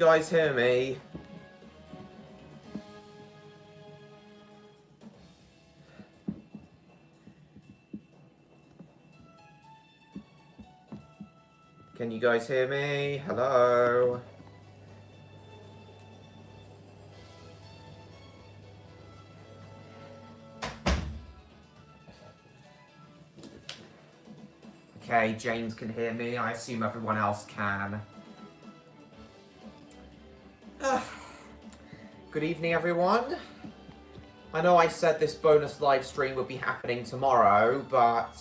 You guys hear me? Can you guys hear me? Hello? Okay, James can hear me. I assume everyone else can. Good evening, everyone. I know I said this bonus live stream would be happening tomorrow, but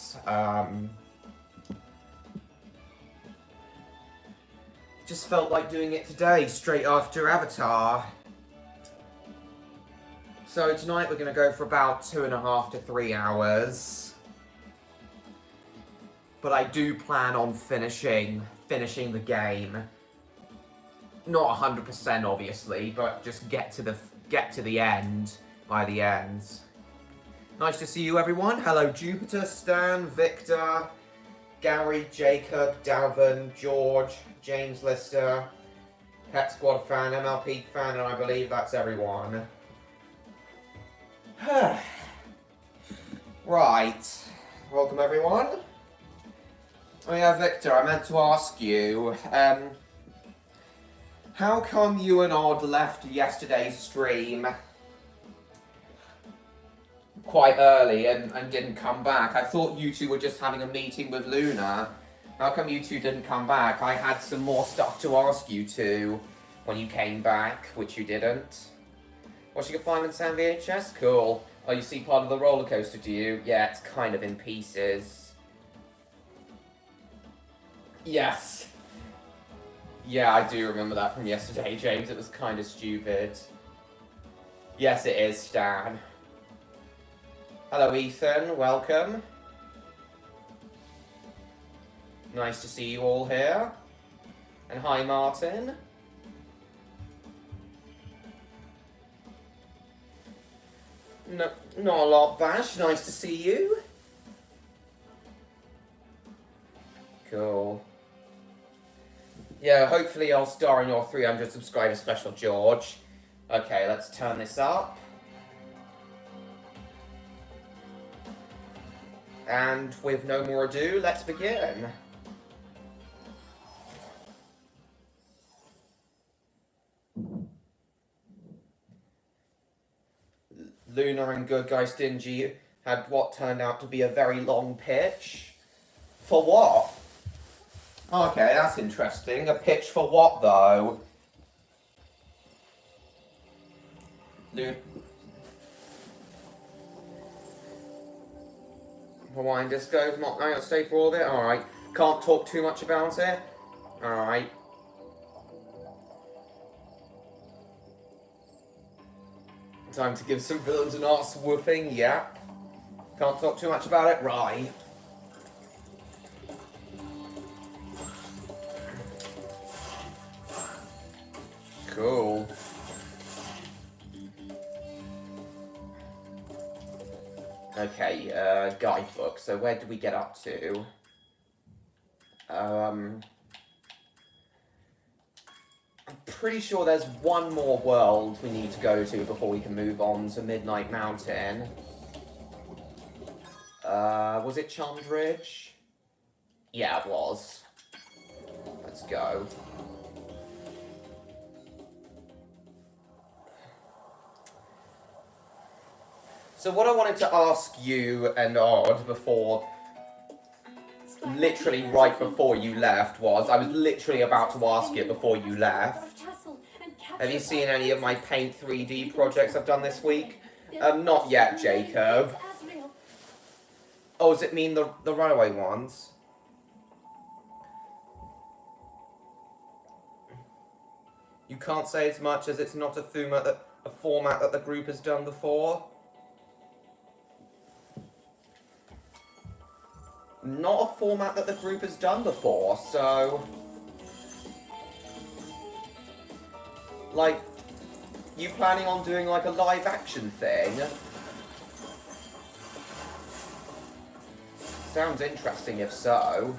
just felt like doing it today, straight after Avatar. So tonight we're going to go for about 2.5 to 3 hours. But I do plan on finishing the game. Not 100% obviously, but just get to the end by the end. Nice to see you, everyone. Hello, Jupiter, Stan, Victor, Gary, Jacob, Dalvin, George, James Lister, Pet Squad fan, MLP fan, and I believe that's everyone. Right. Welcome, everyone. Oh yeah, Victor, I meant to ask you, how come you and Odd left yesterday's stream quite early and didn't come back? I thought you two were just having a meeting with Luna. How come you two didn't come back? I had some more stuff to ask you two when you came back, which you didn't. Watching a Fireman Sam VHS? Cool. Oh, you see part of the roller coaster, do you? Yeah, it's kind of in pieces. Yes. Yeah, I do remember that from yesterday, James. It was kind of stupid. Yes, it is, Stan. Hello, Ethan. Welcome. Nice to see you all here. And hi, Martin. No, not a lot, Bash. Nice to see you. Cool. Yeah, hopefully I'll star in your 300 subscriber special, George. Okay, let's turn this up. And with no more ado, let's begin. Luna and Good Guy Stingy had what turned out to be a very long pitch. For what? Okay, that's interesting. A pitch for what, though? Hawaiian Disco, not going to stay for all of it? Alright. Can't talk too much about it? Alright. Time to give some villains an arse whooping, yep. Can't talk too much about it? Right. Cool. Okay, guidebook. So where did we get up to? I'm pretty sure there's one more world we need to go to before we can move on to Midnight Mountain. Was it Charmed Ridge? Yeah, it was. Let's go. So what I wanted to ask you and Odd before, literally right before you left, was, I was literally about to ask it before you left. Have you seen any of my Paint 3D projects I've done this week? Not yet, Jacob. Oh, does it mean the runaway ones? You can't say as much as it's not a format that the group has done before? Not a format that the group has done before, so... Like, you planning on doing like a live action thing? Sounds interesting if so.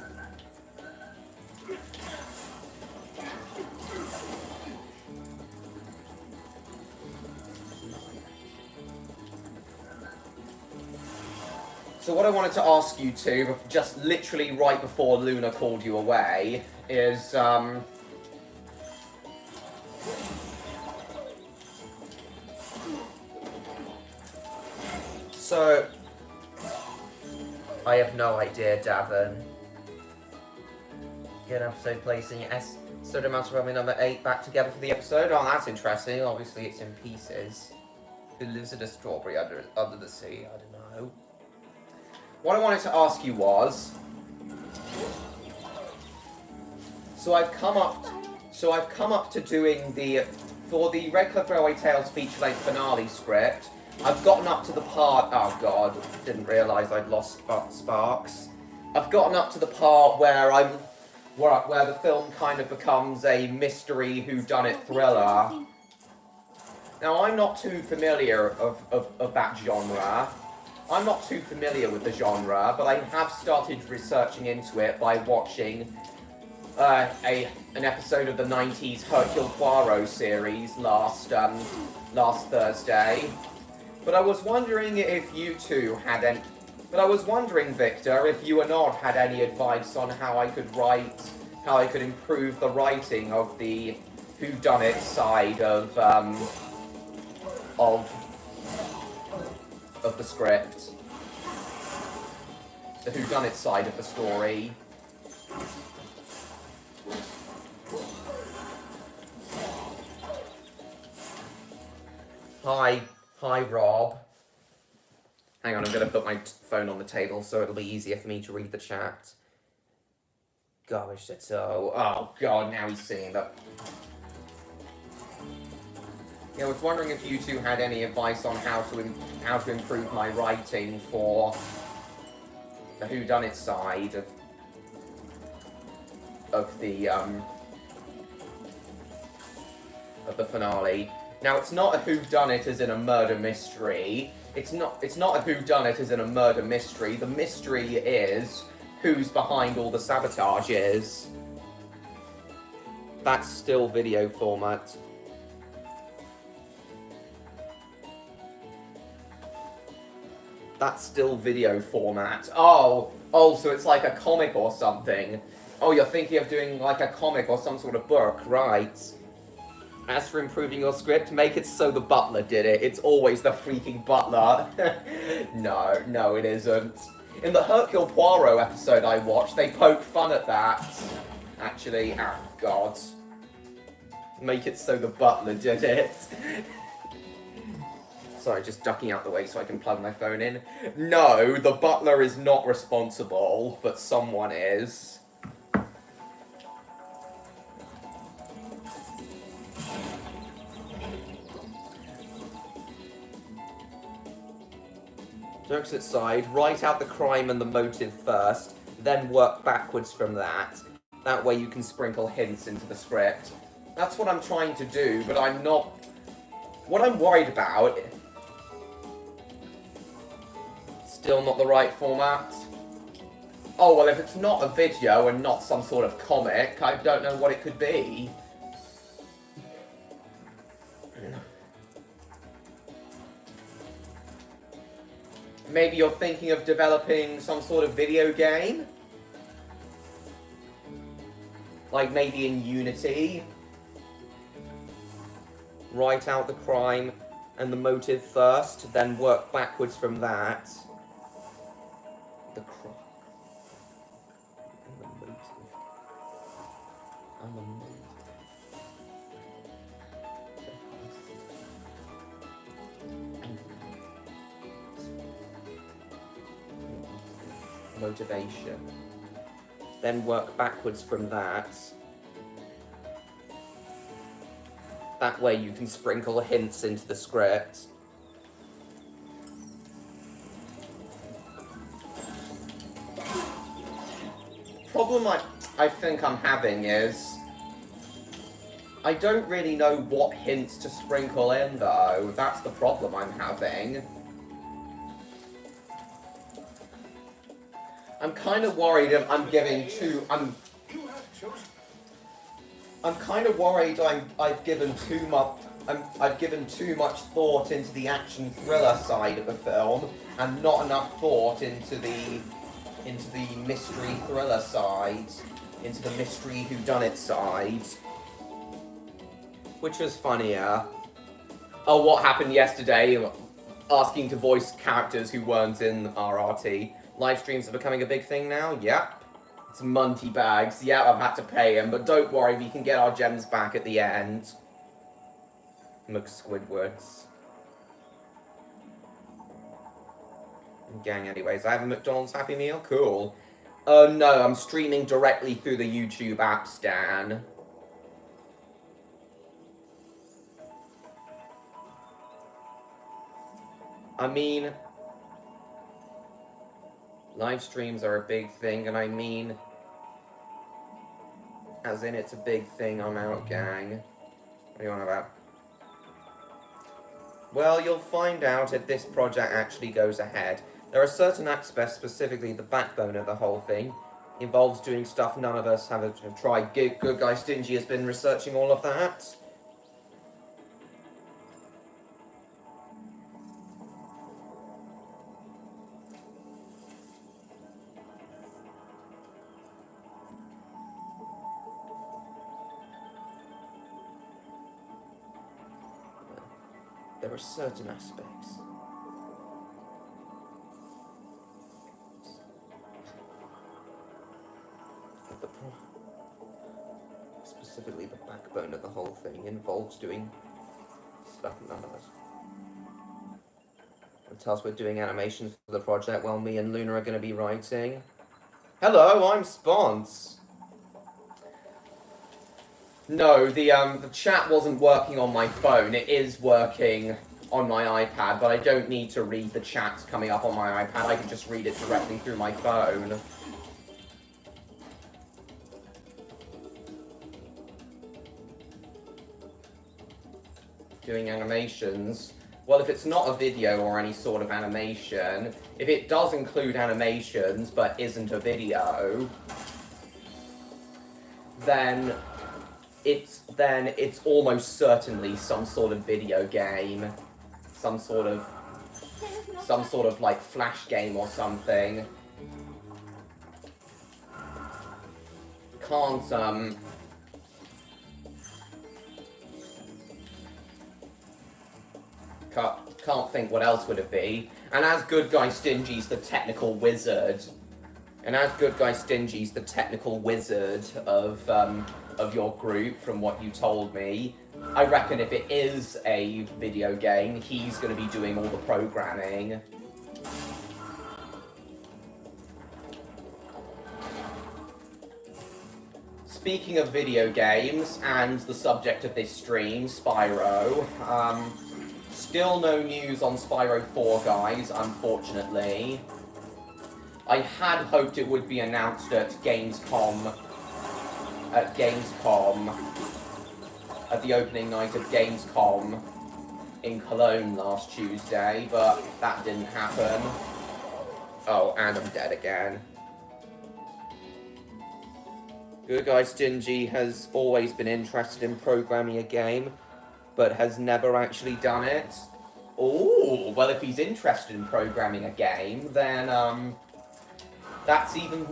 So what I wanted to ask you two, just literally right before Luna called you away, is, so, I have no idea, Davin. Good episode placing Soda Mouse Rummy number 8 back together for the episode. Oh, that's interesting. Obviously, it's in pieces. Who lives in a strawberry under the sea? I don't know. What I wanted to ask you was, so I've come up to doing for the Red Cliff Railway Tales feature-length finale script. I've gotten up to the part. Oh God, didn't realise I'd lost Sparks. I've gotten up to the part where where the film kind of becomes a mystery whodunit thriller. Now, I'm not too familiar of that genre. I'm not too familiar with the genre, but I have started researching into it by watching an episode of the 90s Hercule Poirot series last Thursday. But I was wondering if you two had any... But I was wondering, Victor, if you and Odd had any advice on how I could improve the writing of the whodunit side of the script. The whodunit side of the story. Hi, Rob. Hang on, I'm going to put my phone on the table so it'll be easier for me to read the chat. Garbage said so. Oh God, now he's singing that. Yeah, I was wondering if you two had any advice on how to improve my writing for the whodunit side of the finale. Now, it's not a whodunit as in a murder mystery. It's not a whodunit as in a murder mystery. The mystery is who's behind all the sabotages. That's still video format. That's still video format. Oh, so it's like a comic or something. Oh, you're thinking of doing like a comic or some sort of book, right? As for improving your script, make it so the butler did it. It's always the freaking butler. No, it isn't. In the Hercule Poirot episode I watched, they poke fun at that. Actually, oh God. Make it so the butler did it. Sorry, just ducking out the way so I can plug my phone in. No, the butler is not responsible, but someone is. Jokes aside, write out the crime and the motive first, then work backwards from that. That way you can sprinkle hints into the script. That's what I'm trying to do, but I'm not... What I'm worried about... Still not the right format? Oh, well, if it's not a video and not some sort of comic, I don't know what it could be. Maybe you're thinking of developing some sort of video game? Like maybe in Unity? Write out the crime and the motive first, then work backwards from that. The crime and the motive. And the motive. Motivation. Then work backwards from that. That way you can sprinkle hints into the script. Problem I think I'm having is I don't really know what hints to sprinkle in though. That's the problem I'm having. I'm kind of worried if I'm giving too... I'm kind of worried I've given too much thought into the action thriller side of the film and not enough thought into the mystery thriller side, into the mystery whodunit side. Which was funnier. Oh, what happened yesterday? Asking to voice characters who weren't in RRT. Live streams are becoming a big thing now? Yep. It's Munty Bags. Yeah, I've had to pay him, but don't worry, we can get our gems back at the end. McSquidwards. Gang, anyways, I have a McDonald's Happy Meal? Cool. Oh no, I'm streaming directly through the YouTube app, Stan. I mean, live streams are a big thing, and I mean, as in it's a big thing, I'm out, gang. What are you on about? Well, you'll find out if this project actually goes ahead. There are certain aspects, specifically the backbone of the whole thing, involves doing stuff none of us have tried. Good Guy Stingy has been researching all of that. There are certain aspects. Specifically, the backbone of the whole thing involves doing stuff none of us. And tell us we're doing animations for the project while me and Luna are going to be writing. Hello, I'm Spons. No, the chat wasn't working on my phone. It is working on my iPad, but I don't need to read the chat coming up on my iPad. I can just read it directly through my phone. Doing animations. Well, if it's not a video or any sort of animation, if it does include animations but isn't a video, then it's almost certainly some sort of video game, some sort of like flash game or something. Can't think what else would it be. And as Good Guy Stingy's the technical wizard, of your group, from what you told me, I reckon if it is a video game, he's going to be doing all the programming. Speaking of video games, and the subject of this stream, Spyro, still no news on Spyro 4, guys, unfortunately. I had hoped it would be announced at Gamescom, at the opening night of Gamescom in Cologne last Tuesday, but that didn't happen. Oh, and I'm dead again. Good Guy Stingy has always been interested in programming a game, but has never actually done it. Oh, well, if he's interested in programming a game, then, that's even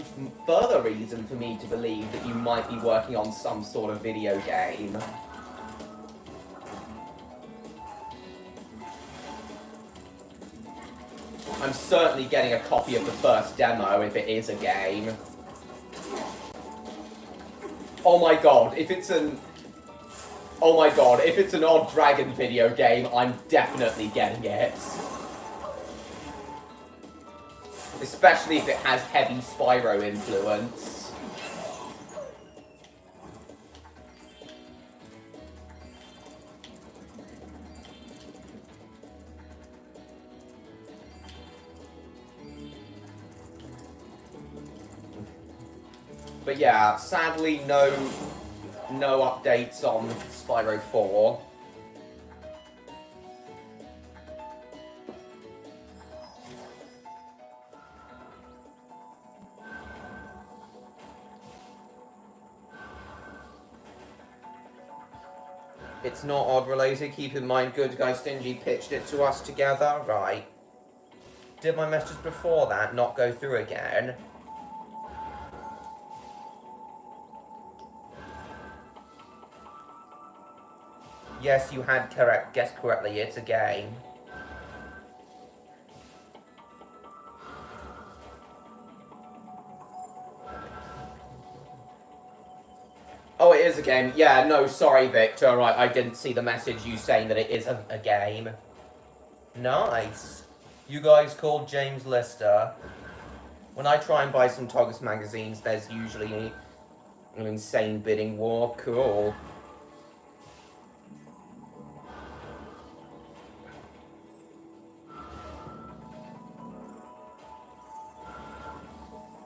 further reason for me to believe that you might be working on some sort of video game. I'm certainly getting a copy of the first demo if it is a game. Oh my god, if it's an Odd Dragon video game, I'm definitely getting it. Especially if it has heavy Spyro influence. But yeah, sadly no updates on Spyro 4. It's not odd related. Keep in mind, Good Guy Stingy pitched it to us together. Right. Did my message before that not go through again? Yes, you had guessed correctly. It's a game. Oh, it is a game. Yeah, no, sorry, Victor. Right, I didn't see the message you saying that it is a game. Nice. You guys called James Lister. When I try and buy some Togus magazines, there's usually an insane bidding war. Cool.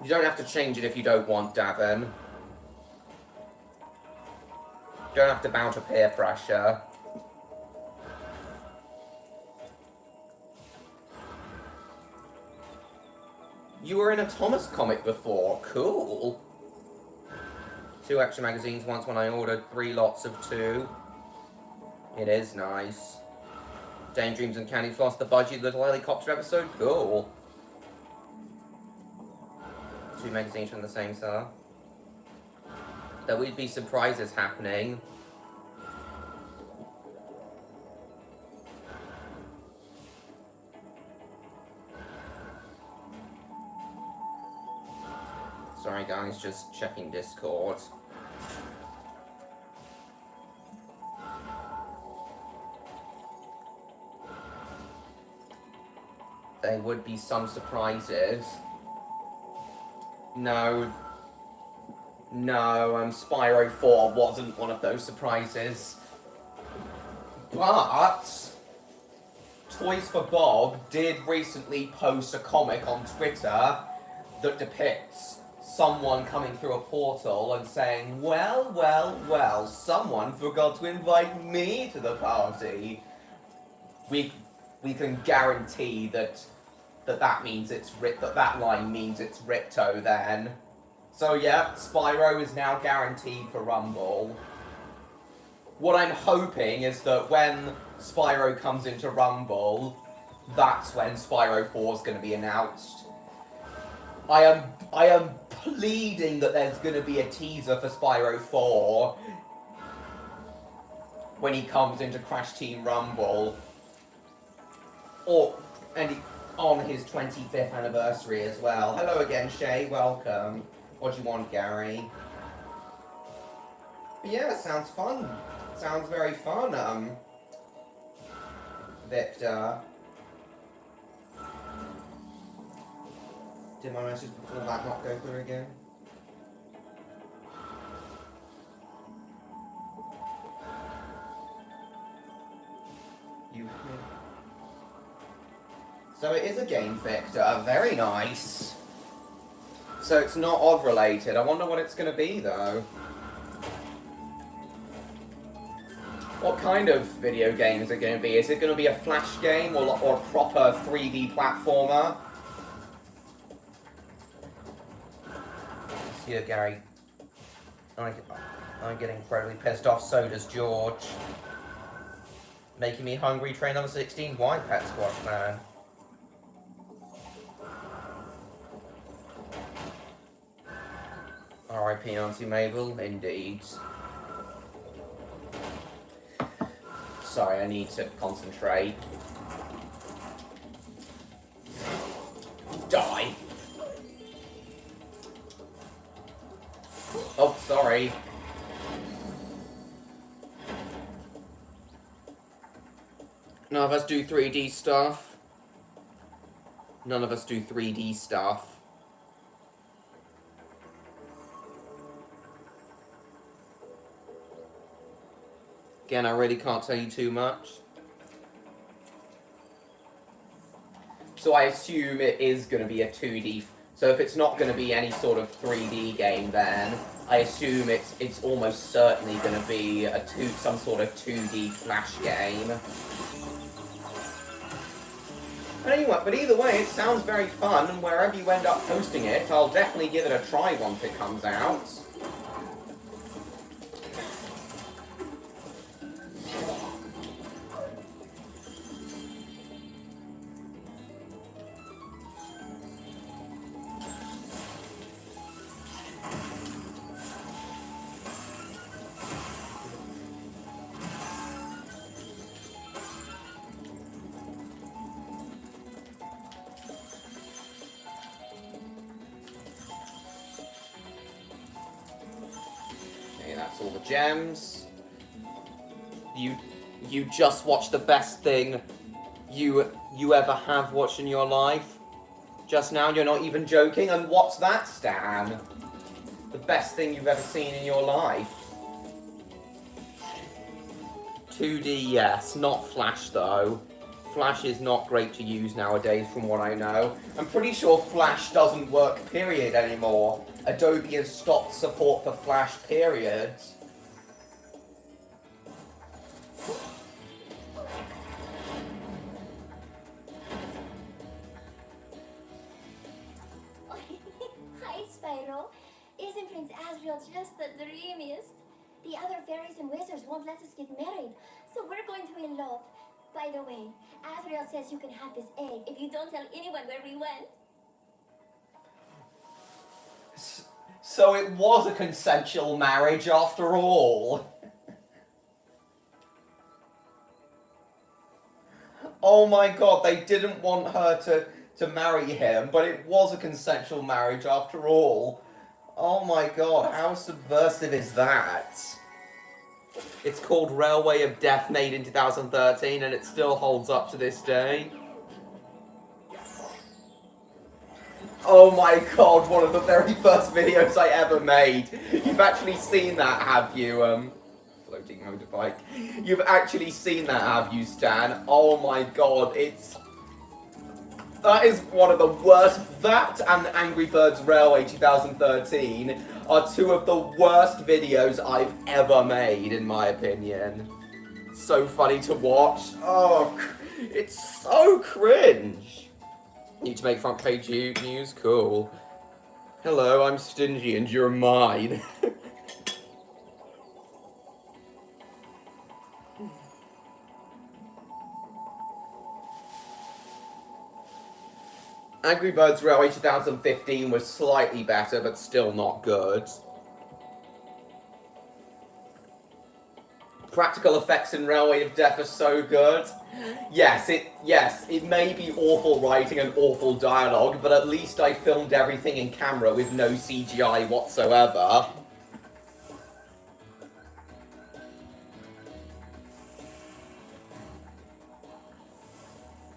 You don't have to change it if you don't want, Davin. You don't have to bow to peer pressure. You were in a Thomas comic before. Cool. 2 extra magazines once when I ordered 3 lots of 2. It is nice. Daydreams and Candy Floss, the Budgie Little Helicopter episode. Cool. 2 magazines from the same seller. There would be surprises happening. Sorry guys, just checking Discord. There would be some surprises. No, Spyro 4 wasn't one of those surprises. But Toys for Bob did recently post a comic on Twitter that depicts someone coming through a portal and saying, well, someone forgot to invite me to the party. We can guarantee that means it's that line means it's Ripto then. So yeah, Spyro is now guaranteed for Rumble. What I'm hoping is that when Spyro comes into Rumble, that's when Spyro 4 is going to be announced. I am pleading that there's going to be a teaser for Spyro 4 when he comes into Crash Team Rumble, on his 25th anniversary as well. Hello again, Shay. Welcome. What do you want, Gary? But yeah, it sounds fun. Sounds very fun, Victor. Did my message before that not go through again? So it is a game, Victor. Very nice. So it's not odd related. I wonder what it's going to be, though. What kind of video game is it going to be? Is it going to be a flash game or a proper 3D platformer? See you, Gary. I'm getting incredibly pissed off. So does George. Making me hungry. Train number 16. Why, Pet Squash Man? R.I.P. Auntie Mabel, indeed. Sorry, I need to concentrate. Die! Oh, sorry. None of us do 3D stuff. None of us do 3D stuff. Again, I really can't tell you too much. So I assume it is going to be a 2D. So if it's not going to be any sort of 3D game, then I assume it's almost certainly going to be some sort of 2D flash game. Anyway, but either way, it sounds very fun, and wherever you end up posting it, I'll definitely give it a try once it comes out. all the gems. You just watched the best thing you ever have watched in your life. Just now, you're not even joking. And what's that, Stan? The best thing you've ever seen in your life. 2D, yes. Not Flash, though. Flash is not great to use nowadays, from what I know. I'm pretty sure Flash doesn't work, period, anymore. Adobe has stopped support for Flash, period. Hi, Spyro. Isn't Prince Asriel just the dreamiest? The other fairies and wizards won't let us get married, so we're going to elope. By the way, Asriel says you can have this egg if you don't tell anyone where we went. So it was a consensual marriage after all. Oh my god, they didn't want her to marry him, but it was a consensual marriage after all. Oh my god, how subversive is that? It's called Railway of Death, made in 2013, and it still holds up to this day. Oh my god, one of the very first videos I ever made. You've actually seen that, have you? Floating motorbike. You've actually seen that, have you, Stan? Oh my god, that is one of the worst. That and Angry Birds Railway 2013 are two of the worst videos I've ever made, in my opinion. So funny to watch. Oh, it's so cringe. Need to make front page news? Cool. Hello, I'm Stingy and you're mine. Angry Birds Railway 2015 was slightly better, but still not good. Practical effects in Railway of Death are so good. Yes, it may be awful writing and awful dialogue, but at least I filmed everything in camera with no CGI whatsoever.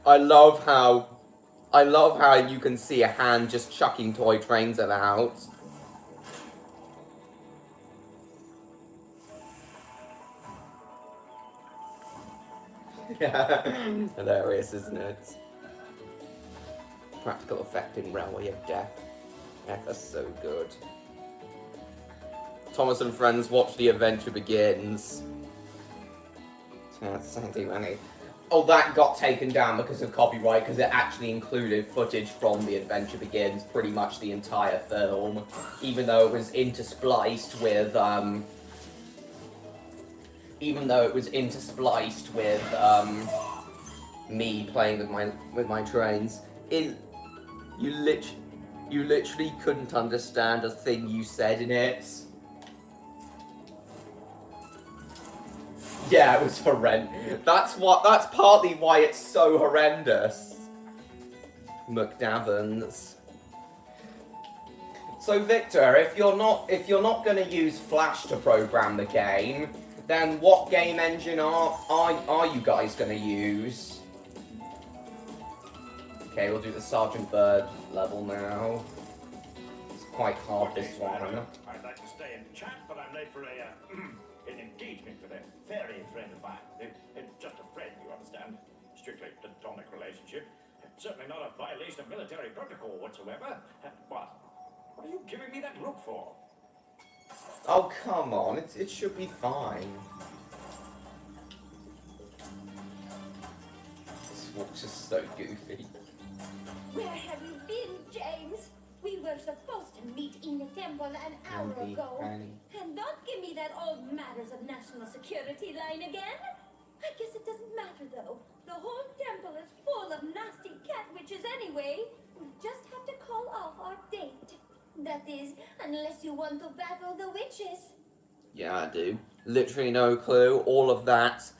I love how you can see a hand just chucking toy trains about. Hilarious, isn't it? Practical effect in Railway of Death. That's so good. Thomas and friends watch The Adventure Begins. That's something funny. Oh, that got taken down because of copyright, because it actually included footage from The Adventure Begins, pretty much the entire film, even though it was interspliced with, me playing with my trains. You literally couldn't understand a thing you said in it. Yeah, it was horrendous. That's partly why it's so horrendous. McDavins. So Victor, if you're not gonna use Flash to program the game, then what game engine are you guys gonna use? Okay, we'll do the Sergeant Bird level now. It's quite hard, this one. I'd like to stay and chat, but I'm late for an engagement with a fairy friend of mine. Just a friend, you understand. Strictly platonic relationship. Certainly not a violation of military protocol whatsoever. What are you giving me that look for? Oh, come on. It should be fine. This watch is so goofy. Where have you been, James? We were supposed to meet in the temple an hour ago. And don't give me that old matters of national security line again. I guess it doesn't matter, though. The whole temple is full of nasty cat witches anyway. We just have to call off our date. That is, unless you want to battle the witches. Yeah, I do. Literally no clue. All of that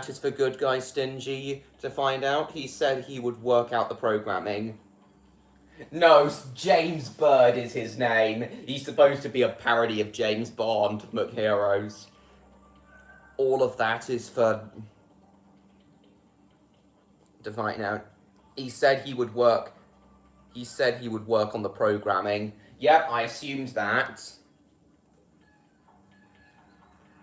is for good guy Stingy to find out. He said he would work out the programming. No, James Bird is his name. He's supposed to be a parody of James Bond, McHeroes. All of that is for... Divine out. He said he would work. He said he would work on the programming. Yep, I assumed that.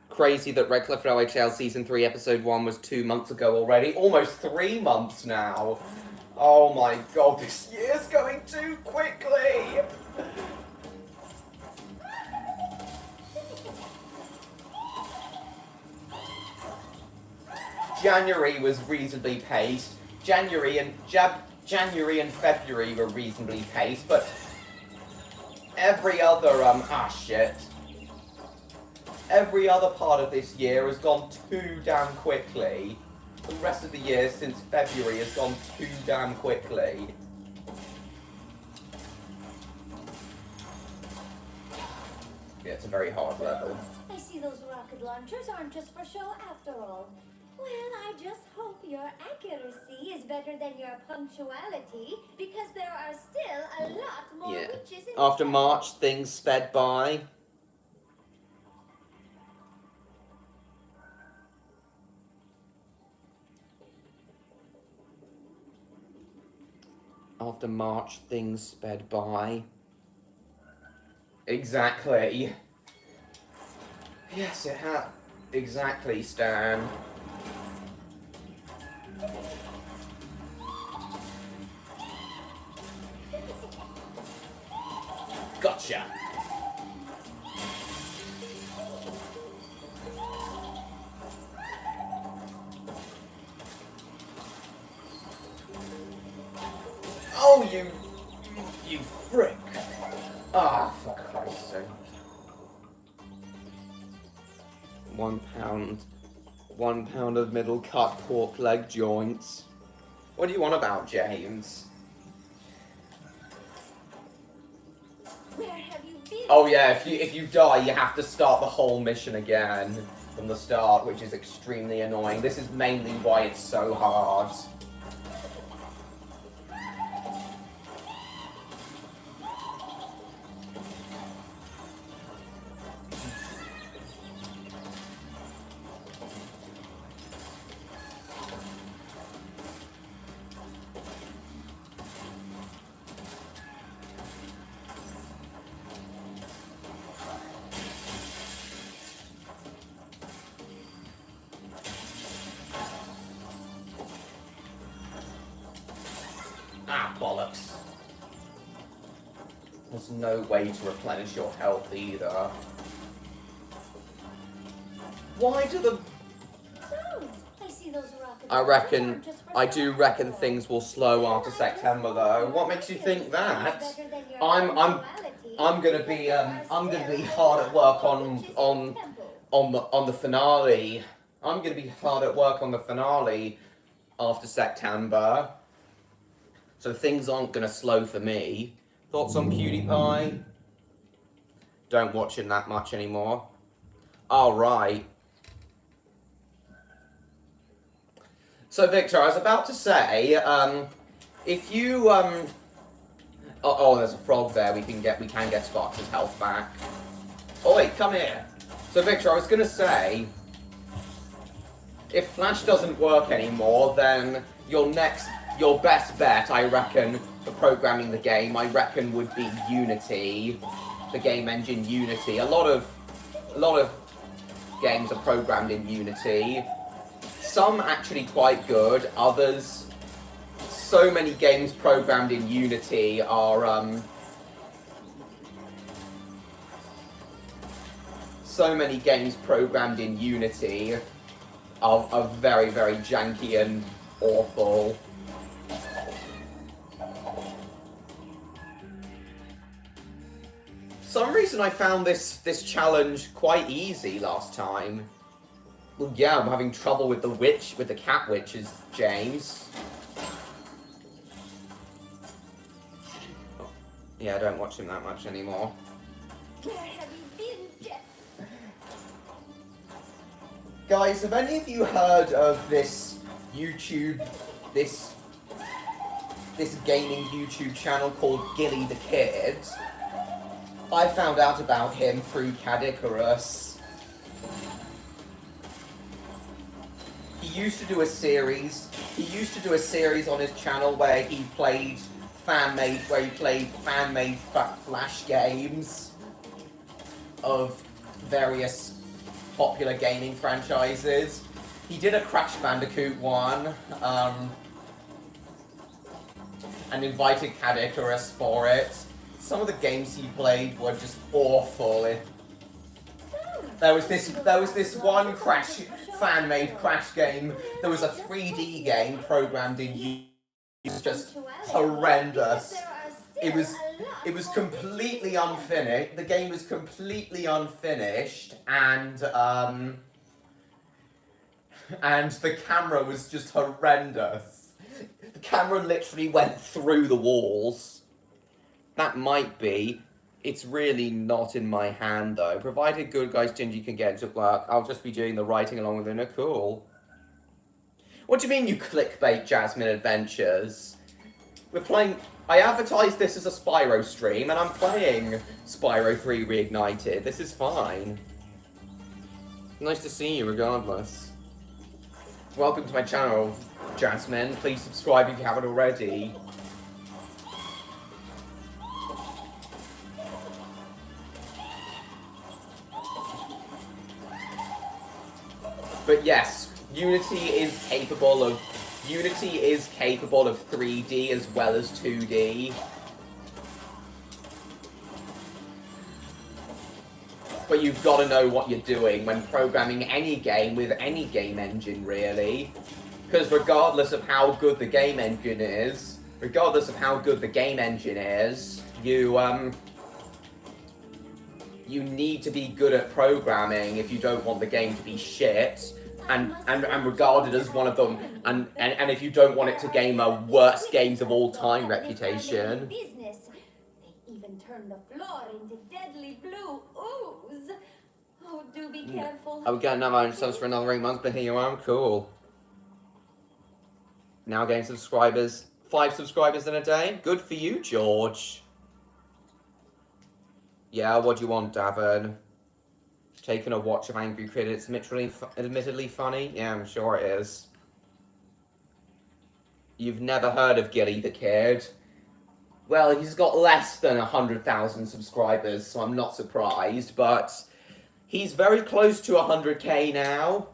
Crazy that Red Cliff Railway Trail Season 3 Episode 1 was 2 months ago already. Almost 3 months now. Oh my god, this year's going too quickly! January was reasonably paced. January and February were reasonably paced, but every other every other part of this year has gone too damn quickly. The rest of the year since February has gone too damn quickly. Yeah, it's a very hard level. I see those rocket launchers aren't just for show after all. Well, I just hope your accuracy is better than your punctuality, because there are still a lot more witches in After March, things sped by. After March, things sped by. Exactly. Yes, it had. Exactly, Stan. Gotcha. Oh, you frick. Ah, for Christ's sake. £1 of middle cut pork leg joints. What do you want about, James? Where have you been? Oh yeah, if you die, you have to start the whole mission again from the start, which is extremely annoying. This is mainly why it's so hard. Ah, bollocks. There's no way to replenish your health either. Why do the... I see those rocket I reckon, launchers aren't just for I show do after reckon all. things will slow after September though. What makes you think that? I'm gonna be hard at work on the finale. I'm gonna be hard at work on the finale after September. So things aren't gonna slow for me. Thoughts on PewDiePie? Don't watch him that much anymore. Alright. So Victor, I was about to say, if you oh, there's a frog there. We can get Sparks' health back. Oi, come here. So Victor, I was gonna say, if Flash doesn't work anymore, then your best bet, I reckon, for programming the game, I reckon would be Unity, the game engine Unity. A lot of games are programmed in Unity. Some actually quite good, others, so many games programmed in Unity are, are very, very janky and awful. For some reason I found this challenge quite easy last time. Well, yeah, I'm having trouble with the cat witches, James. Oh, yeah, I don't watch him that much anymore. Where have you been, Jeff? Guys, have any of you heard of this YouTube this gaming YouTube channel called Gilly the Kid. I found out about him through Cadicarus. He used to do a series on his channel where he played fan-made flash games of various popular gaming franchises. He did a Crash Bandicoot one, and invited Cadicarus for it. Some of the games he played were just awful. There was this one fan-made Crash game. There was a 3D game programmed in it was just horrendous. It was completely unfinished. The game was completely unfinished, and the camera was just horrendous. The camera literally went through the walls. That might be. It's really not in my hand, though. Provided Good Guys Gingy can get it to work, I'll just be doing the writing along with Una. Cool. What do you mean you clickbait Jasmine Adventures? We're playing... I advertised this as a Spyro stream, and I'm playing Spyro 3 Reignited. This is fine. Nice to see you, regardless. Welcome to my channel, Jasmine. Please subscribe if you haven't already. But yes, Unity is capable of 3D as well as 2D. But you've got to know what you're doing when programming any game with any game engine, really. Because regardless of how good the game engine is, you need to be good at programming if you don't want the game to be shit, and regarded as one of them, and if you don't want it to gain a worst games of all time reputation. They even turn the floor into deadly blue ooze. Oh, do be careful. I would get another subs for another 8 months, but here you are. Cool. Now getting subscribers. 5 subscribers in a day. Good for you, George. Yeah, what do you want, Davin? Taking a watch of Angry Critics, admittedly funny? Yeah, I'm sure it is. You've never heard of Gilly the Kid? Well, he's got less than 100,000 subscribers, so I'm not surprised, but he's very close to 100k now.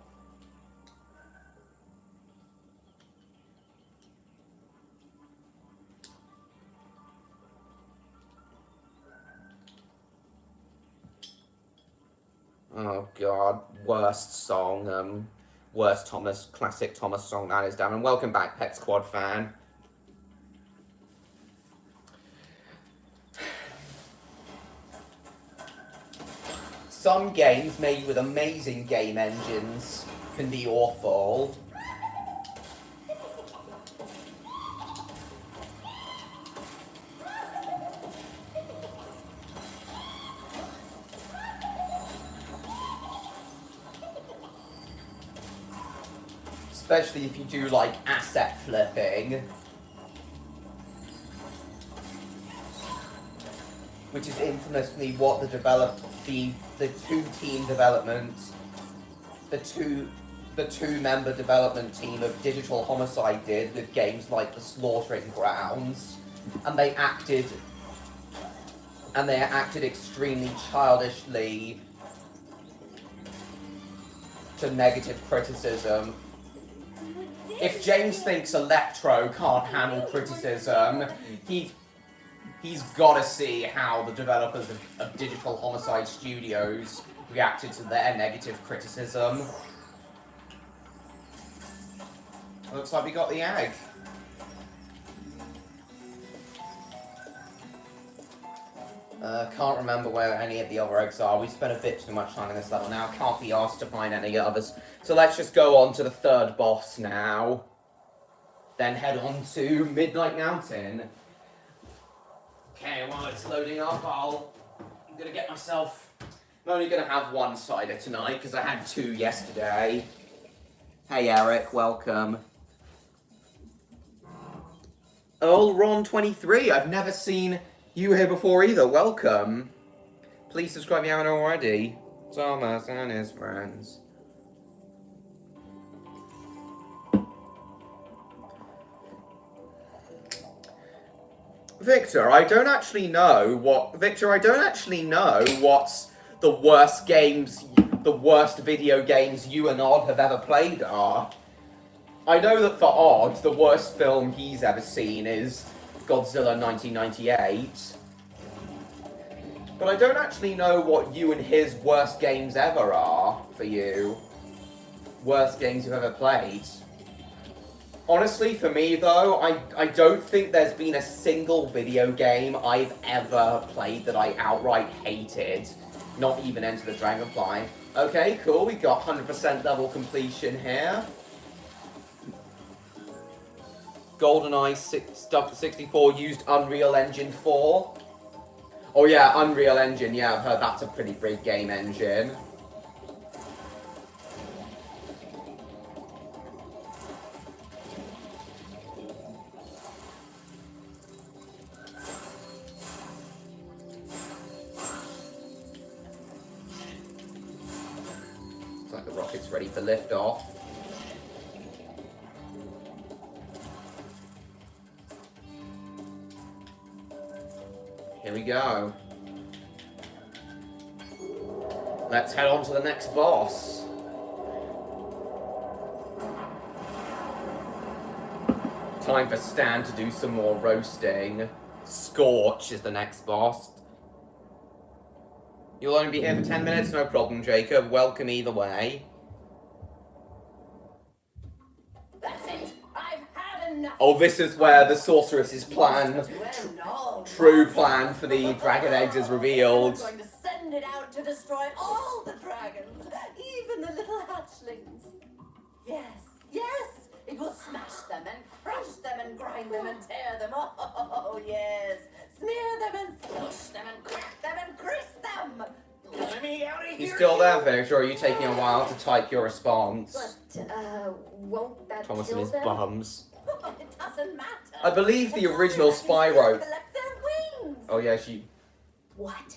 Oh god, worst song, worst classic Thomas song that is, damn. And welcome back, Pet Squad fan. Some games made with amazing game engines can be awful. Especially if you do, like, asset flipping. Which is infamously what the two-member development team of Digital Homicide did with games like The Slaughtering Grounds. And they acted extremely childishly to negative criticism. If James thinks Electro can't handle criticism, he's got to see how the developers of Digital Homicide Studios reacted to their negative criticism. Looks like we got the egg. Can't remember where any of the other eggs are. We spent a bit too much time in this level now. Can't be asked to find any others. So let's just go on to the third boss now. Then head on to Midnight Mountain. Okay, while it's loading up, I'm gonna get myself... I'm only gonna have one cider tonight, because I had 2 yesterday. Hey Eric, welcome. Earl Ron 23. I've never seen you here before either. Welcome. Please subscribe if you haven't already. Thomas and his friends. Victor, I don't actually know what's the worst video games you and Odd have ever played are. I know that for Odd, the worst film he's ever seen is Godzilla 1998. But I don't actually know what you and his worst games ever are for you. Worst games you've ever played. Honestly, for me though, I don't think there's been a single video game I've ever played that I outright hated. Not even Enter the Dragonfly. Okay, cool, we got 100% level completion here. GoldenEye 64 used Unreal Engine 4. Oh yeah, Unreal Engine, yeah, I've heard that's a pretty big game engine. Looks like the rocket's ready for liftoff. Here we go. Let's head on to the next boss. Time for Stan to do some more roasting. Scorch is the next boss. You'll only be here for 10 minutes, no problem, Jacob. Welcome either way. That's it. I've had enough. Oh, this is where the sorceress's plan, true plan for the dragon eggs is revealed. I'm going to send it out to destroy all the dragons, even the little hatchlings. Yes, yes, it will smash them and crush them and grind them and tear them. Oh, yes. Smear them and smush them and crack them and grease them. Let me out of here. You still there, Victor, or are you taking a while to type your response? But, won't that Thomas kill and his them? bums. It doesn't matter. I believe the As long original as I can Spyro. collect their wings. Oh yeah, she. What?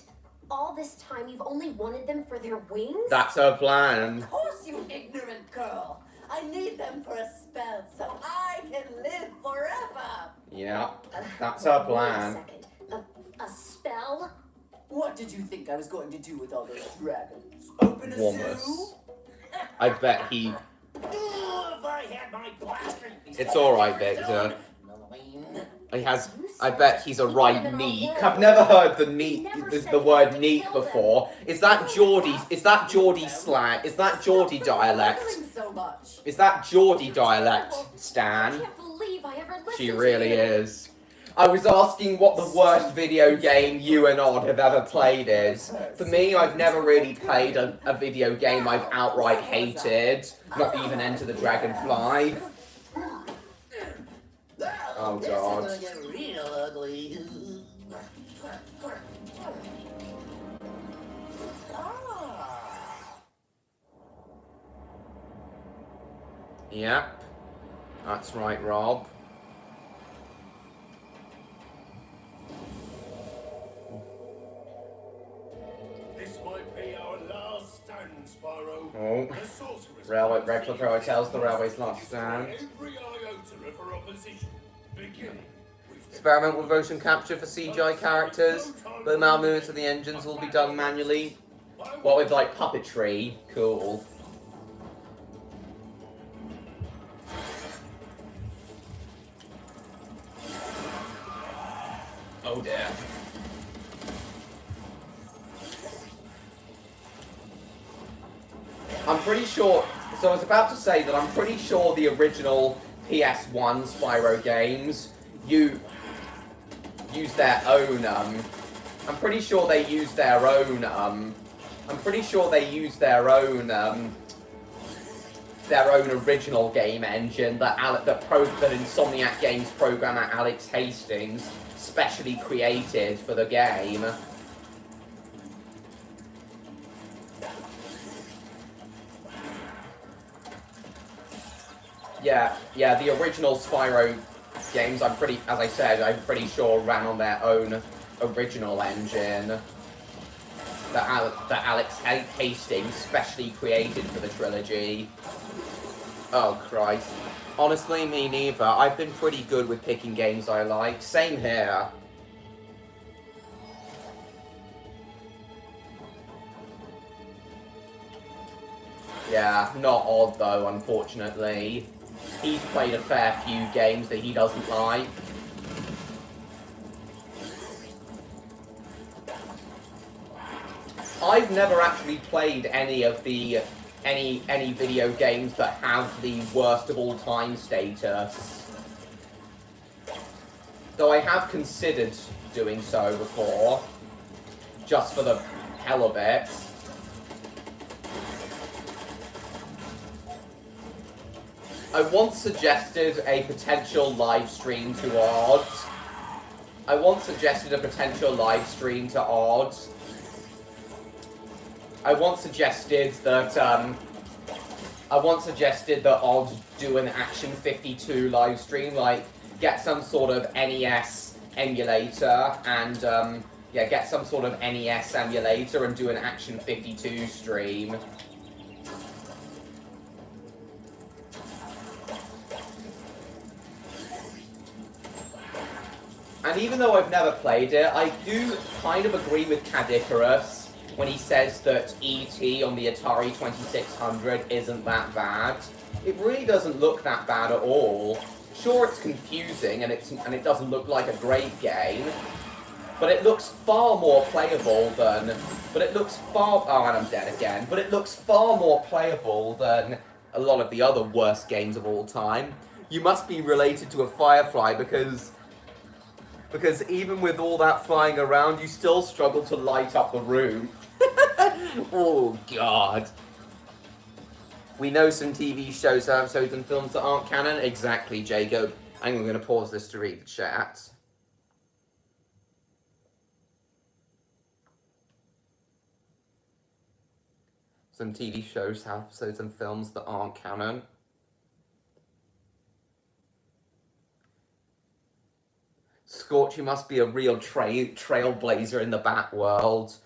All this time you've only wanted them for their wings? That's her plan. Of course, you ignorant girl. I need them for a spell so I can live forever. Yeah, that's her plan. Wait a second. A spell? What did you think I was going to do with all those dragons? Open a Womus. zoo? I bet he. If I had my blaster. It's alright, Victor. He has. I bet he's a right neek. I've never heard the word neek before. Is that Geordie? Is that Geordie slang? Is that Geordie dialect? Is that Geordie dialect, Stan? I can't believe I ever listened She to really you. is. I was asking what the worst video game you and Odd have ever played is. For me, I've never really played a video game I've outright hated. Not even Enter the Dragonfly. Oh god. This is gonna get real ugly. Yep. That's right, Rob. This might be our last stand, Spyro. Oh. The sorceress Railway plans Redcliffe to Railway tells the use railway's last stand. every iota of her opposition, beginning with the Experiment with motion capture for CGI characters, but the mouth movements of the engines will be done manually. What with like puppetry? Cool. Oh dear. I'm pretty sure. So I was about to say that I'm pretty sure the original PS1 Spyro games use their own. I'm pretty sure they use their own. I'm pretty sure they use their own original game engine that Insomniac Games programmer Alex Hastings specially created for the game. Yeah, the original Spyro games, as I said, I'm pretty sure ran on their own original engine that Alex Hastings specially created for the trilogy. Oh, Christ. Honestly, me neither. I've been pretty good with picking games I like. Same here. Yeah, not Odd though, unfortunately. He's played a fair few games that he doesn't like. I've never actually played any of the any video games that have the worst of all time status. Though I have considered doing so before, just for the hell of it. I once suggested a potential live stream to Odd. I once suggested a potential live stream to Odd. I once suggested that Odd do an Action 52 live stream, like get some sort of NES emulator and yeah, get some sort of NES emulator and do an Action 52 stream. And even though I've never played it, I do kind of agree with Cad Icarus when he says that E.T. on the Atari 2600 isn't that bad. It really doesn't look that bad at all. Sure, it's confusing and it doesn't look like a great game, but it looks far more playable than... Oh, and I'm dead again. But it looks far more playable than a lot of the other worst games of all time. You must be related to a Firefly because even with all that flying around, you still struggle to light up the room. Oh, God. We know some TV shows, episodes, and films that aren't canon. Exactly, Jacob. I'm going to pause this to read the chat. Some TV shows, episodes, and films that aren't canon. Scorch, you must be a real trailblazer in the Bat world.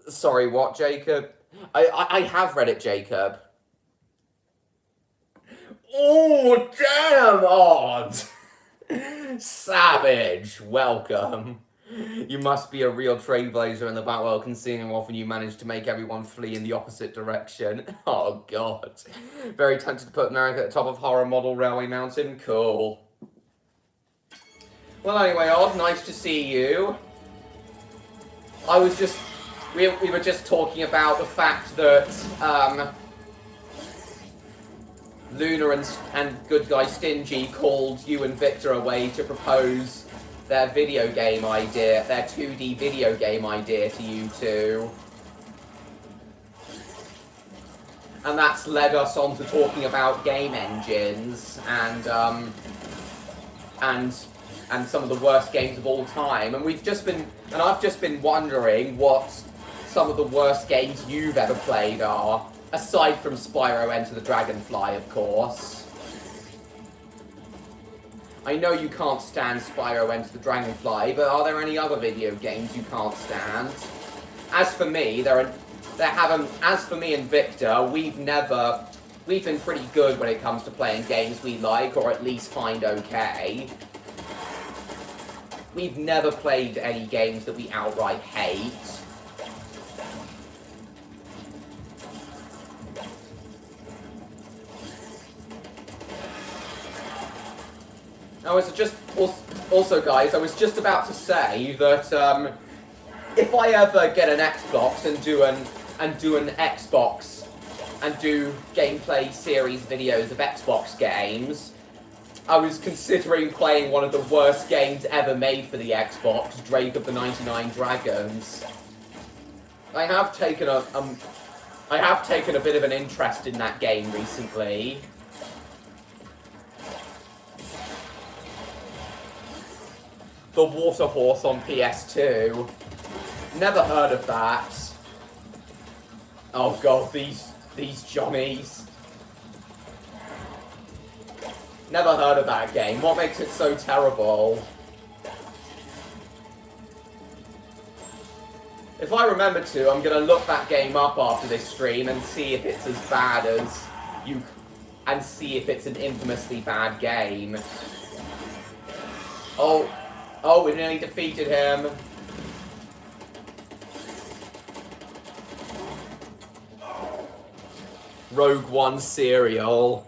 Sorry, what, Jacob? I have read it, Jacob. Oh, damn, Odd! Savage, welcome. You must be a real trailblazer in the Bat world, considering how often you manage to make everyone flee in the opposite direction. Oh, God. Very tempted to put America at the top of Horror Model Railway Mountain. Cool. Well, anyway, Odd, nice to see you. We were just talking about the fact that, Luna and Good Guy Stingy called you and Victor away to propose their video game idea, their 2D video game idea to you two. And that's led us on to talking about game engines and some of the worst games of all time. And I've just been wondering what some of the worst games you've ever played are, aside from Spyro Enter the Dragonfly, of course. I know you can't stand Spyro Enter the Dragonfly, but are there any other video games you can't stand? As for me, as for me and Victor, we've been pretty good when it comes to playing games we like, or at least find okay. We've never played any games that we outright hate. Also, guys, I was just about to say that if I ever get an Xbox and do an Xbox and do gameplay series videos of Xbox games, I was considering playing one of the worst games ever made for the Xbox, Drake of the 99 Dragons. I have taken a bit of an interest in that game recently. The Water Horse on PS2. Never heard of that. Oh god, these Johnnies. Never heard of that game. What makes it so terrible? If I remember to, I'm gonna look that game up after this stream and see if it's as bad as you... and see if it's an infamously bad game. Oh, we nearly defeated him. Rogue One cereal.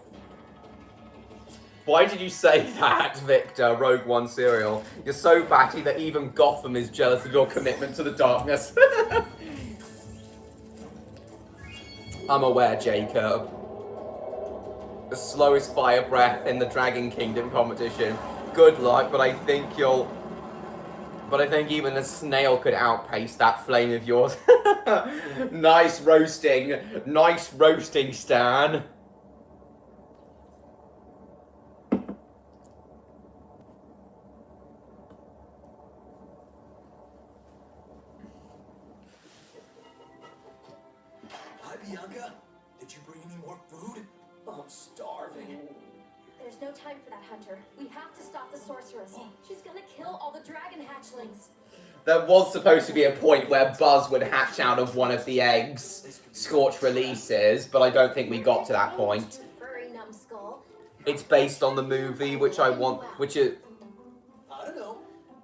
Why did you say that, Victor? Rogue One cereal. You're so batty that even Gotham is jealous of your commitment to the darkness. I'm aware, Jacob. The slowest fire breath in the Dragon Kingdom competition. Good luck, but I think even a snail could outpace that flame of yours. Nice roasting, Stan. Hi, Bianca. Did you bring any more food? I'm starving. There's no time for that, Hunter. We have to stop the sorceress. She's gonna kill all the dragon hatchlings. There was supposed to be a point where Buzz would hatch out of one of the eggs Scorch releases, but I don't think we got to that point. Furry numbskull. It's based on the movie, which I want, which is I don't know.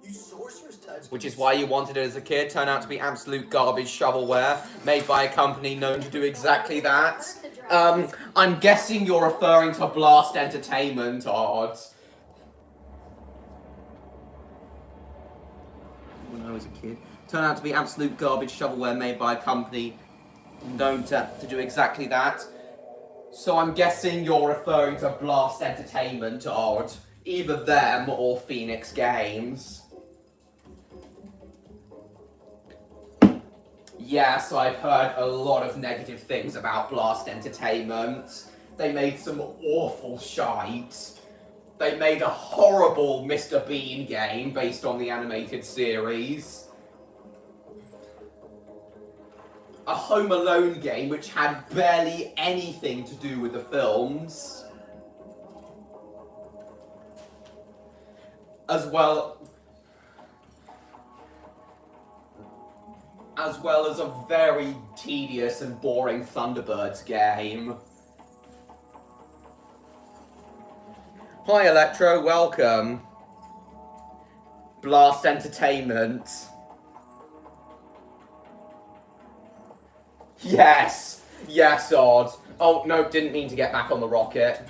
You sorceress types. which is why you wanted it as a kid. Turned out to be absolute garbage shovelware made by a company known to do exactly that. I'm guessing you're referring to Blast Entertainment, Odd. When I was a kid. Turned out to be absolute garbage shovelware made by a company known to do exactly that. So I'm guessing you're referring to Blast Entertainment, Odd. Either them or Phoenix Games. Yes, I've heard a lot of negative things about Blast Entertainment. They made some awful shite. They made a horrible Mr. Bean game based on the animated series. A Home Alone game which had barely anything to do with the films. As well as a very tedious and boring Thunderbirds game. Hi Electro, welcome. Blast Entertainment. Yes! Yes, Odd. Oh, no, didn't mean to get back on the rocket.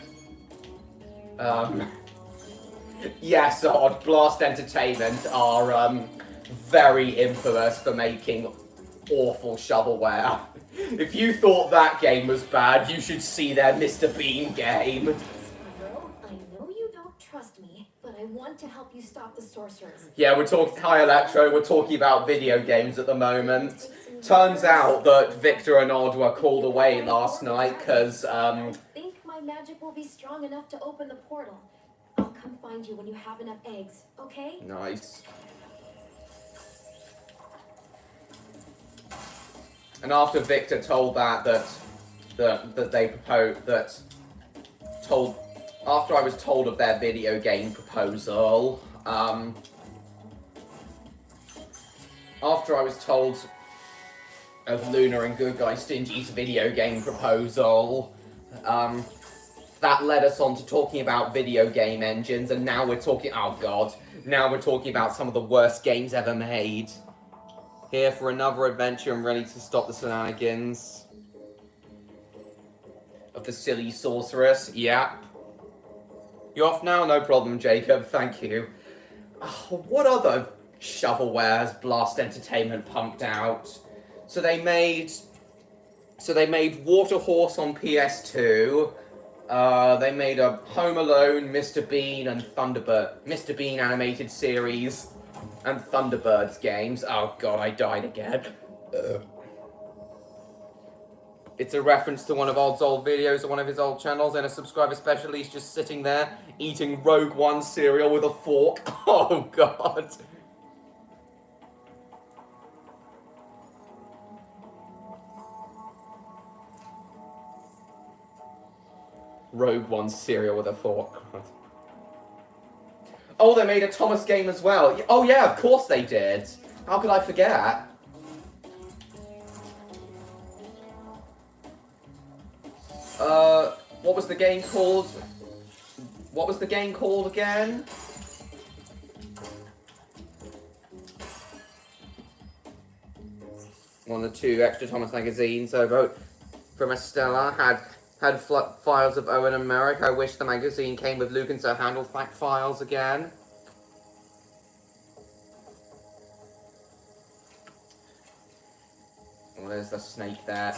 Yes, Odd. Blast Entertainment are, very infamous for making awful shovelware. If you thought that game was bad, you should see their Mr. Bean game. Spyro, I know you don't trust me, but I want to help you stop the sorceress. Yeah, we're talking... Hi, Electro. We're talking about video games at the moment. Turns out that Victor and Odd were called away last night because, I think my magic will be strong enough to open the portal. I'll come find you when you have enough eggs, okay? Nice. And after Victor told after I was told of their video game proposal, after I was told of Luna and Good Guy Stingy's video game proposal, that led us on to talking about video game engines, and now we're talking, oh god, now we're talking about some of the worst games ever made. Here for another adventure and ready to stop the shenanigans of the silly sorceress. Yeah. You off now? No problem, Jacob. Thank you. Oh, what other shovelware has Blast Entertainment pumped out? So they made Water Horse on PS2. They made a Home Alone, Mr. Bean, and Mr. Bean animated series. And Thunderbirds games. Oh god, I died again. It's a reference to one of Odd's old videos on one of his old channels, and a subscriber special, he's just sitting there eating Rogue One cereal with a fork. Oh god. Rogue One cereal with a fork. Oh, they made a Thomas game as well. Oh yeah, of course they did. How could I forget? What was the game called? What was the game called again? One of the two extra Thomas magazines. So vote from Estella had files of Owen and Merrick. I wish the magazine came with Luke and Sir Handel fact files again. Oh, there's the snake there.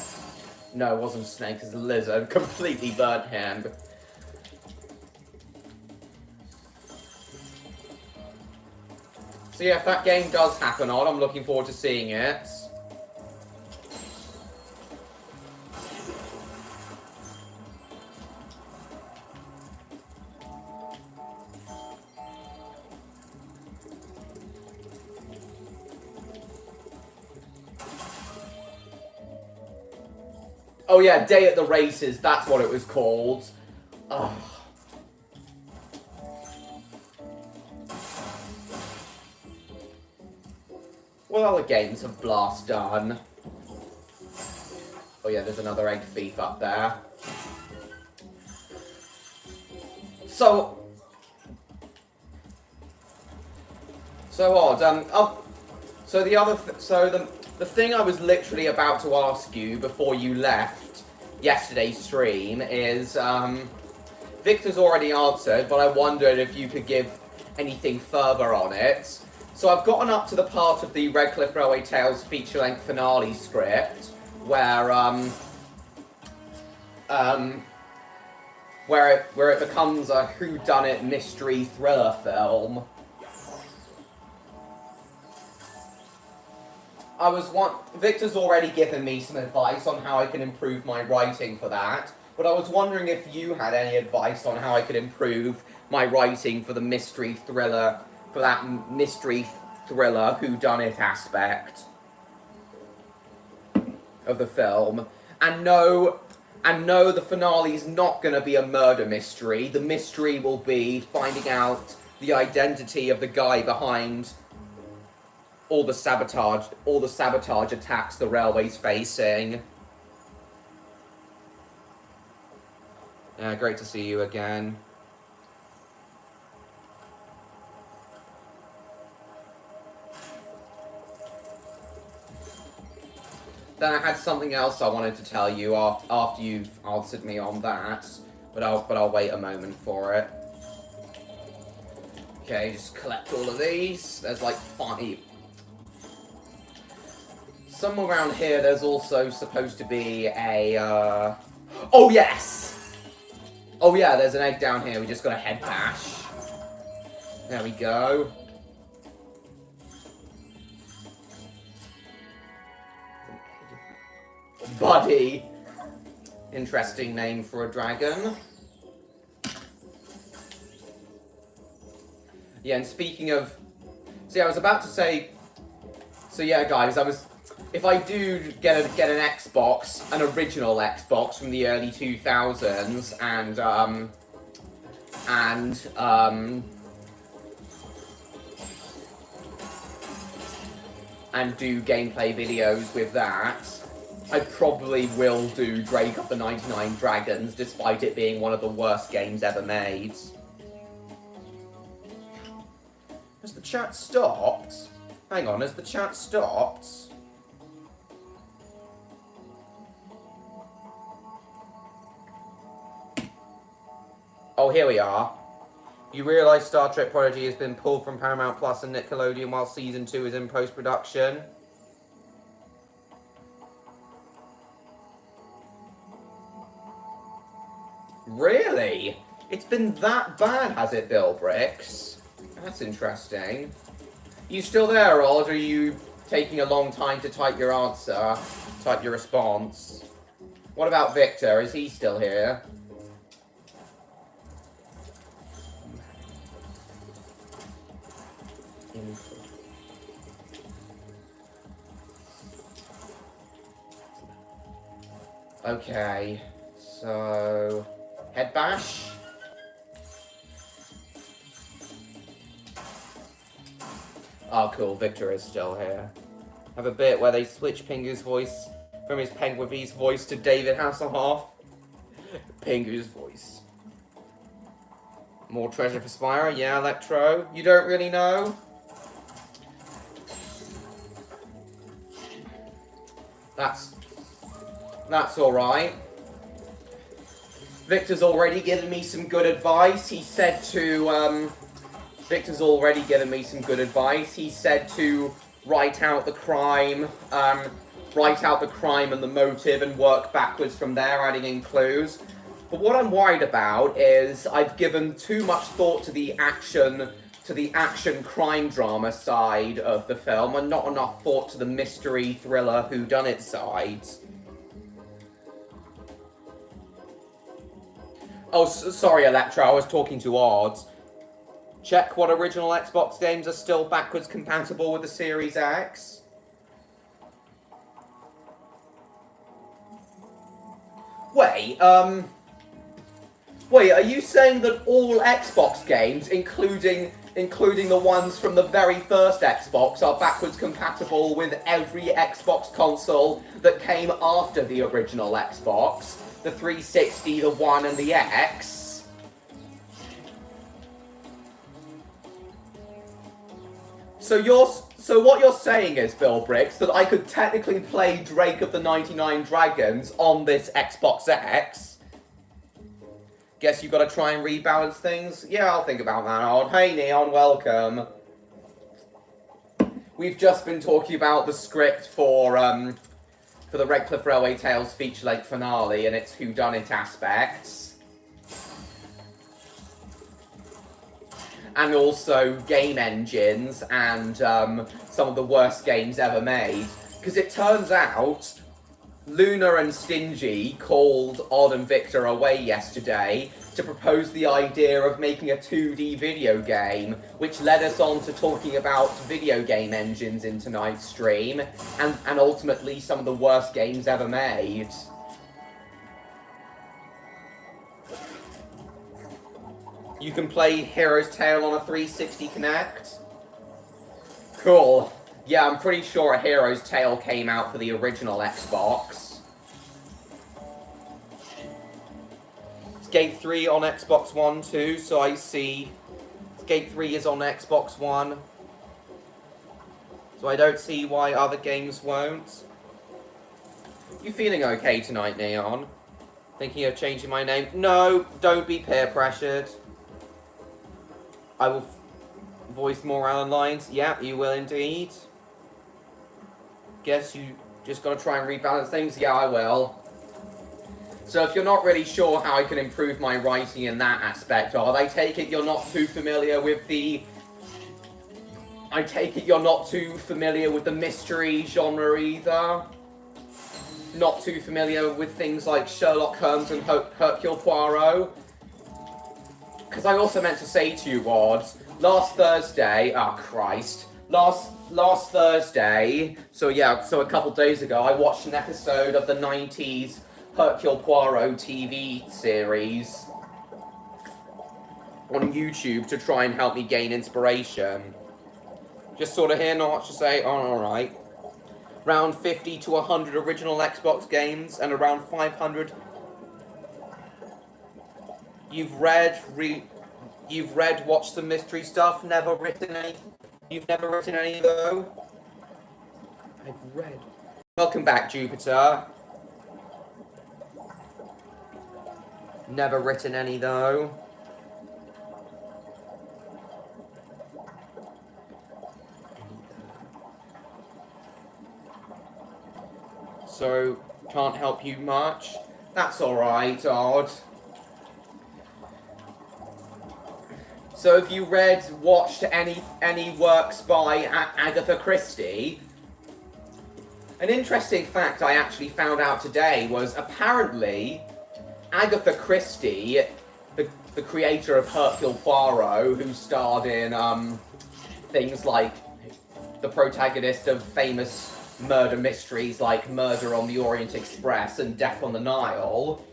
No, it wasn't a snake, it was a lizard. Completely burnt him. So yeah, if that game does happen on, I'm looking forward to seeing it. Oh yeah, Day at the Races, that's what it was called. Oh. What other games have Blast done? Oh yeah, there's another egg thief up there. So odd. So the thing I was literally about to ask you before you left yesterday's stream is, Victor's already answered, but I wondered if you could give anything further on it. So I've gotten up to the part of the Redcliffe Railway Tales feature-length finale script where it becomes a whodunit mystery thriller film. Victor's already given me some advice on how I can improve my writing for that, but I was wondering if you had any advice on how I could improve my writing for the mystery thriller, for that mystery thriller whodunit aspect of the film. And no, the finale's not going to be a murder mystery. The mystery will be finding out the identity of the guy behind all the sabotage attacks the railway's facing. Yeah, great to see you again. Then I had something else I wanted to tell you after you've answered me on that, but I'll wait a moment for it. Okay, just collect all of these. There's like 5. Somewhere around here, there's also supposed to be a, Oh, yes! Oh, yeah, there's an egg down here. We just got a head bash. There we go. Buddy. Interesting name for a dragon. Yeah, and speaking of... See, I was about to say... So yeah, guys, if I do get an Xbox, an original Xbox from the early 2000s, and do gameplay videos with that, I probably will do Drake of the 99 Dragons, despite it being one of the worst games ever made. Has the chat stopped? Hang on, has the chat stopped? Oh, here we are. You realise Star Trek Prodigy has been pulled from Paramount Plus and Nickelodeon while Season 2 is in post-production? Really? It's been that bad, has it, Bill Bricks? That's interesting. You still there, or are you taking a long time to type your answer? Type your response? What about Victor? Is he still here? Okay, so head bash. Oh, cool. Victor is still here. Have a bit where they switch Pingu's voice from his Penguin's voice to David Hasselhoff. Pingu's voice. More treasure for Spyro? Yeah, Electro. You don't really know? That's alright. Victor's already given me some good advice. He said to, Victor's already given me some good advice. He said to write out the crime and the motive and work backwards from there, adding in clues. But what I'm worried about is I've given too much thought to the action crime drama side of the film and not enough thought to the mystery thriller whodunit side. Oh, sorry, Electra, I was talking to Odd. Check what original Xbox games are still backwards compatible with the Series X. Wait, are you saying that all Xbox games, including the ones from the very first Xbox, are backwards compatible with every Xbox console that came after the original Xbox? The 360, the One, and the X? So what you're saying is, Bill Bricks, that I could technically play Drake of the 99 Dragons on this Xbox X? Guess you gotta try and rebalance things? Yeah, I'll think about that, Odd. Hey, Neon, welcome. We've just been talking about the script for the Red Cliff Railway Tales feature-length finale and its whodunit aspects. And also game engines and some of the worst games ever made. Because it turns out Luna and Stingy called Odd and Victor away yesterday to propose the idea of making a 2D video game, which led us on to talking about video game engines in tonight's stream, and ultimately some of the worst games ever made. You can play Hero's Tale on a 360 Connect? Cool. Yeah, I'm pretty sure a Hero's Tale came out for the original Xbox. Skate 3 on Xbox One too, so I see Skate 3 is on Xbox One. So I don't see why other games won't. You feeling okay tonight, Neon? Thinking of changing my name? No, don't be peer pressured. I will voice more Alan lines. Yeah, you will indeed. Guess you just gotta try and rebalance things? Yeah, I will. So if you're not really sure how I can improve my writing in that aspect, I take it you're not too familiar with the... I take it you're not too familiar with the mystery genre either? Not too familiar with things like Sherlock Holmes and Hercule Poirot? Because I also meant to say to you, Odd, last Thursday... Oh, Christ. Last Thursday, so a couple days ago, I watched an episode of the 90s Hercule Poirot TV series on YouTube to try and help me gain inspiration. Just sort of hear not much to say. Oh, alright. Around 50 to 100 original Xbox games and around 500... You've read, watched some mystery stuff, never written any... You've never written any, though? I've read... Welcome back, Jupiter. Never written any, though. So, can't help you much? That's alright, Odd. So have you watched any works by Agatha Christie? An interesting fact I actually found out today was apparently Agatha Christie, the creator of Hercule Poirot, who starred in things like the protagonist of famous murder mysteries like Murder on the Orient Express and Death on the Nile,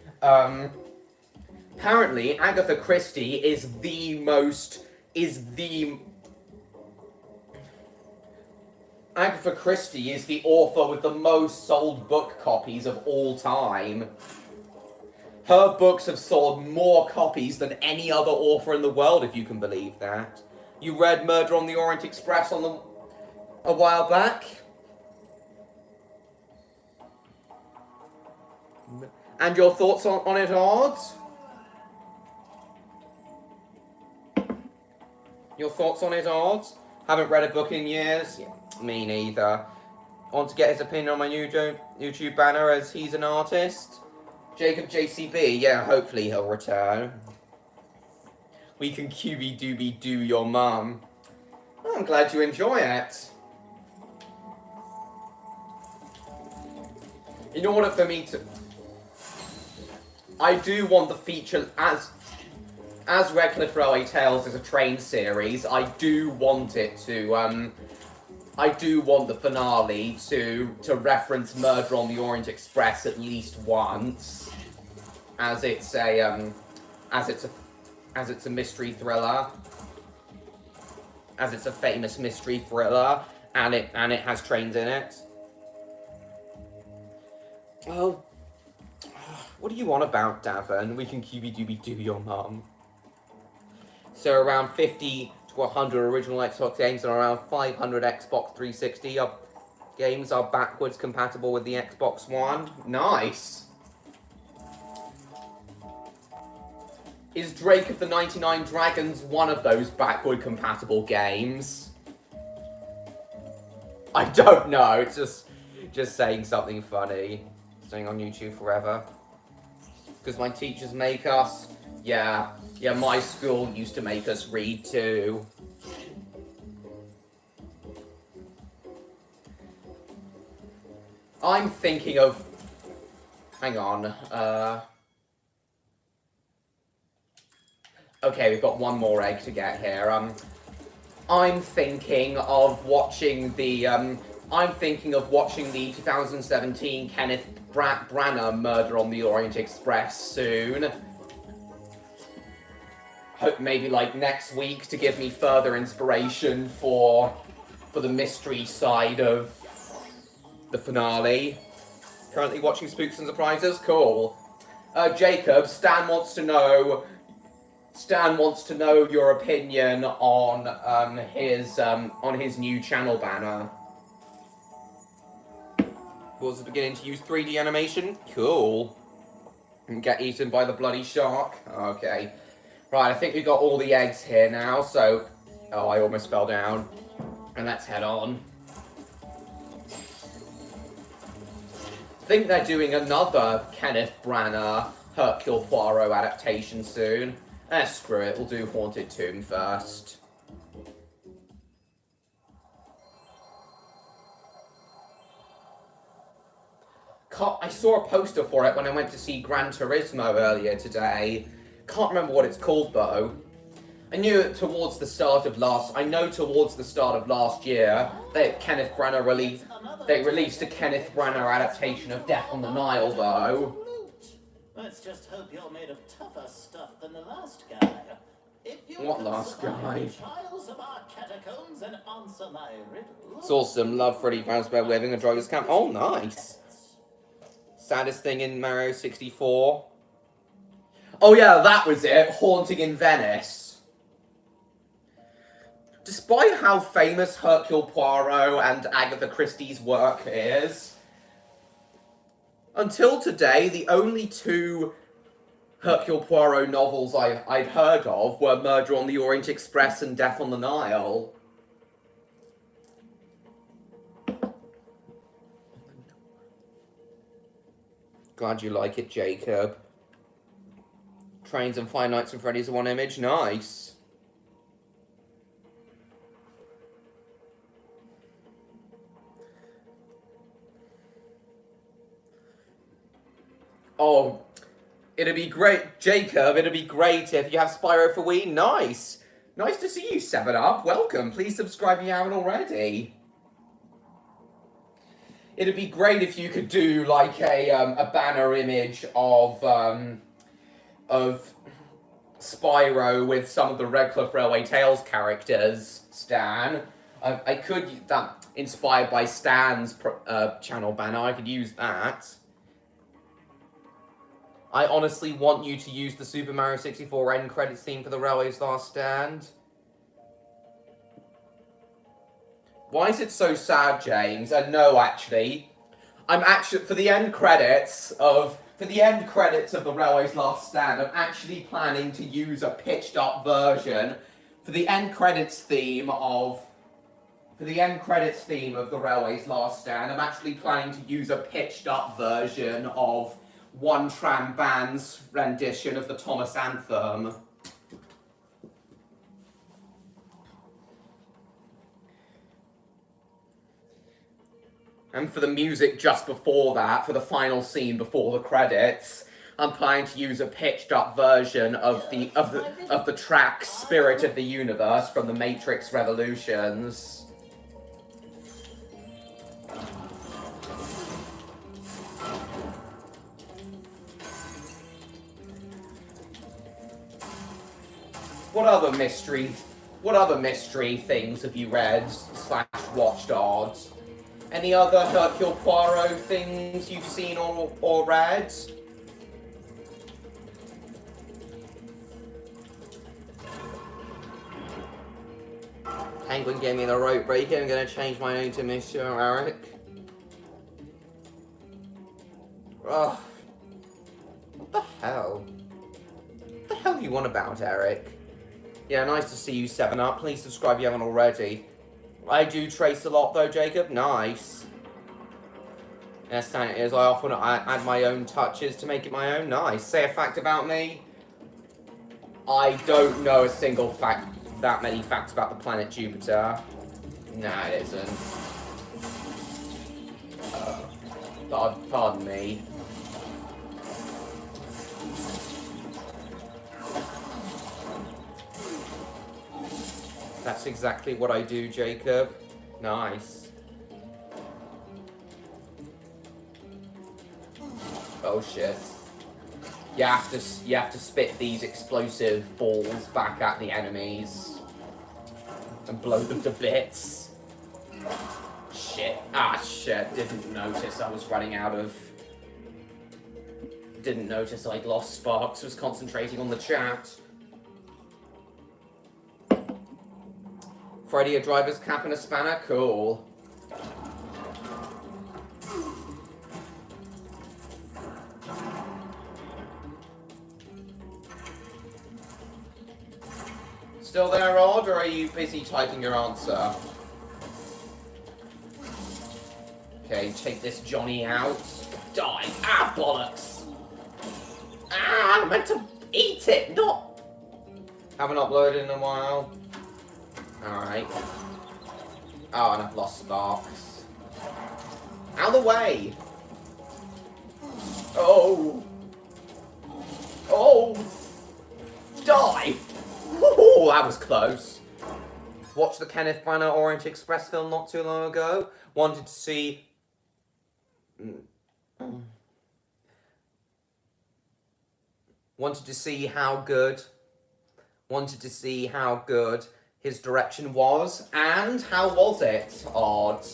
apparently Agatha Christie is the Agatha Christie is the author with the most sold book copies of all time. Her books have sold more copies than any other author in the world, if you can believe that. You read Murder on the Orient Express a while back? And your thoughts on it, Odds? Your thoughts on it, Odds? Haven't read a book in years? Yeah, me neither. Want to get his opinion on my new YouTube banner as he's an artist? Jacob JCB, yeah, hopefully he'll return. We can QB-dooby-doo your mum. Oh, I'm glad you enjoy it. In order for me to... I do want the feature, as Redcliffe Railway Tales is a train series, I do want it to, I do want the finale to reference Murder on the Orient Express at least once, as it's a mystery thriller, as it's a famous mystery thriller, and it has trains in it. Oh, what do you want about, Davin? We can QB-dooby-doo your mum. So around 50 to 100 original Xbox games and around 500 Xbox 360 games are backwards compatible with the Xbox One. Nice! Is Drake of the 99 Dragons one of those backward compatible games? I don't know, it's just saying something funny. Staying on YouTube forever. Because my teachers make us. Yeah, my school used to make us read too. I'm thinking of... Hang on, okay, we've got one more egg to get here. I'm thinking of watching the 2017 Kenneth Branagh Murder on the Orient Express soon. Hope maybe like next week to give me further inspiration for the mystery side of the finale. Currently watching Spooks and Surprises. Cool. Jacob, Stan wants to know your opinion on his new channel banner. Was beginning to use 3D animation. Cool. And get eaten by the bloody shark. Okay. Right, I think we've got all the eggs here now, so... Oh, I almost fell down. And let's head on. I think they're doing another Kenneth Branagh Hercule Poirot adaptation soon. Screw it, we'll do Haunted Tomb first. I saw a poster for it when I went to see Gran Turismo earlier today. Can't remember what it's called though. I know towards the start of last year that Kenneth Branagh released a Kenneth Branagh adaptation of Death on the Nile though. Let's just hope you're made of tougher stuff than the last guy. What last guy? Trials of our catacombs and answer my riddles. It's awesome. Love Freddy Fazbear waving a driver's camp. Oh, nice. Saddest thing in Mario 64. Oh yeah, that was it. Haunting in Venice. Despite how famous Hercule Poirot and Agatha Christie's work is, until today, the only two Hercule Poirot novels I'd heard of were Murder on the Orient Express and Death on the Nile. Glad you like it, Jacob. Trains and Five Nights at Freddy's in one image. Nice. Oh, it'd be great, Jacob, it'd be great if you have Spyro for Wii. Nice. Nice to see you, 7up. Welcome. Please subscribe if you haven't already. It'd be great if you could do, like, a banner image of Spyro with some of the Redcliffe Railway Tales characters, Stan. I could use that inspired by Stan's channel banner. I could use that. I honestly want you to use the Super Mario 64 end credits theme for the Railway's Last Stand. Why is it so sad, James? No, actually, I'm actually for the end credits of the Railway's Last Stand. I'm actually planning to use a pitched up version for the end credits theme of the Railway's Last Stand. I'm actually planning to use a pitched up version of One Tram Band's rendition of the Thomas Anthem. And for the music just before that, for the final scene before the credits, I'm planning to use a pitched up version of the track Spirit of the Universe from the Matrix Revolutions. What other mystery things have you read / watched, odds? Any other Hercule Poirot things you've seen or read? Penguin gave me the rope breaker. I'm going to change my name to Monsieur Eric. Ugh. What the hell? What the hell do you want about, Eric? Yeah, nice to see you, 7up. Please subscribe if you haven't already. I do trace a lot, though, Jacob. Nice. Yes, it is. I often add my own touches to make it my own. Nice. Say a fact about me. I don't know a single fact, that many facts about the planet Jupiter. Nah, it isn't. Pardon me. That's exactly what I do, Jacob. Nice. Oh shit. You have to spit these explosive balls back at the enemies and blow them to bits. Shit. Ah shit. Didn't notice I was running out of. Didn't notice I'd lost sparks. Was concentrating on the chat. Freddy, a driver's cap and a spanner? Cool. Still there, Rod, or are you busy typing your answer? Okay, take this Johnny out. Die. Ah, bollocks. Ah, I meant to eat it, not... Haven't uploaded in a while. Alright. Oh, and I've lost sparks. Out of the way! Oh! Oh! Die! Ooh, that was close. Watched the Kenneth Branagh Orient Express film not too long ago. Wanted to see... Wanted to see how good his direction was, and how was it, Odd?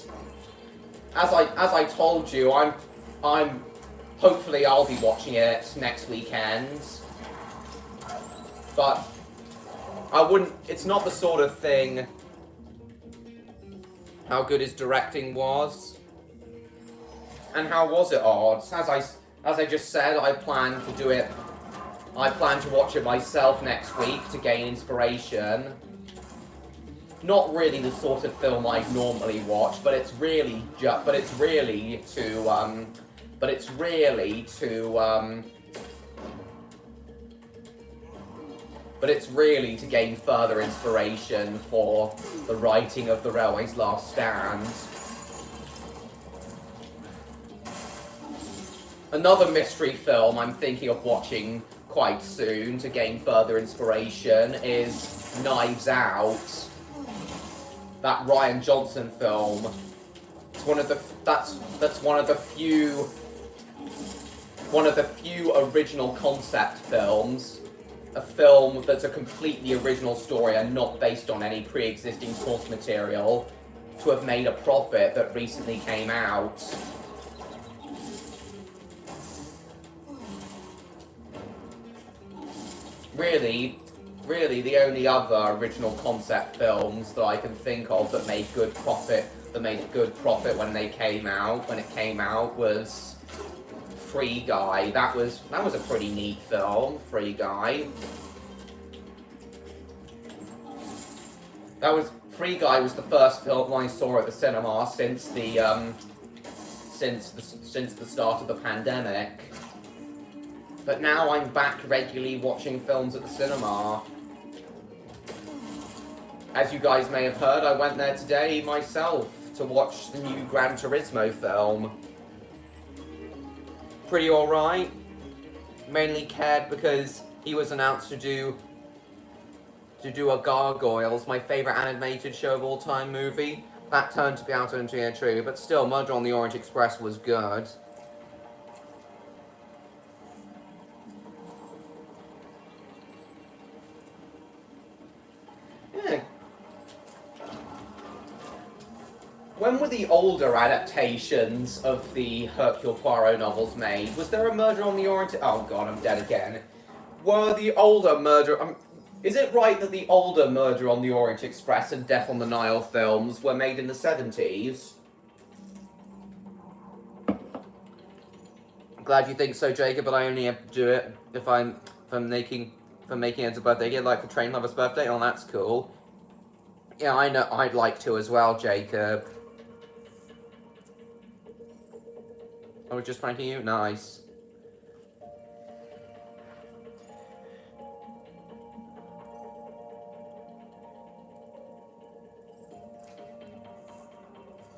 As I told you, I'm hopefully I'll be watching it next weekend. But I wouldn't. It's not the sort of thing. How good his directing was, and how was it, Odd? As I just said, I plan to do it. I plan to watch it myself next week to gain inspiration. Not really the sort of film I'd normally watch, but it's really to gain further inspiration for the writing of The Railway's Last Stand. Another mystery film I'm thinking of watching quite soon to gain further inspiration is Knives Out. That Rian Johnson film. It's one of the few original concept films a film that's a completely original story and not based on any pre-existing source material to have made a profit that recently came out. Really, the only other original concept films that I can think of that made good profit, when it came out, was Free Guy. That was a pretty neat film, Free Guy. Free Guy was the first film I saw at the cinema since the start of the pandemic. But now I'm back regularly watching films at the cinema. As you guys may have heard, I went there today myself to watch the new Gran Turismo film. Pretty alright. Mainly cared because he was announced to do a Gargoyles, my favourite animated show of all time movie. That turned to be out into a true, but still, Murder on the Orient Express was good. Yeah. When were the older adaptations of the Hercule Poirot novels made? Was there a Murder on the Orient... Oh god, I'm dead again. Were the older Murder... is it right that the older Murder on the Orient Express and Death on the Nile films were made in the 70s? Glad you think so, Jacob, but I only have to do it if I'm making it as a birthday gift, like for Train Lover's birthday. Oh, that's cool. Yeah, I know, I'd like to as well, Jacob. I was just pranking you? Nice.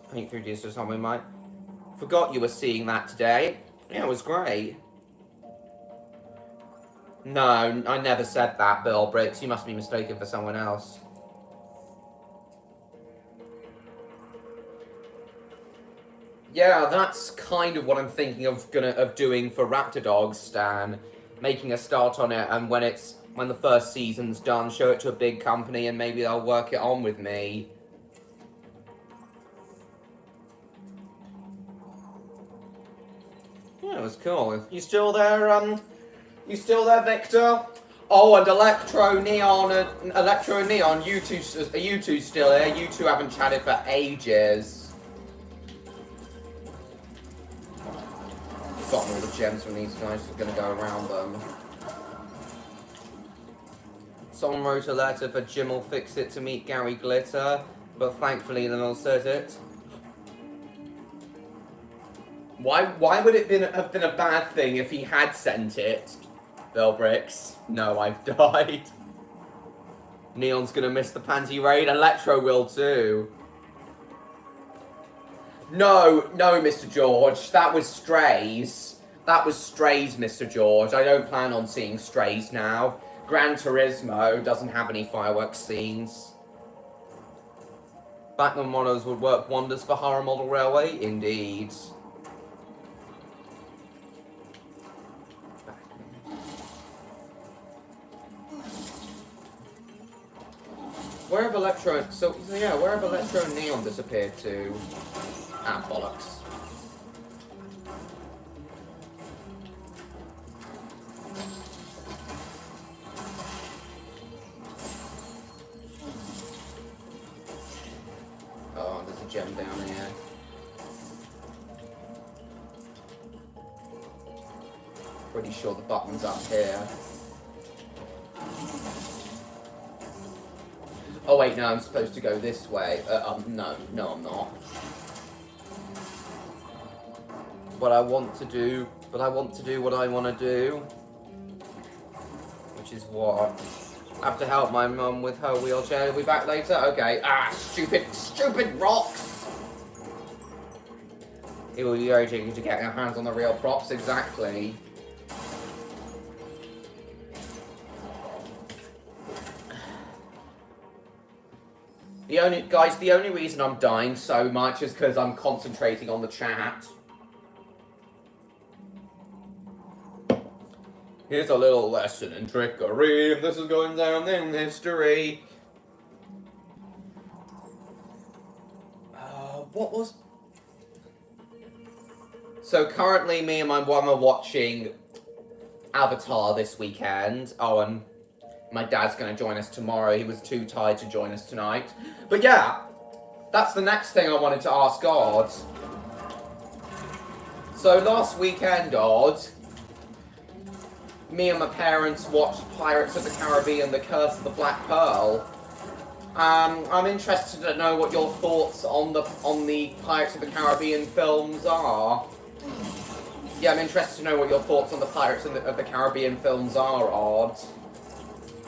I think 3 days or something, Mike. Forgot you were seeing that today. Yeah, it was great. No, I never said that, Bill Bricks. You must be mistaken for someone else. Yeah, that's kind of what I'm thinking of doing for Raptor Dogs, Stan. Making a start on it, and when the first season's done, show it to a big company, and maybe they'll work it on with me. Yeah, it was cool. You still there, Victor? Oh, and Electro Neon, you two still here? You two haven't chatted for ages. Gotten all the gems from these guys, so gonna go around them. Someone wrote a letter for Jim'll Fix It to meet Gary Glitter, but thankfully they all said it. Why would it have been a bad thing if he had sent it? Bill Bricks. No, I've died. Neon's gonna miss the panty raid. Electro will too. No, Mr. George. That was Strays. That was Strays, Mr. George. I don't plan on seeing Strays now. Gran Turismo doesn't have any fireworks scenes. Batman models would work wonders for Horror Model Railway, indeed. Where have Electro and Neon disappeared to? Ah, bollocks. Oh, there's a gem down here. Pretty sure the button's up here. Oh wait, no, I'm supposed to go this way. No, I'm not. But I want to do what I want to do. Which is what? I have to help my mum with her wheelchair. We'll be back later? Okay. Ah, stupid rocks! It will be urging you to get your hands on the real props, exactly. The only reason I'm dying so much is because I'm concentrating on the chat. Here's a little lesson in trickery. This is going down in history. What was... So currently me and my mum are watching Avatar this weekend. Oh, and my dad's going to join us tomorrow. He was too tired to join us tonight. But yeah, that's the next thing I wanted to ask Odd. So last weekend, Odd, me and my parents watched Pirates of the Caribbean, The Curse of the Black Pearl. I'm interested to know what your thoughts on the Pirates of the Caribbean films are. Yeah, I'm interested to know what your thoughts on the Pirates of the Caribbean films are, Odd.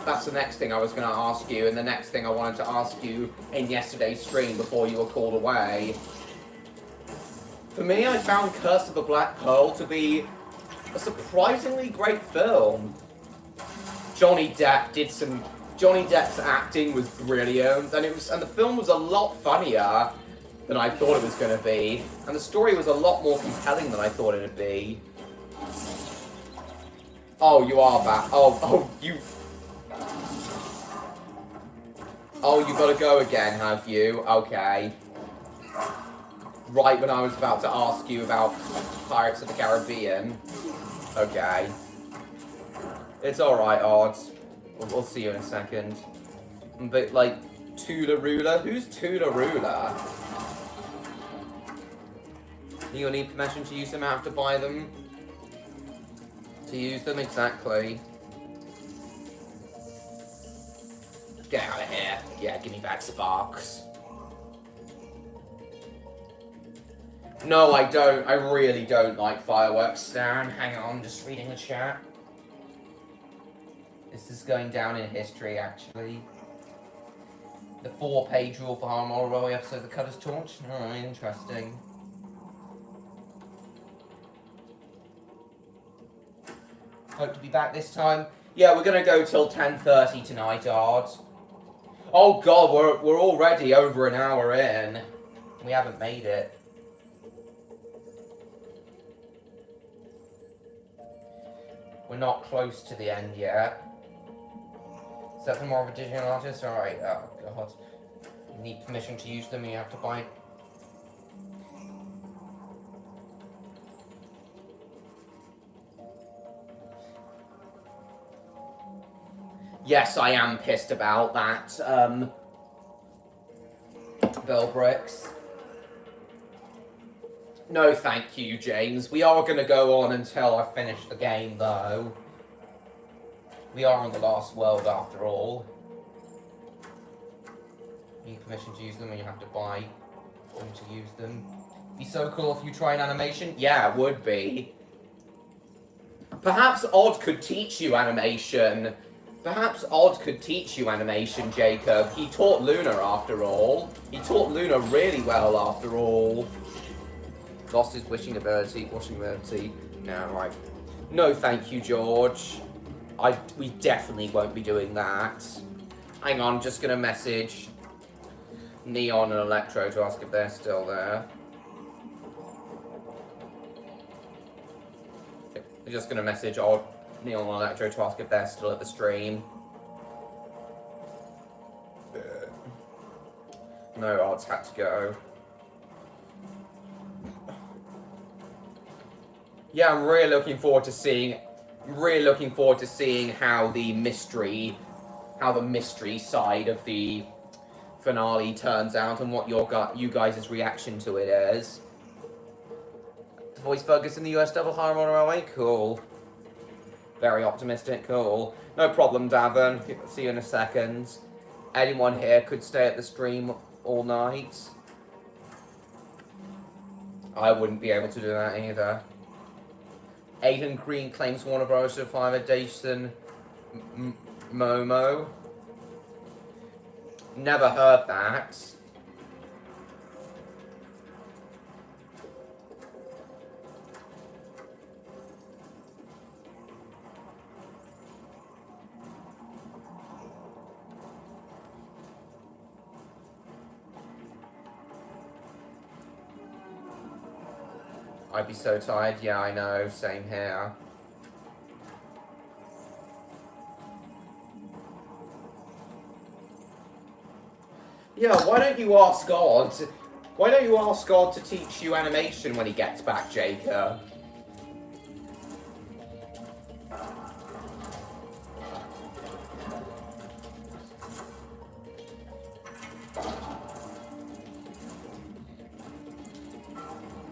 That's the next thing I was going to ask you, and the next thing I wanted to ask you in yesterday's stream before you were called away. For me, I found Curse of the Black Pearl to be a surprisingly great film. Johnny Depp's acting was brilliant, and the film was a lot funnier than I thought it was going to be, and the story was a lot more compelling than I thought it would be. Oh, you are back. You gotta go again, have you? Okay. Right when I was about to ask you about Pirates of the Caribbean. Okay. It's alright, Odd. We'll see you in a second. But, like, Toolaroola? Who's Toolaroola? You'll need permission to use them, I have to buy them. To use them, exactly. Get out of here. Yeah, give me back Sparks. No, I don't. I really don't like fireworks, Stan. Hang on, just reading the chat. This is going down in history, actually. The 4-page rule for Harmon Railway episode, The Cutter's Torch. Alright, interesting. Hope to be back this time. Yeah, we're gonna go till 10:30 tonight, Ard. Oh god, we're already over an hour in. We haven't made it. We're not close to the end yet. Is that for more of a digital artist? Alright, oh god. You need permission to use them, you have to buy... Yes, I am pissed about that, Bill Bricks. No, thank you, James. We are going to go on until I finish the game, though. We are on the last world, after all. You need permission to use them, and you have to buy them to use them. Be so cool if you try an animation? Yeah, it would be. Perhaps Odd could teach you animation. Perhaps Odd could teach you animation, Jacob. He taught Luna, after all. He taught Luna really well, after all. Lost his washing ability. No, right. No, thank you, George. We definitely won't be doing that. Hang on, just gonna message Neon and Electro to ask if they're still there. We're just gonna message Neon and Electro to ask if they're still at the stream. No, Odds had to go. Yeah, I'm really looking forward to seeing how the mystery side of the finale turns out and what you guys' reaction to it is. The voice focus in the US double Harmon Railway? Cool. Very optimistic, cool. No problem, Davin. See you in a second. Anyone here could stay at the stream all night. I wouldn't be able to do that either. Aiden Green claims Warner Bros. Survivor Jason Momo. Never heard that. I'd be so tired. Yeah, I know. Same here. Yeah, why don't you ask God? Why don't you ask God to teach you animation when he gets back, Jacob?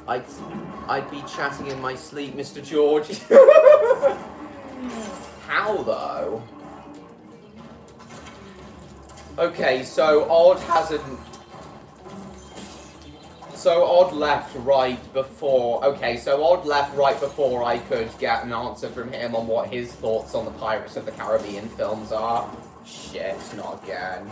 I'd be chatting in my sleep, Mr. George. How, though? Okay, so Odd hasn't... So Odd left right before... Okay, so Odd left right before I could get an answer from him on what his thoughts on the Pirates of the Caribbean films are. Shit, not again.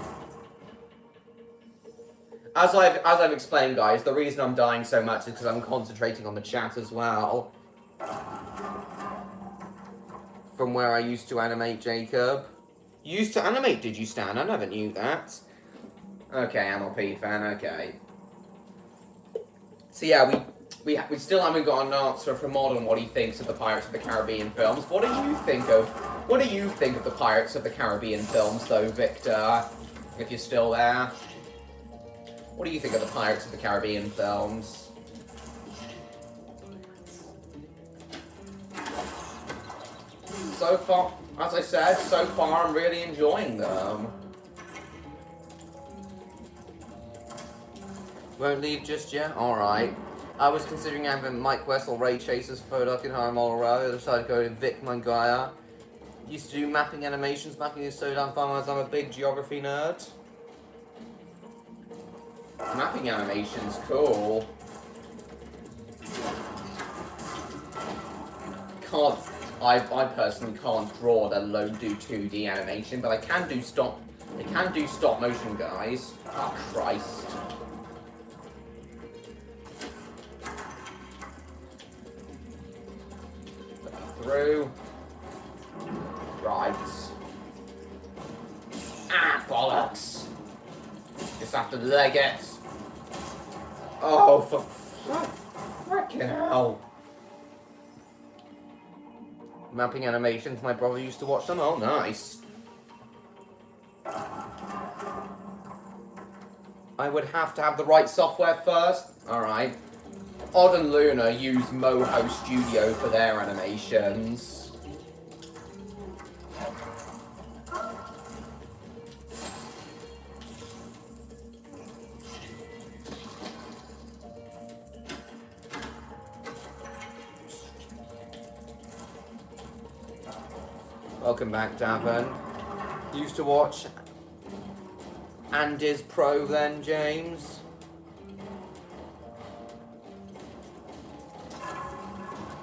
As I've explained, guys, the reason I'm dying so much is because I'm concentrating on the chat as well. From where I used to animate, Jacob. You used to animate, did you, Stan? I never knew that. Okay, MLP fan, okay. So yeah, we still haven't got an answer from Mod on what he thinks of the Pirates of the Caribbean films. What do you think of the Pirates of the Caribbean films, though, Victor? If you're still there. What do you think of the Pirates of the Caribbean films? So far, as I said, so far I'm really enjoying them. Won't leave just yet? Alright. I was considering having Mike Wessel, Ray Chasers, Foduck in Harm all around. I decided to go to Vic Mangaya. Used to do mapping animations. Mapping is so damn fun as I'm a big geography nerd. Mapping animation's cool. I personally can't draw, let alone do 2D animation, but I can do stop motion, guys. Oh Christ. Through. Right. Ah, bollocks. Just have to leg it. Oh, for frickin' hell. Mapping animations, my brother used to watch them. Oh, nice. I would have to have the right software first. Alright. Odd and Luna use Moho Studio for their animations. Welcome back, Davin. Used to watch Andy's Pro then, James?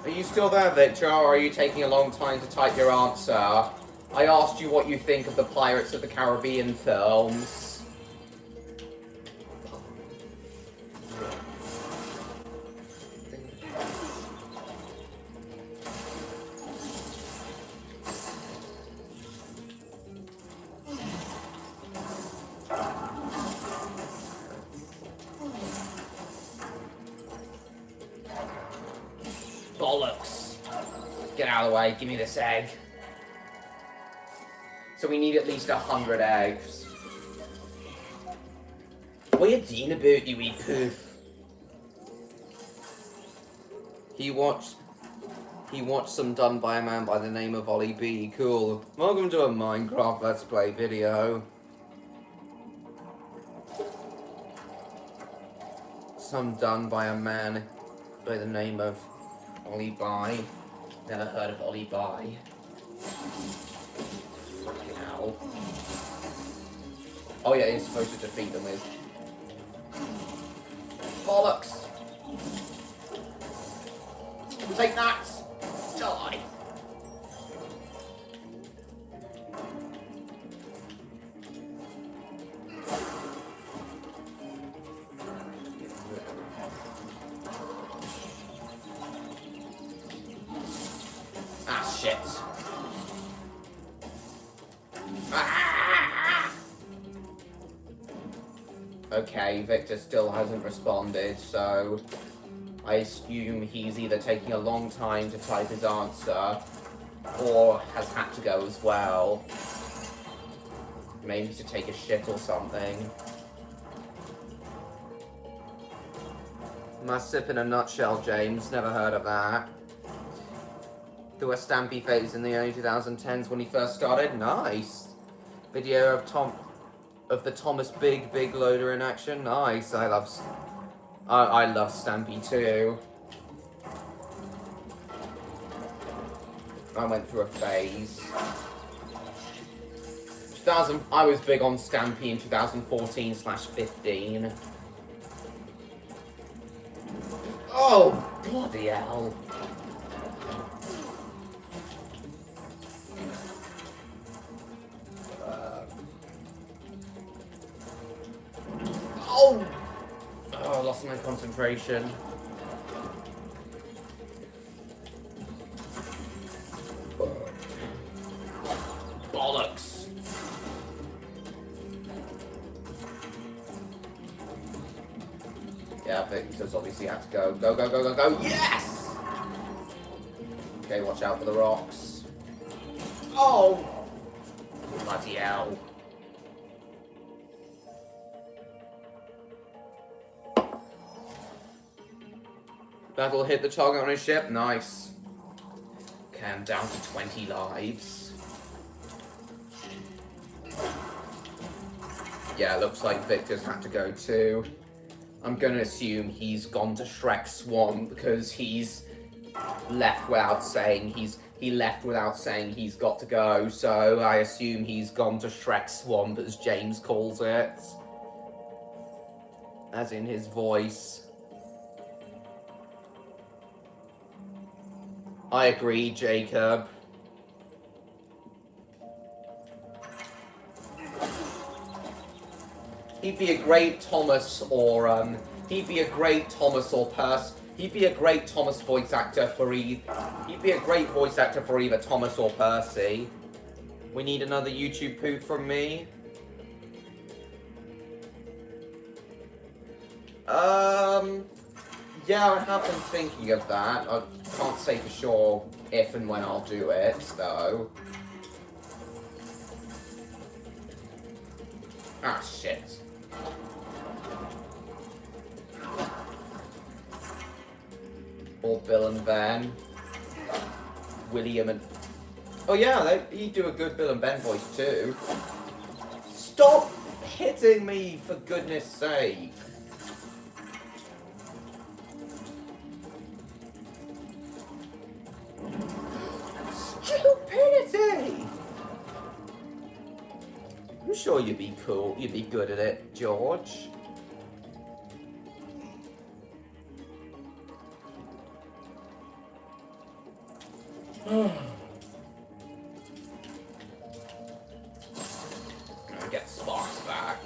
Are you still there, Victor, or are you taking a long time to type your answer? I asked you what you think of the Pirates of the Caribbean films. Bollocks. Get out of the way, give me this egg. So we need at least 100 eggs. What are you doing about, you wee poof? He watched some done by a man by the name of Ollie B. Cool. Welcome to a Minecraft Let's Play video. Some done by a man by the name of Ollie Bye. Never heard of Ollie Bye. Fucking hell. Oh yeah, you're supposed to defeat them with bollocks. Take that! Die! Ah, shit. Ah! Okay, Victor still hasn't responded, so I assume he's either taking a long time to type his answer, or has had to go as well. Maybe to take a shit or something. My sip in a nutshell, James. Never heard of that. There were Stampy phase in the early 2010s when he first started. Nice. Video of the Thomas Big Loader in action. Nice. I love Stampy too. I went through a phase. I was big on Stampy in 2014/15. Oh, bloody hell. Oh, I lost my concentration. Bollocks. Yeah, Victor's obviously had to go. Go, go, go, go, go. Yes! Okay, watch out for the rocks. Oh! Bloody hell. Battle hit the target on his ship. Nice. Okay, I'm down to 20 lives. Yeah, looks like Victor's had to go too. I'm gonna assume he's gone to Shrek Swan because he's left without saying he's got to go. So I assume he's gone to Shrek Swamp, as James calls it, as in his voice. I agree, Jacob. He'd be a great Thomas or he'd be a great Thomas voice actor for either Thomas or Percy. We need another YouTube poop from me. Yeah, I have been thinking of that. I can't say for sure if and when I'll do it, though. Ah, shit. Or Bill and Ben. William and... Oh yeah, he'd do a good Bill and Ben voice too. Stop hitting me, for goodness sake. Stupidity! I'm sure you'd be cool, you'd be good at it, George. Get Sparks back.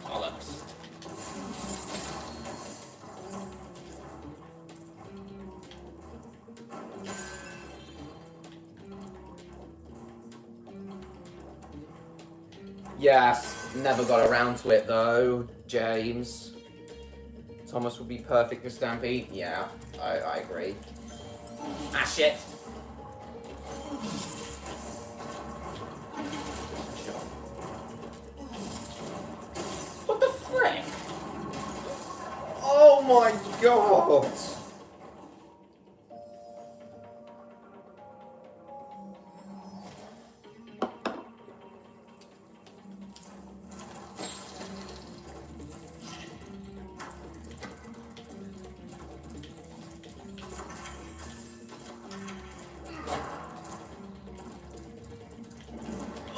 Bollocks. Yes, never got around to it though, James. Thomas would be perfect for Stampede. Yeah, I agree. Ah, shit. What the frick? Oh my god!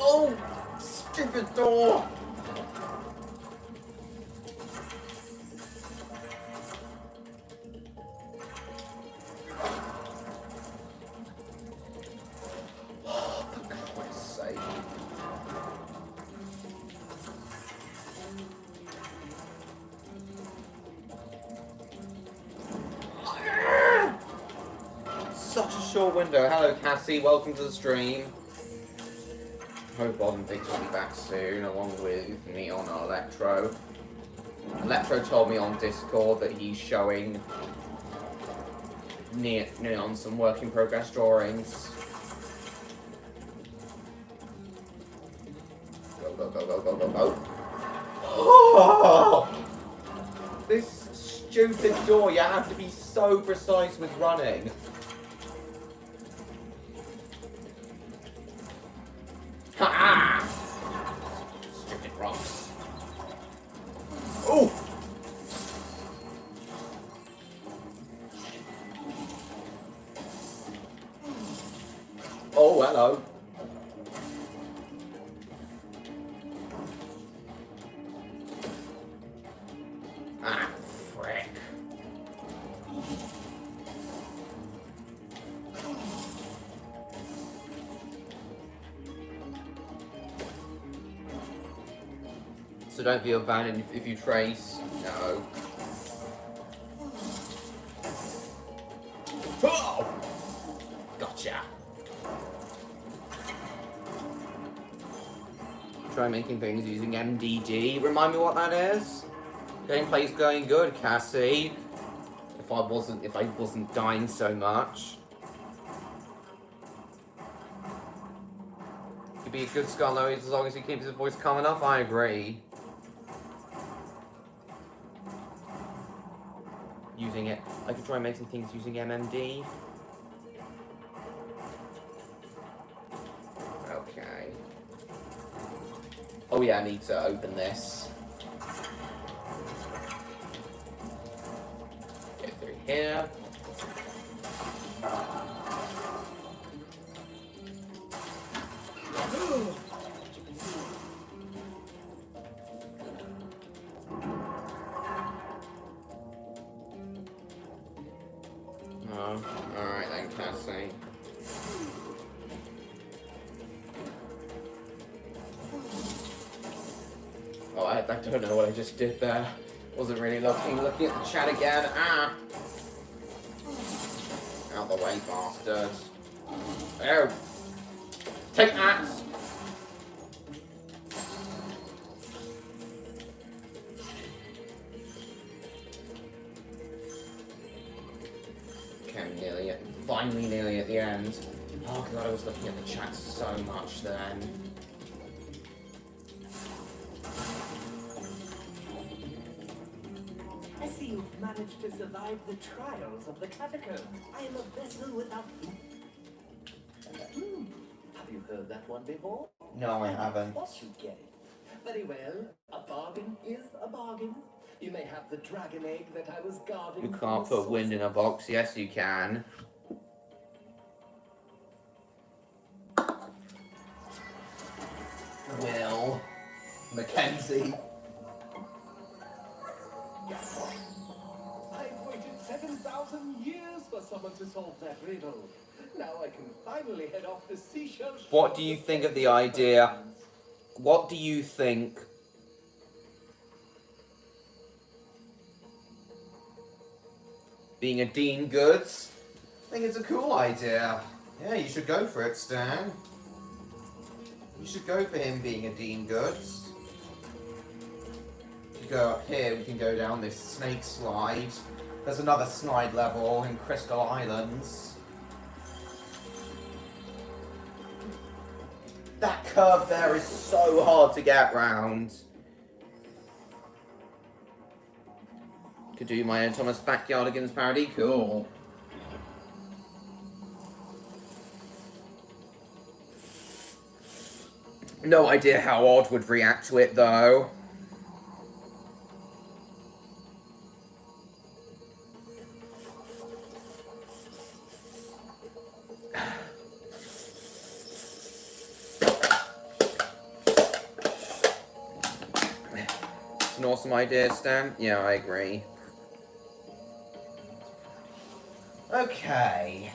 Oh, stupid door! Oh, for Christ's sake. Such a short window. Hello, Cassie. Welcome to the stream. Hope Bob and Victor will be back soon, along with Neon and Electro. Electro told me on Discord that he's showing Neon some work in progress drawings. Go, go, go, go, go, go, go. Oh! This stupid door, you have to be so precise with running. Ha! Stupid rocks. Oh! Oh, hello. Ah, frick. So don't feel bad if you trace. No. Oh! Gotcha. Try making things using MDD. Remind me what that is? Gameplay's going good, Cassie. If I wasn't dying so much. Could be a good scholar as long as he keeps his voice calm enough, I agree. Using it. I could try making things using MMD. Okay. Oh yeah, I need to open this. Get through here. Oh, alright then, Cassie. Oh, I don't know what I just did there. Wasn't really looking at the chat again. Ah! Out the way, bastard. Oh! Take that! Okay, finally nearly at the end. Oh god, I was looking at the chat so much then. I see you've managed to survive the trials of the catacomb. I am a vessel without... Have you heard that one before? No, I haven't. Of course you get it. Very well. A bargain is a bargain. You may have the dragon egg that I was guarding. You can't put wind in a box. Yes, you can. Will. Mackenzie. I've waited 7,000 years for someone to solve that riddle. Now I can finally head off the seashell. What do you think of the idea? What do you think? Being a Dean Goods? I think it's a cool idea. Yeah, you should go for it, Stan. You should go for him being a Dean Goods. If you go up here, we can go down this snake slide. There's another slide level in Crystal Islands. That curve there is so hard to get round. Could do my own Thomas Backyardigans parody. Cool. No idea how Odd would react to it, though. It's an awesome idea, Stan. Yeah, I agree. Okay.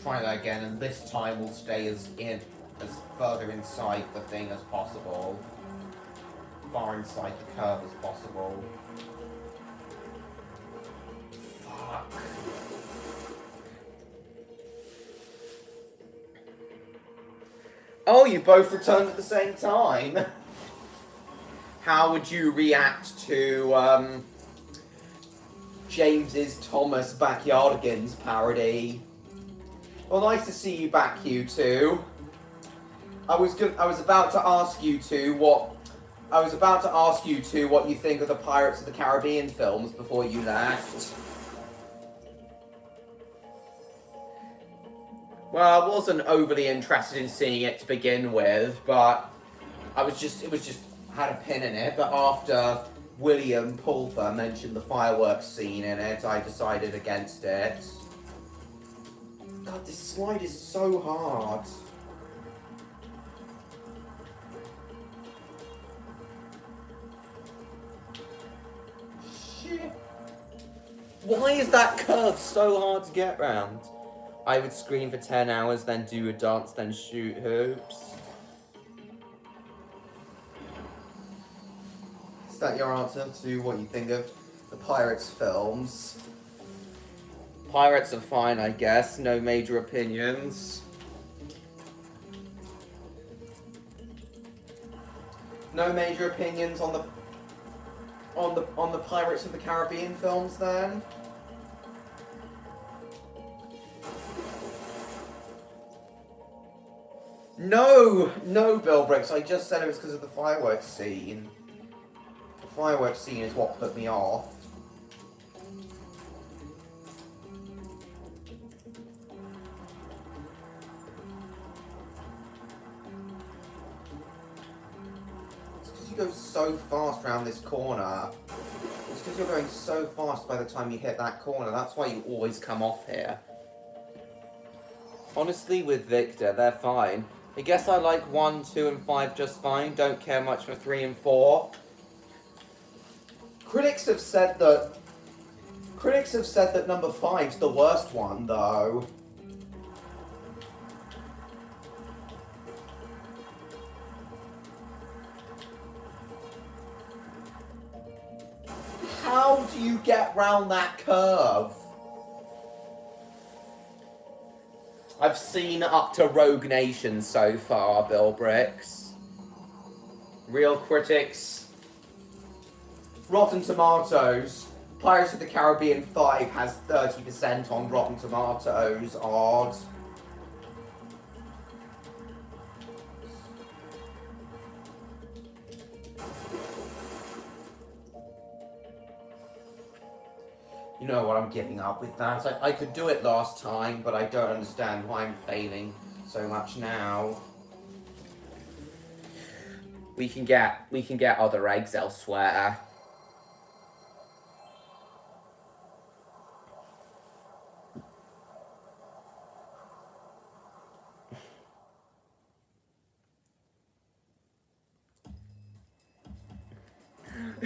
Try that again, and this time we'll stay as further inside the thing as possible. Far inside the curve as possible. Fuck. Oh, you both returned at the same time. how would you react to James's Thomas Backyardigans parody? Well, nice to see you back, you two. I was about to ask you two what you think of the Pirates of the Caribbean films before you left. Well, I wasn't overly interested in seeing it to begin with, but it was just had a pin in it. But after William Pulver mentioned the fireworks scene in it, I decided against it. God, this slide is so hard. Shit. Why is that curve so hard to get round? I would scream for 10 hours, then do a dance, then shoot hoops. Is that your answer to what you think of the Pirates films? Pirates are fine, I guess. No major opinions. No major opinions on the Pirates of the Caribbean films, then? No, Bill Bricks. I just said it was because of the fireworks scene. The fireworks scene is what put me off. It's because you go so fast around this corner. It's because you're going so fast by the time you hit that corner. That's why you always come off here. Honestly, with Victor, they're fine. I guess I like 1, 2, and 5 just fine. Don't care much for 3 and 4. Critics have said that number 5's the worst one, though. How do you get round that curve? I've seen up to Rogue Nation so far, Bill Bricks. Real critics. Rotten Tomatoes. Pirates of the Caribbean 5 has 30% on Rotten Tomatoes. Odd. You know what, I'm giving up with that. I could do it last time, but I don't understand why I'm failing so much now. We can get other eggs elsewhere.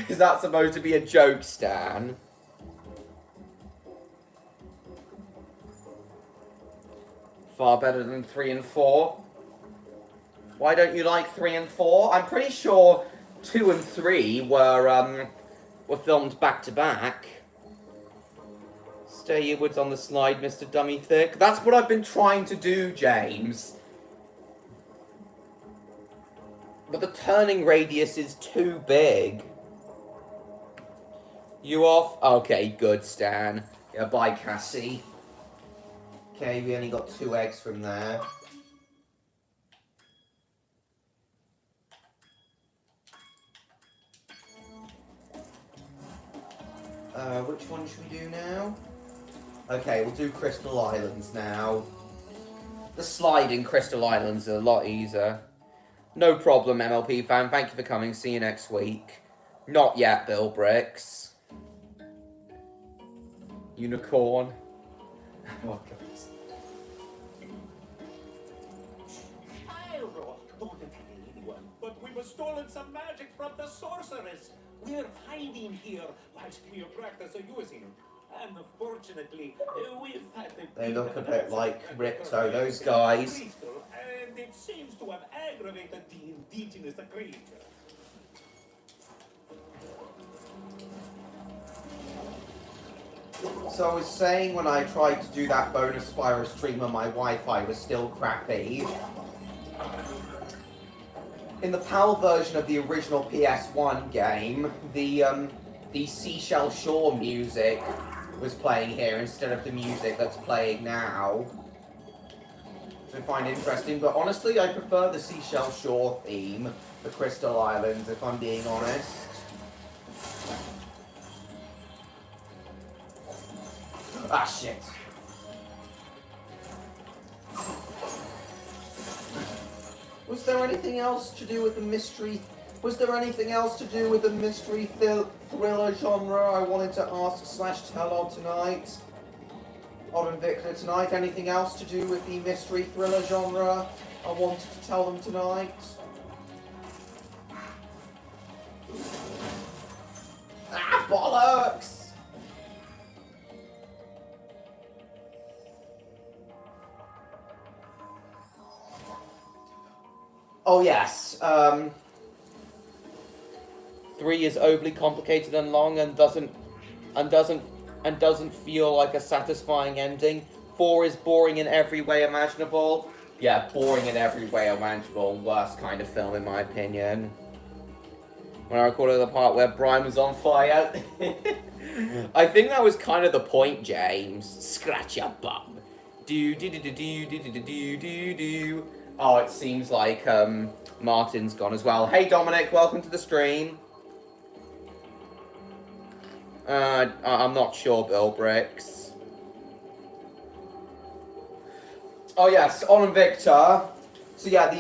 Is that supposed to be a joke, Stan? Far better than 3 and 4. Why don't you like 3 and 4? I'm pretty sure 2 and 3 were filmed back to back. Stay your woods on the slide, Mr. Dummy Thick. That's what I've been trying to do, James. But the turning radius is too big. You off? Okay, good, Stan. Yeah, bye, Cassie. Okay, we only got 2 eggs from there. Which one should we do now? Okay, we'll do Crystal Islands now. The slide in Crystal Islands is a lot easier. No problem, MLP fan. Thank you for coming. See you next week. Not yet, Bill Bricks. Unicorn. Oh, God. Spyro, don't tell anyone, but we were stolen some magic from the sorceress. We're hiding here whilst we practice using it. Unfortunately, we've had to... They look a bit like Ripto, those guys. And it seems to have aggravated the indigenous creature. So I was saying when I tried to do that bonus Spyro stream on my Wi-Fi was still crappy. in the PAL version of the original PS1 game, the Seashell Shore music was playing here instead of the music that's playing now. Which I find interesting, but honestly, I prefer the Seashell Shore theme, the Crystal Islands, if I'm being honest. Ah, shit. Was there anything else to do with the mystery? Was there anything else to do with the mystery thriller genre I wanted to ask / tell on tonight? Odd and Victor tonight. Anything else to do with the mystery thriller genre I wanted to tell them tonight? Ah, bollocks! Oh yes, 3 is overly complicated and long and doesn't feel like a satisfying ending. 4 is boring in every way imaginable. Yeah, boring in every way imaginable. Worst kind of film in my opinion. When I recorded the part where Brian was on fire. I think that was kind of the point, James. Scratch your bum. Do do do do do do do do do do. Oh, it seems like Martin's gone as well. Hey Dominic, welcome to the stream. I'm not sure, Bill Bricks. Oh yes, On and Victor. So yeah,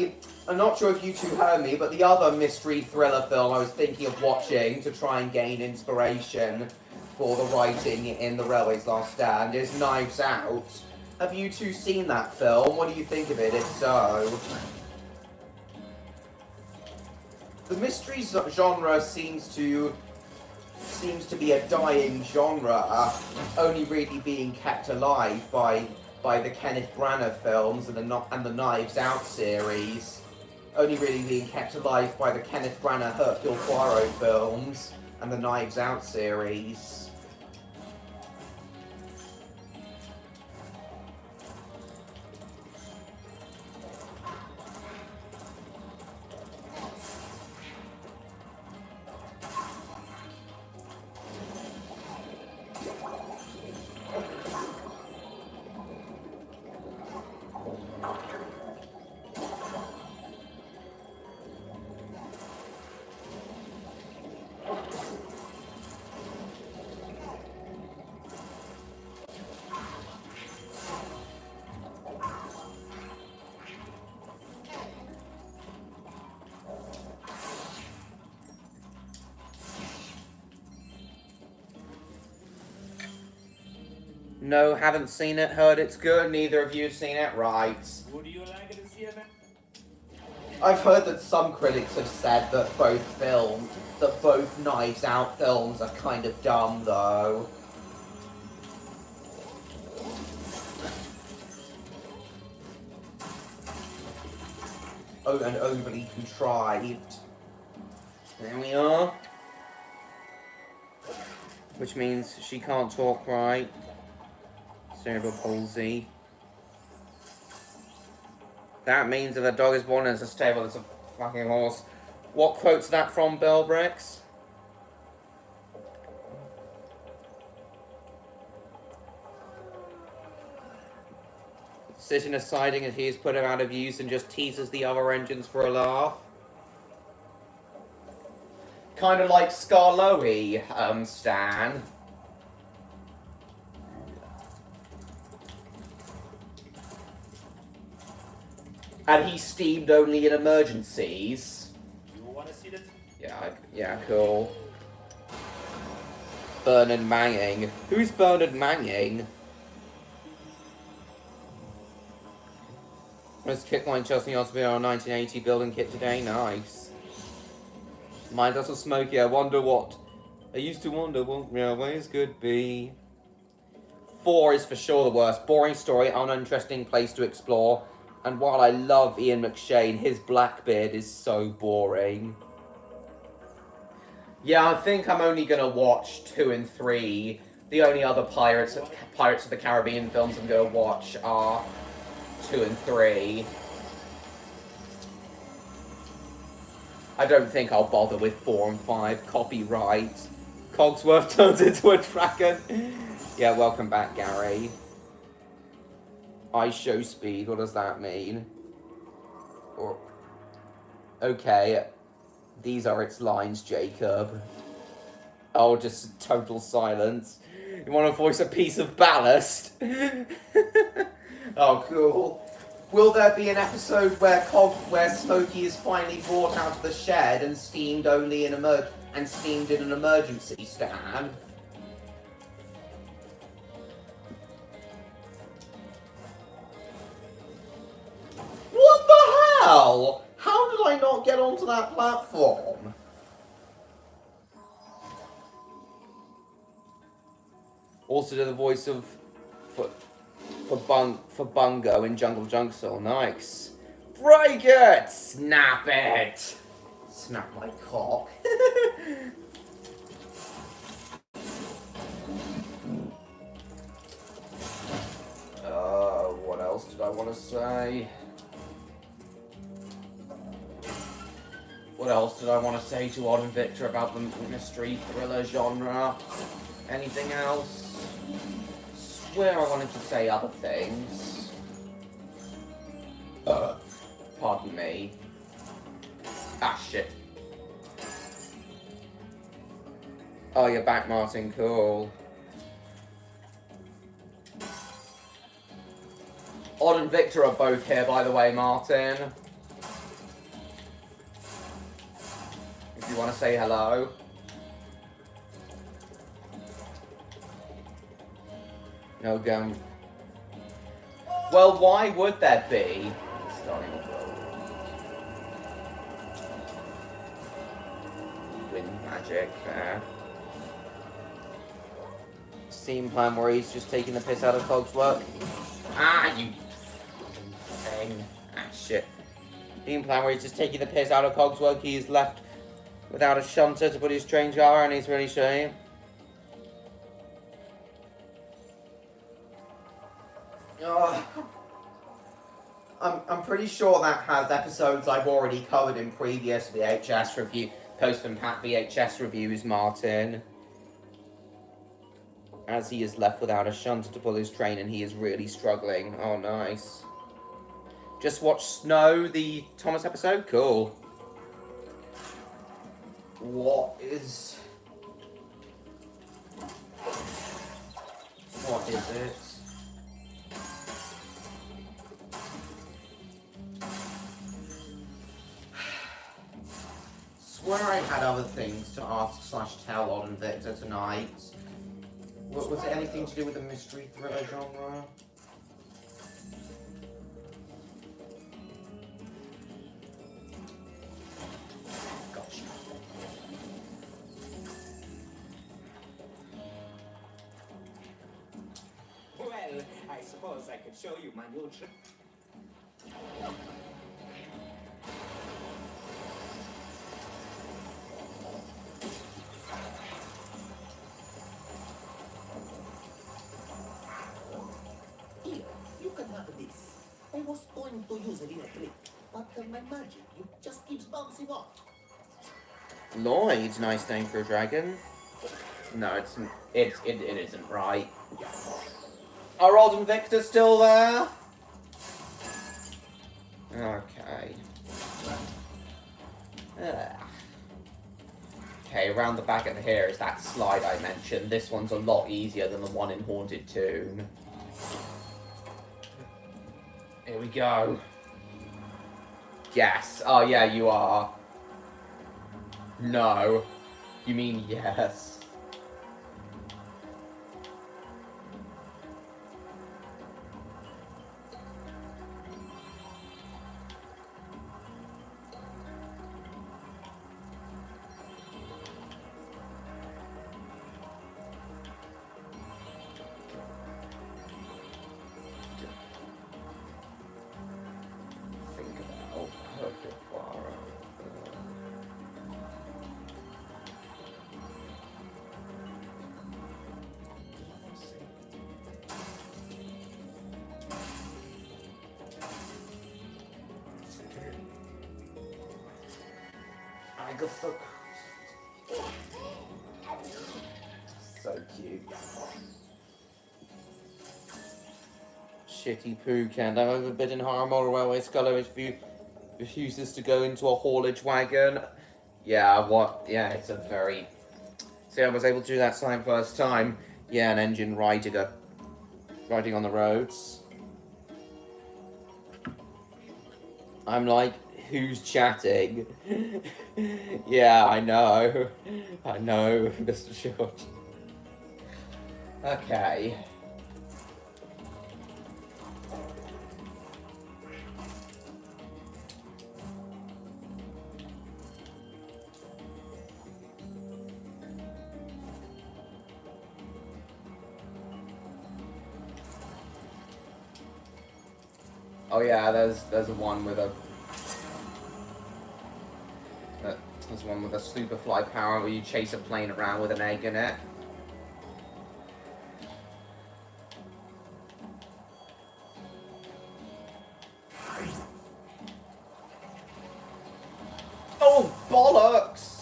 I'm not sure if you two heard me, but the other mystery thriller film I was thinking of watching to try and gain inspiration for the writing in The Railway's Last Stand is Knives Out. Have you two seen that film? What do you think of it, if so? The mystery genre seems to be a dying genre, only really being kept alive by the Kenneth Branagh films and the Knives Out series. Only really being kept alive by the Kenneth Branagh Hercule Poirot films and the Knives Out series. No, haven't seen it, heard it's good, neither of you have seen it, right. Would you like to see it? I've heard that some critics have said that both Knives Out films are kind of dumb, though. Oh, and overly contrived. There we are. Which means she can't talk right. Cerebral palsy. That means if a dog is born as a stable as a fucking horse. What quote's that from, Bill Bricks? Sitting a siding as he is put him out of use and just teases the other engines for a laugh. Kind of like Scarloey, Stan. And he's steamed only in emergencies. You want to see it? Yeah, cool. Bernard Manning. Who's Bernard Manning? Most kickline Chelsea Hospital on 1980 building kit today. Nice. Mine doesn't smoky. I wonder what. I used to wonder what railways could be. 4 is for sure the worst. Boring story, uninteresting place to explore. And while I love Ian McShane, his Blackbeard is so boring. Yeah, I think I'm only gonna watch 2 and 3. The only other Pirates of the Caribbean films I'm gonna watch are 2 and 3. I don't think I'll bother with 4 and 5. Copyright. Cogsworth turns into a dragon. Yeah, welcome back, Gary. I show speed. What does that mean? Or okay, these are its lines, Jacob. Oh, just total silence. You want to voice a piece of ballast? Oh, cool. Will there be an episode where Smokey is finally brought out of the shed and steamed only in an emergency stand? What the hell? How did I not get onto that platform? Also did the voice of for Bungo in Jungle Jungle. Nice. Break it! Snap it! Snap my cock. What else did I want to say? What else did I want to say to Odd and Victor about the mystery thriller genre? Anything else? Swear I wanted to say other things. Pardon me. Ah, shit. Oh, you're back, Martin. Cool. Odd and Victor are both here, by the way, Martin. If you want to say hello. No gun. Well, why would there be? Starting wind magic there. Scene plan where he's just taking the piss out of Cogsworth. Ah, you thing. Ah, shit. Scene plan where he's just taking the piss out of Cogsworth. He's left without a shunter to put his train jar, and he's really showing. I'm pretty sure that has episodes I've already covered in previous VHS review, post and pat VHS reviews, Martin. As he is left without a shunter to pull his train and he is really struggling. Oh, nice. Just watch Snow, the Thomas episode? Cool. What is it? Swear I had other things to ask / tell Odd and Victor tonight. Was it anything to do with the mystery thriller genre? Gotcha. Well, I suppose I could show you my new trick. Here, you can have this. I was going to use it in a trick, but my magic, it just keeps bouncing off. Lloyd, nice name for a dragon. No, it isn't right. Are Odd and Victor still there? Okay. Okay, around the back of here is that slide I mentioned. This one's a lot easier than the one in Haunted Tomb. Here we go. Yes. Oh, yeah, you are. No. You mean yes. Agatha. So cute. Shitty poo can. I'm overbidden Harmore Railway Sculler refuses to go into a haulage wagon. Yeah, what? Yeah, it's a very... See, I was able to do that sign first time. Yeah, an engine riding on the roads. I'm like, who's chatting? Yeah, I know. I know, Mr. Short. Okay. Oh yeah, there's one with a superfly power where you chase a plane around with an egg in it. Oh bollocks!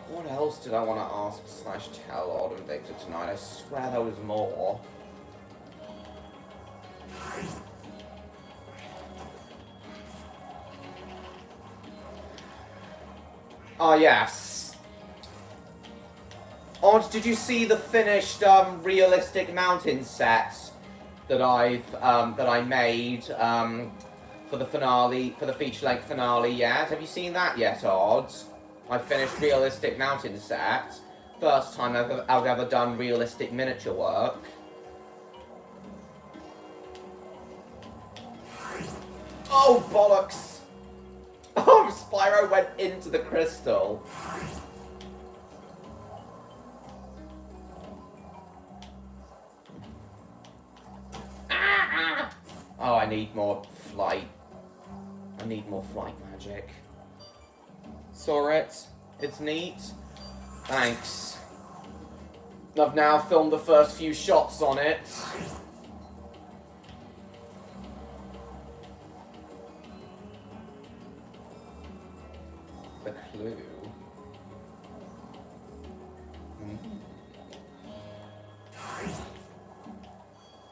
What else did I want to ask / tell Odd and Victor tonight? I swear there was more. Oh yes. Odd, did you see the finished realistic mountain set that I made for the finale, for the feature-length finale yet? Have you seen that yet, Odd? I finished realistic mountain set. First time I've ever done realistic miniature work. Oh, bollocks! Oh, Spyro went into the crystal. Oh, I need more flight. I need more flight magic. Saw it. It's neat. Thanks. I've now filmed the first few shots on it. The clue.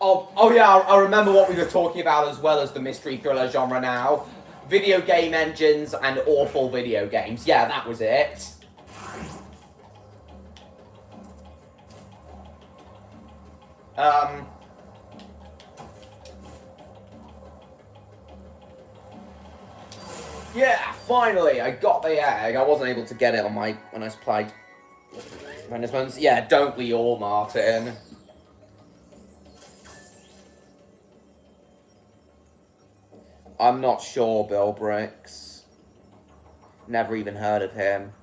Oh yeah, I remember what we were talking about as well as the mystery thriller genre now. Video game engines and awful video games. Yeah, that was it. Yeah, finally, I got the egg. I wasn't able to get it on my when I played. Yeah, don't we all, Martin? I'm not sure, Bill Bricks. Never even heard of him.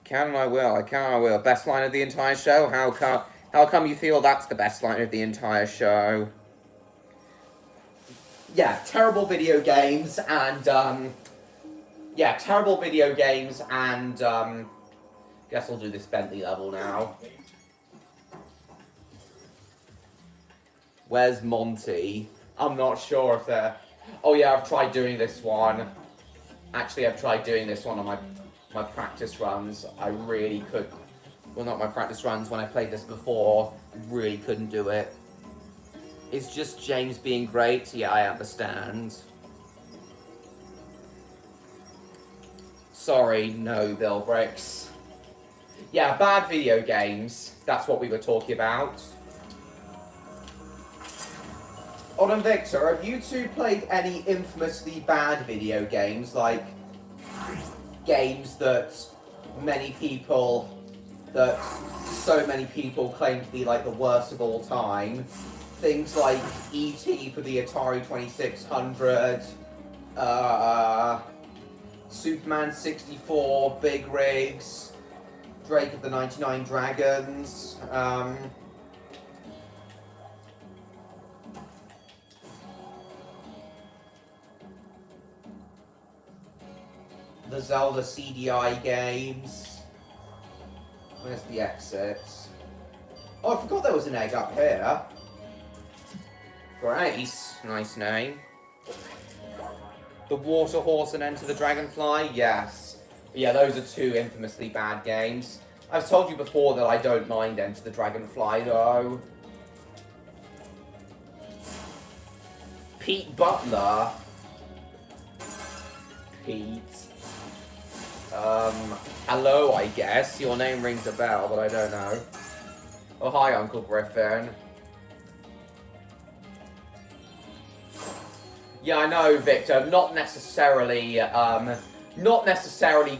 Can and I will. I can and I will. Best line of the entire show? How come you feel that's the best line of the entire show? Yeah, terrible video games and, yeah, terrible video games and, guess I'll do this Bentley level now. Where's Monty? I'm not sure if they're... Oh yeah, I've tried doing this one. Actually, I've tried doing this one on my practice runs. I really could... Well, not my practice runs, when I played this before, really couldn't do it. Is just James being great? Yeah, I understand. Sorry, no, Bill Bricks. Yeah, bad video games. That's what we were talking about. Odd and Victor, have you two played any infamously bad video games? Like, games that so many people claim to be like the worst of all time? Things like E.T. for the Atari 2600, Superman 64, Big Rigs, Drake of the 99 Dragons, the Zelda CDI games. Where's the exit? Oh, I forgot there was an egg up here. Grace, nice name. The Water Horse and Enter the Dragonfly, yes. But yeah, those are two infamously bad games. I've told you before that I don't mind Enter the Dragonfly, though. Pete Butler. Pete. Hello, I guess. Your name rings a bell, but I don't know. Oh, hi, Uncle Griffin. Yeah, I know, Victor. Not necessarily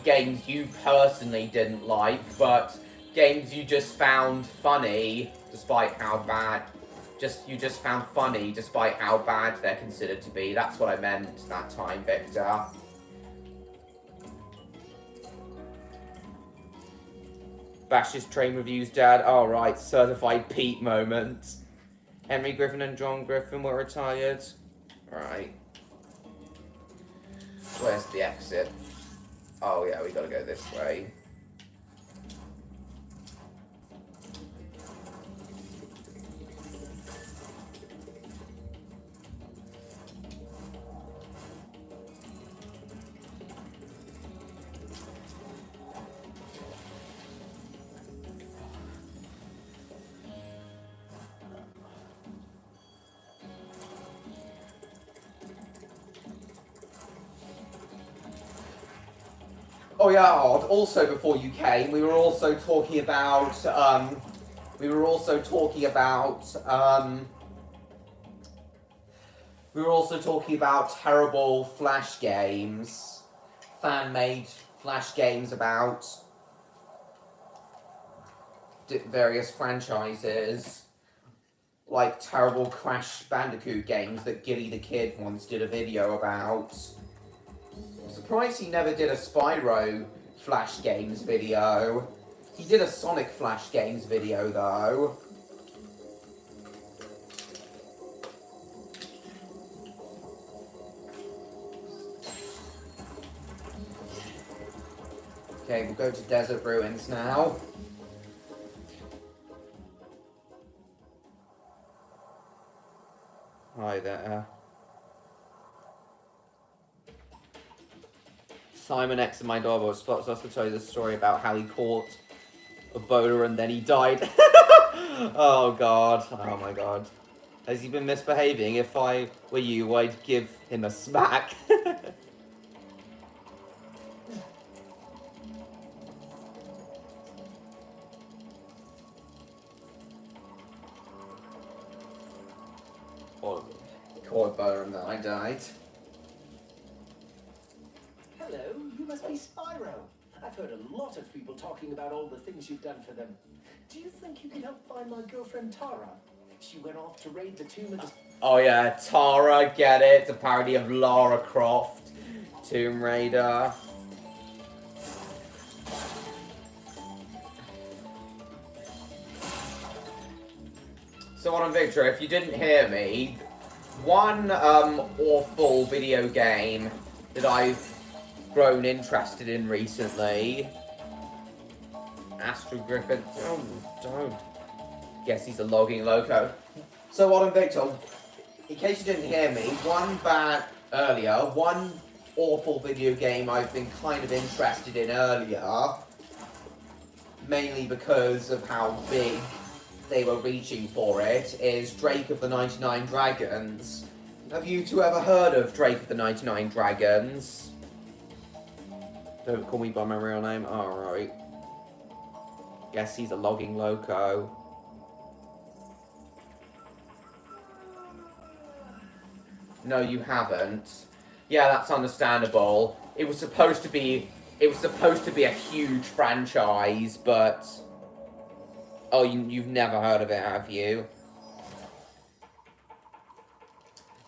games you personally didn't like, but games you just found funny, despite how bad. You just found funny, despite how bad they're considered to be. That's what I meant that time, Victor. Bash's train reviews, Dad. Oh, right. Certified Pete moment. Henry Griffin and John Griffin were retired. Right. Where's the exit? Oh, yeah, we gotta go this way. Oh yeah, Odd. Also, before you came, we were also talking about terrible Flash games, fan-made Flash games about various franchises, like terrible Crash Bandicoot games that Gilly the Kid once did a video about. I'm surprised he never did a Spyro Flash Games video. He did a Sonic Flash Games video, though. Okay, we'll go to Desert Ruins now. Hi there. Simon X and my dog spots us to tell you the story about how he caught a boulder and then he died. Oh god. Oh my god. Has he been misbehaving? If I were you, I'd give him a smack. Caught a boulder and then I died. Hello, you must be Spyro. I've heard a lot of people talking about all the things you've done for them. Do you think you can help find my girlfriend Tara? She went off to raid the tomb of the... Oh yeah, Tara, get it? It's a parody of Lara Croft, Tomb Raider. So on Victor, if you didn't hear me, one awful video game that I've grown interested in recently. Astro Griffin. Oh, don't. Guess he's a logging loco. So on Victor, in case you didn't hear me, one awful video game I've been kind of interested in earlier, mainly because of how big they were reaching for it, is Drake of the 99 Dragons. Have you two ever heard of Drake of the 99 Dragons? Don't call me by my real name? Alright. Guess he's a logging loco. No, you haven't. Yeah, that's understandable. It was supposed to be a huge franchise, but... Oh, you've never heard of it, have you?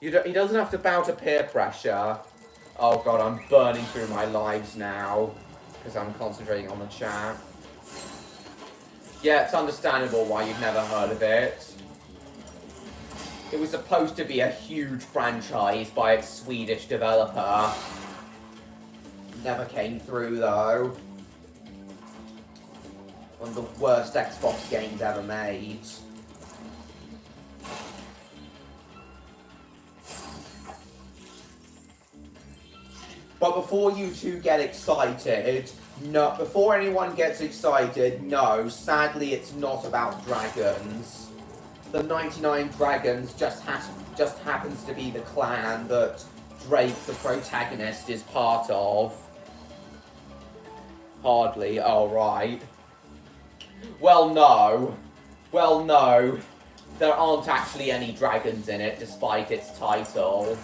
He doesn't have to bow to peer pressure. Oh god, I'm burning through my lives now, because I'm concentrating on the chat. Yeah, it's understandable why you've never heard of it. It was supposed to be a huge franchise by its Swedish developer. never came through though. One of the worst Xbox games ever made. But before you two get excited, no, before anyone gets excited, no, sadly it's not about dragons. The 99 Dragons just happens to be the clan that Drake, the protagonist, is part of. Hardly, alright. Well, no. Well, no. There aren't actually any dragons in it, despite its title.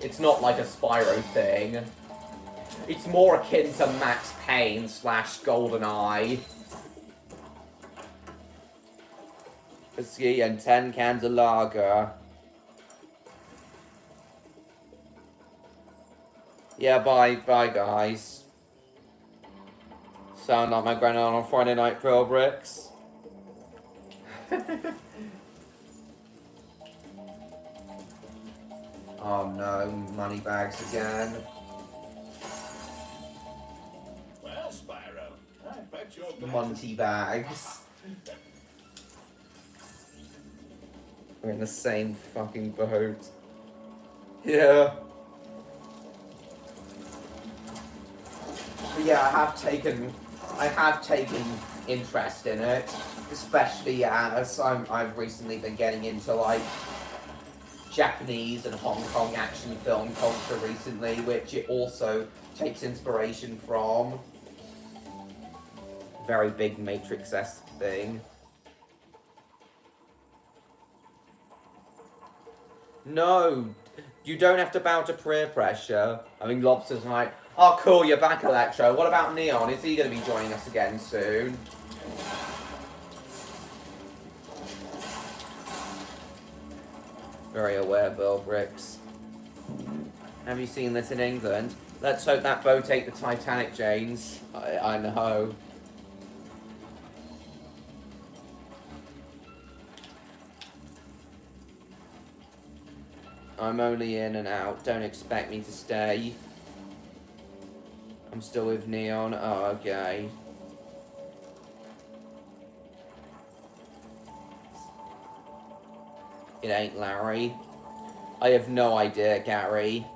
It's not like a Spyro thing. It's more akin to Max Payne / GoldenEye. Whiskey and 10 cans of lager. Yeah, bye guys. Sound like my granddad on Friday night Pearl Bricks. Oh no, money bags again. Well, Spyro, I bet you're Monty bags. We're in the same fucking boat. Yeah. But yeah, I have taken interest in it, especially as I've recently been getting into like Japanese and Hong Kong action film culture recently, which it also takes inspiration from. Very big Matrix-esque thing. No, you don't have to bow to peer pressure. I mean, Lobster's like, oh cool, you're back, Electro. What about Neon? Is he going to be joining us again soon? Very aware, Bill Bricks. Have you seen this in England? Let's hope that boat ate the Titanic, James. I know. I'm only in and out. Don't expect me to stay. I'm still with Neon. Oh, okay. It ain't Larry. I have no idea, Gary.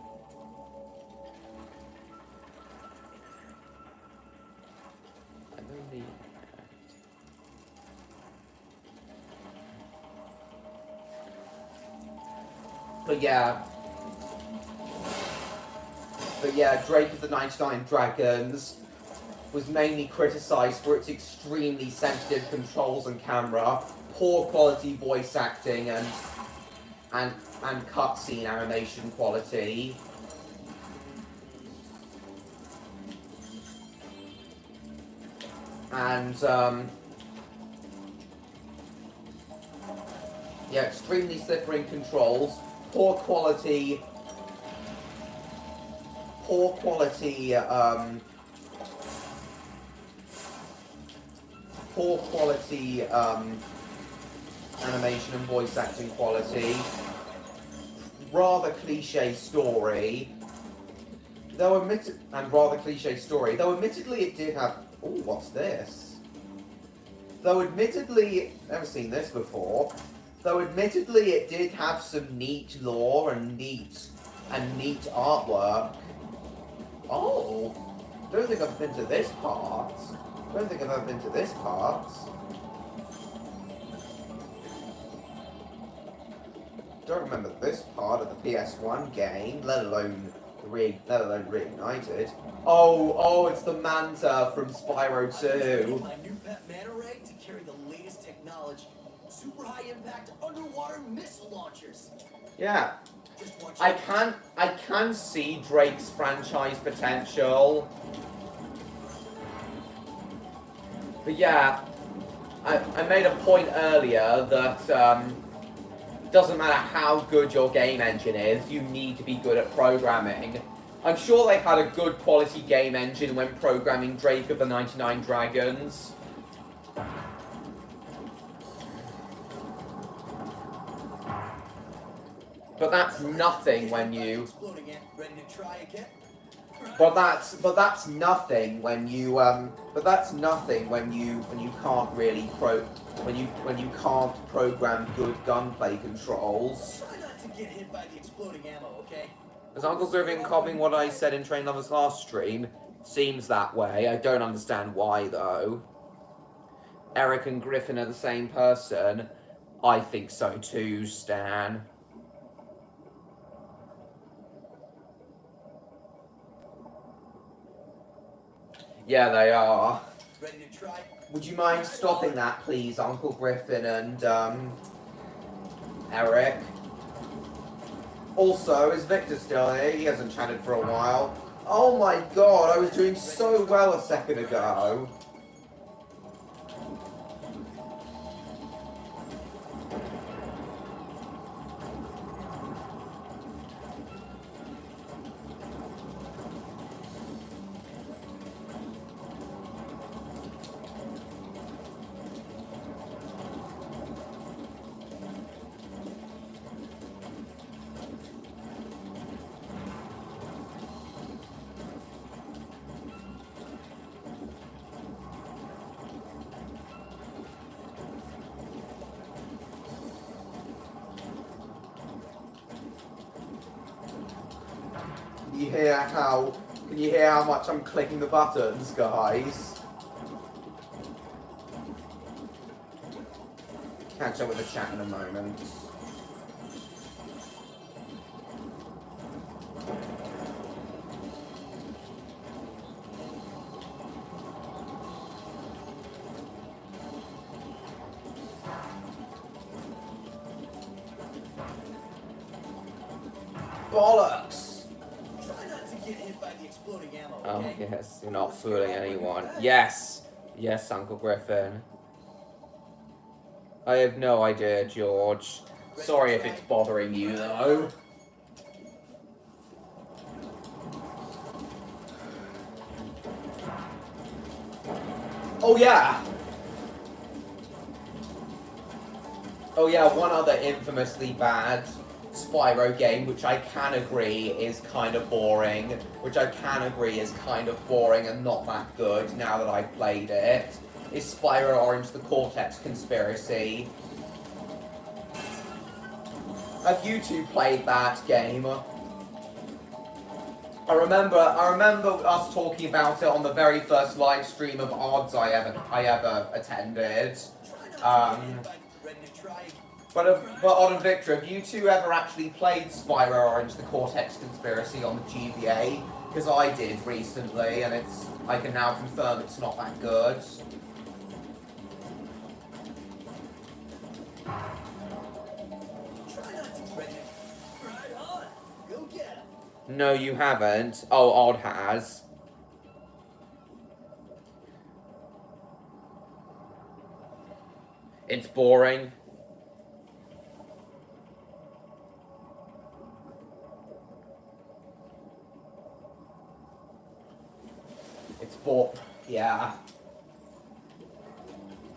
But yeah, Drake of the 99 Dragons was mainly criticised for its extremely sensitive controls and camera, poor quality voice acting, and cutscene animation quality. And yeah, extremely slippery controls, poor quality animation and voice acting quality, rather cliche story, though admittedly it did have, ooh, what's this? Though admittedly, never seen this before, though admittedly it did have some neat lore and neat artwork. Oh, don't think I've been to this part. Don't think I've ever been to this part. Don't remember this part of the PS1 game, let alone Reignited. Oh, it's the Manta from Spyro 2. My new pet manta ray to carry the latest technology. Super high impact underwater missile launchers. Yeah. I can see Drake's franchise potential. But yeah, I made a point earlier that doesn't matter how good your game engine is, you need to be good at programming. I'm sure they had a good quality game engine when programming Drake of the 99 Dragons. But that's nothing when you... Ready to try again? But that's nothing when you can't really when you can't program good gunplay controls. Try not to get hit by the exploding ammo, okay? Is Uncle Griffin copying what I said in Train Lovers' last stream? Seems that way. I don't understand why though. Eric and Griffin are the same person. I think so too, Stan. Yeah, they are. Ready to try? Would you mind stopping that, please, Uncle Griffin and, Eric? Also, is Victor still here? He hasn't chatted for a while. Oh my god, I was doing so well a second ago. Can you hear how much I'm clicking the buttons, guys? Catch up with the chat in a moment. Bollocks! Oh, yes, you're not fooling anyone. Yes! Yes, Uncle Griffin. I have no idea, George. Sorry if it's bothering you, though. Oh, yeah! Oh, yeah, one other infamously bad Spyro game, which I can agree is kind of boring, and not that good now that I've played it, is Spyro Orange the Cortex Conspiracy. Have you two played that game? I remember us talking about it on the very first live stream of odds I ever attended. But Odd and Victor, have you two ever actually played Spyro Orange the Cortex Conspiracy on the GBA? Because I did recently, and I can now confirm it's not that good. No, you haven't. Oh, Odd has. It's boring. Yeah.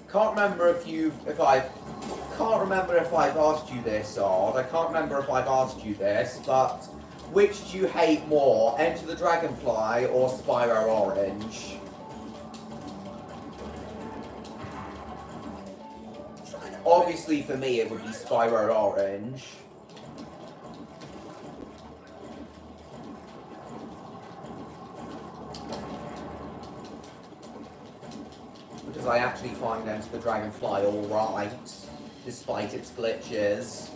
Can't remember if I've asked you this, Odd. I can't remember if I've asked you this, but which do you hate more, Enter the Dragonfly or Spyro Orange? Obviously, for me, it would be Spyro Orange. Because I actually find Enter the Dragonfly alright, despite its glitches.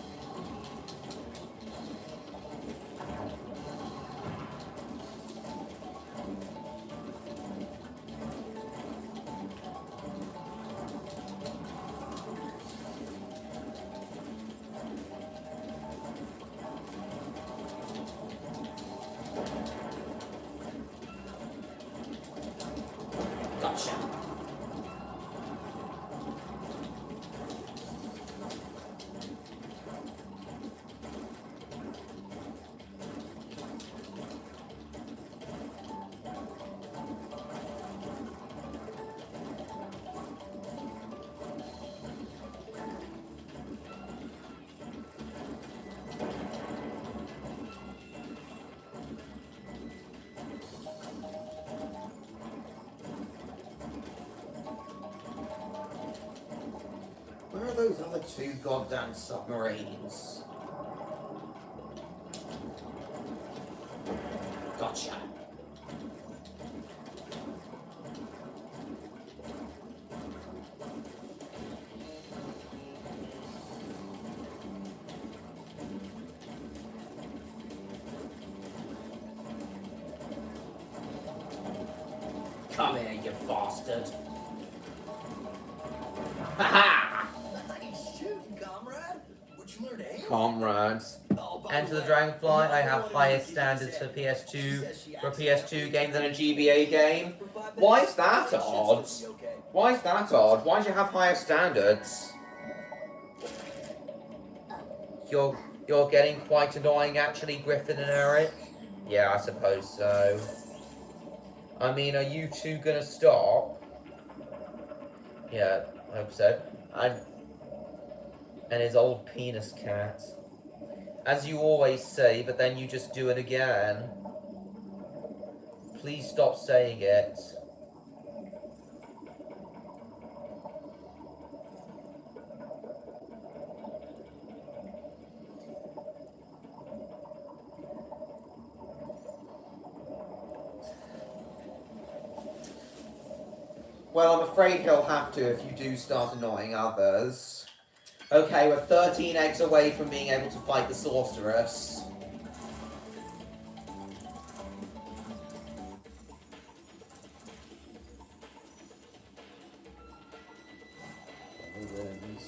Gotcha. those other two goddamn submarines? Gotcha. Come here, you bastard. Ha-ha! Nice shooting, comrade. Would you learn to aim? Comrades. Oh, by Enter the way, Dragonfly. I have one higher of the standards kids for said PS2 for a she PS2 game than a GBA game. for 5 minutes. Why is that Shit's odd? gonna be okay. Why is that odd? Why do you have higher standards? You're getting quite annoying actually, Griffin and Eric. Yeah, I suppose so. I mean, are you two gonna stop? Yeah, I hope so. And his old penis cat. As you always say, but then you just do it again. Please stop saying it. Well, I'm afraid he'll have to if you do start annoying others. Okay, we're 13 eggs away from being able to fight the sorceress. Whirlwinds.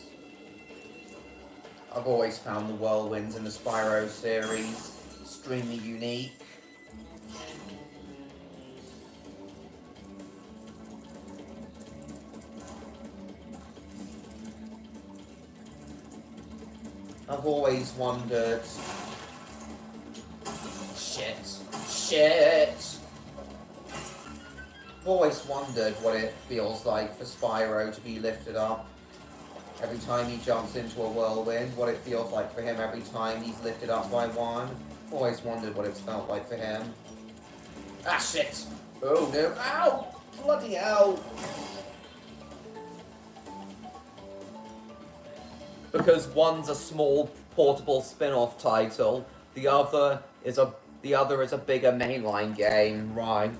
I've always found the whirlwinds in the Spyro series extremely unique. I've always wondered... Shit! I've always wondered what it feels like for Spyro to be lifted up every time he jumps into a whirlwind, what it feels like for him every time he's lifted up by one. I've always wondered what it's felt like for him. Ah, shit! Oh no, ow! Bloody hell! Because one's a small portable spin-off title, the other is a bigger mainline game, right?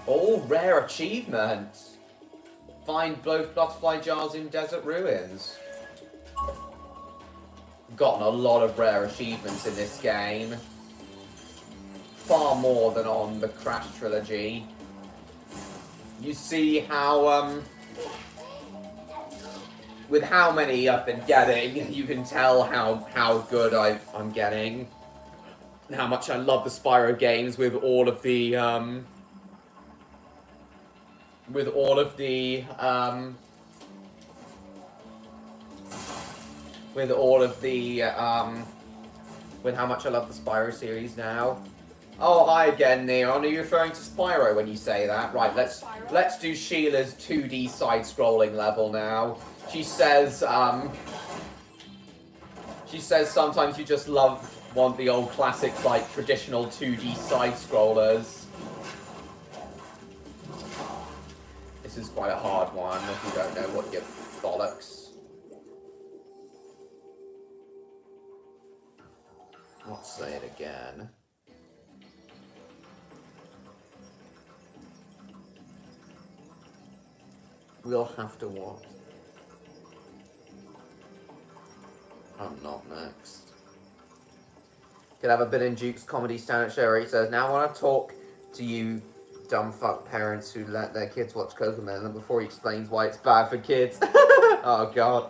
Oh, rare achievement! Find both butterfly jars in desert ruins. Gotten a lot of rare achievements in this game. Far more than on the Crash trilogy. You see how, with how many I've been getting, you can tell how good I'm getting. And how much I love the Spyro games with all of the, with how much I love the Spyro series now. Oh, hi again, Neon. Are you referring to Spyro when you say that? Right, let's do Sheila's 2D side-scrolling level now. She says sometimes you just want the old classic, like, traditional 2D side-scrollers. This is quite a hard one if you don't know what your bollocks. Let's say it again. We'll have to watch. I'm not next. Could have a bit in Duke's comedy stand-up show where he says, "Now I want to talk to you dumb fuck parents who let their kids watch Cocomelon," before he explains why it's bad for kids. Oh god.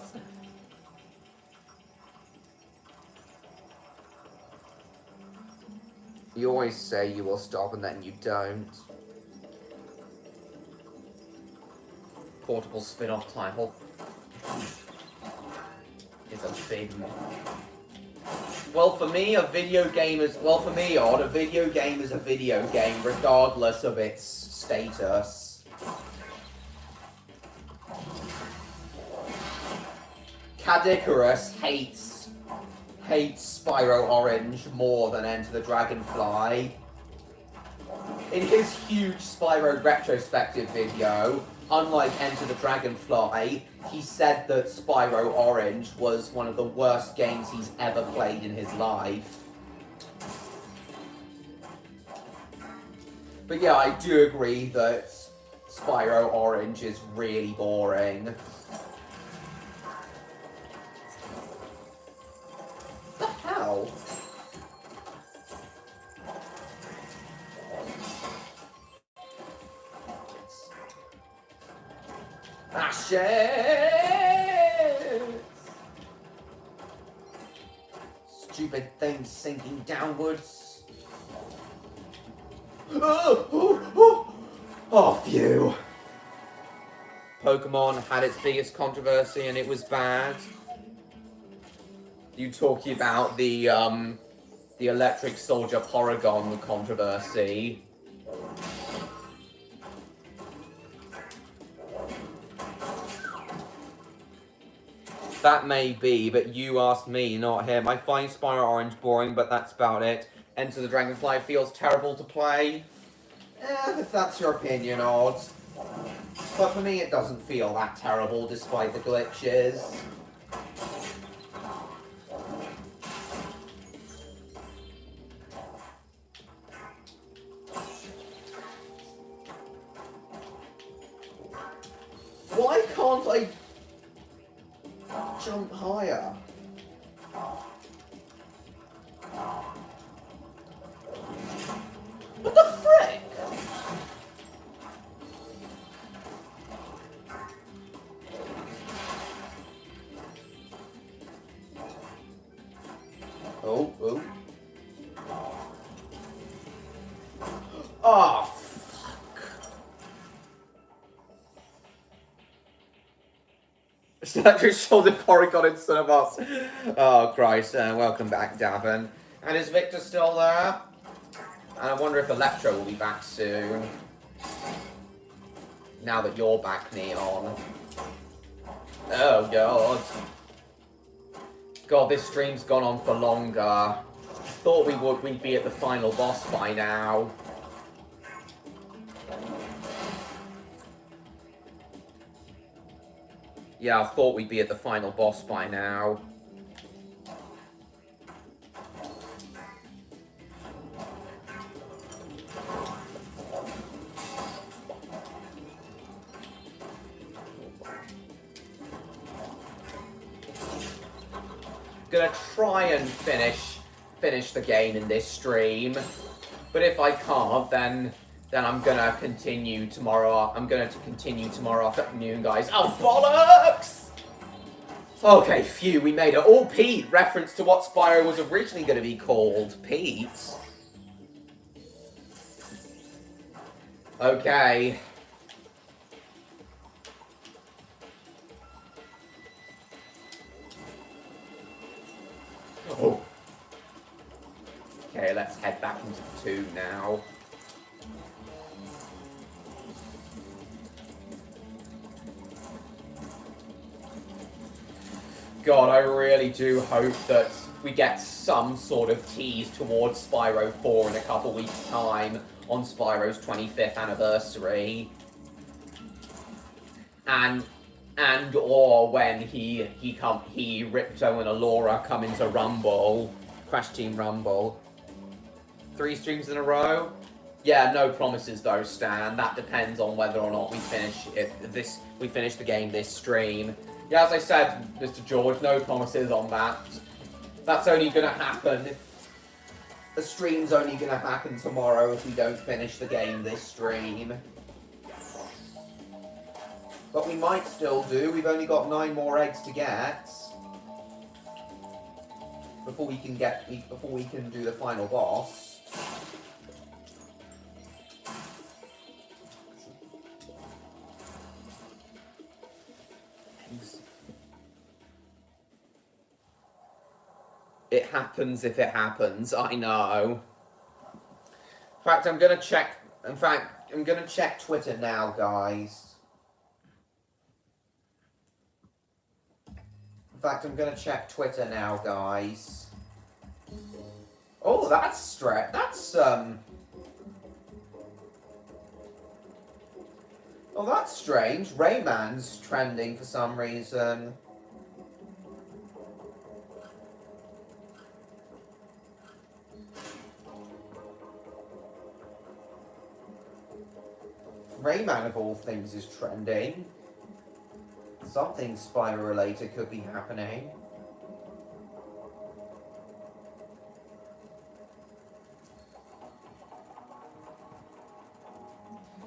You always say you will stop and then you don't. Portable spin-off title is a big one. Well, for me, a video game is... Well, for me, Odd, a video game is a video game, regardless of its status. Cadicarus hates hates Spyro Orange more than Enter the Dragonfly. In his huge Spyro retrospective video, unlike Enter the Dragonfly, he said that Spyro Orange was one of the worst games he's ever played in his life. But yeah, I do agree that Spyro Orange is really boring. What the hell? Ah, shit! Stupid thing sinking downwards. Oh, phew. Pokemon had its biggest controversy and it was bad. You talking about the Electric Soldier Porygon controversy. That may be, but you asked me, not him. I find Spyro Orange boring, but that's about it. Enter the Dragonfly feels terrible to play. If that's your opinion, Odd. But for me, it doesn't feel that terrible, despite the glitches. Why can't I jump higher? What the frick? Oh, oh. Oh, fuck. Electric Shoulder Porygon instead of us. Oh, Christ. Welcome back, Davin. And is Victor still there? And I wonder if Electro will be back soon. Now that you're back, Neon. Oh, God. God, this stream's gone on for longer. Thought we'd be at the final boss by now. Yeah, I thought we'd be at the final boss by now. Gonna try and finish the game in this stream, but if I can't, then I'm gonna continue tomorrow. I'm going to continue tomorrow afternoon, guys. Oh, bollocks! Okay, phew, we made it. Oh, Pete, reference to what Spyro was originally going to be called. Pete. Okay. Oh. Okay, let's head back into the 2 now. God, I really do hope that we get some sort of tease towards Spyro 4 in a couple weeks' time on Spyro's 25th anniversary. And or when Ripto and Alora come into Rumble, Crash Team Rumble. 3 streams in a row? Yeah, no promises though, Stan. That depends on whether or not we finish the game this stream. Yeah, as I said, Mr. George, no promises on that. That's only gonna happen. The stream's only gonna happen tomorrow if we don't finish the game this stream. But we might still do. We've only got 9 more eggs to get before we can do the final boss. It happens if it happens, I know. In fact, I'm gonna check Twitter now, guys. In fact, I'm gonna check Twitter now, guys. Oh, that's straight. That's Oh, that's strange. Rayman's trending for some reason. Rayman, of all things, is trending. Something Spyro related could be happening.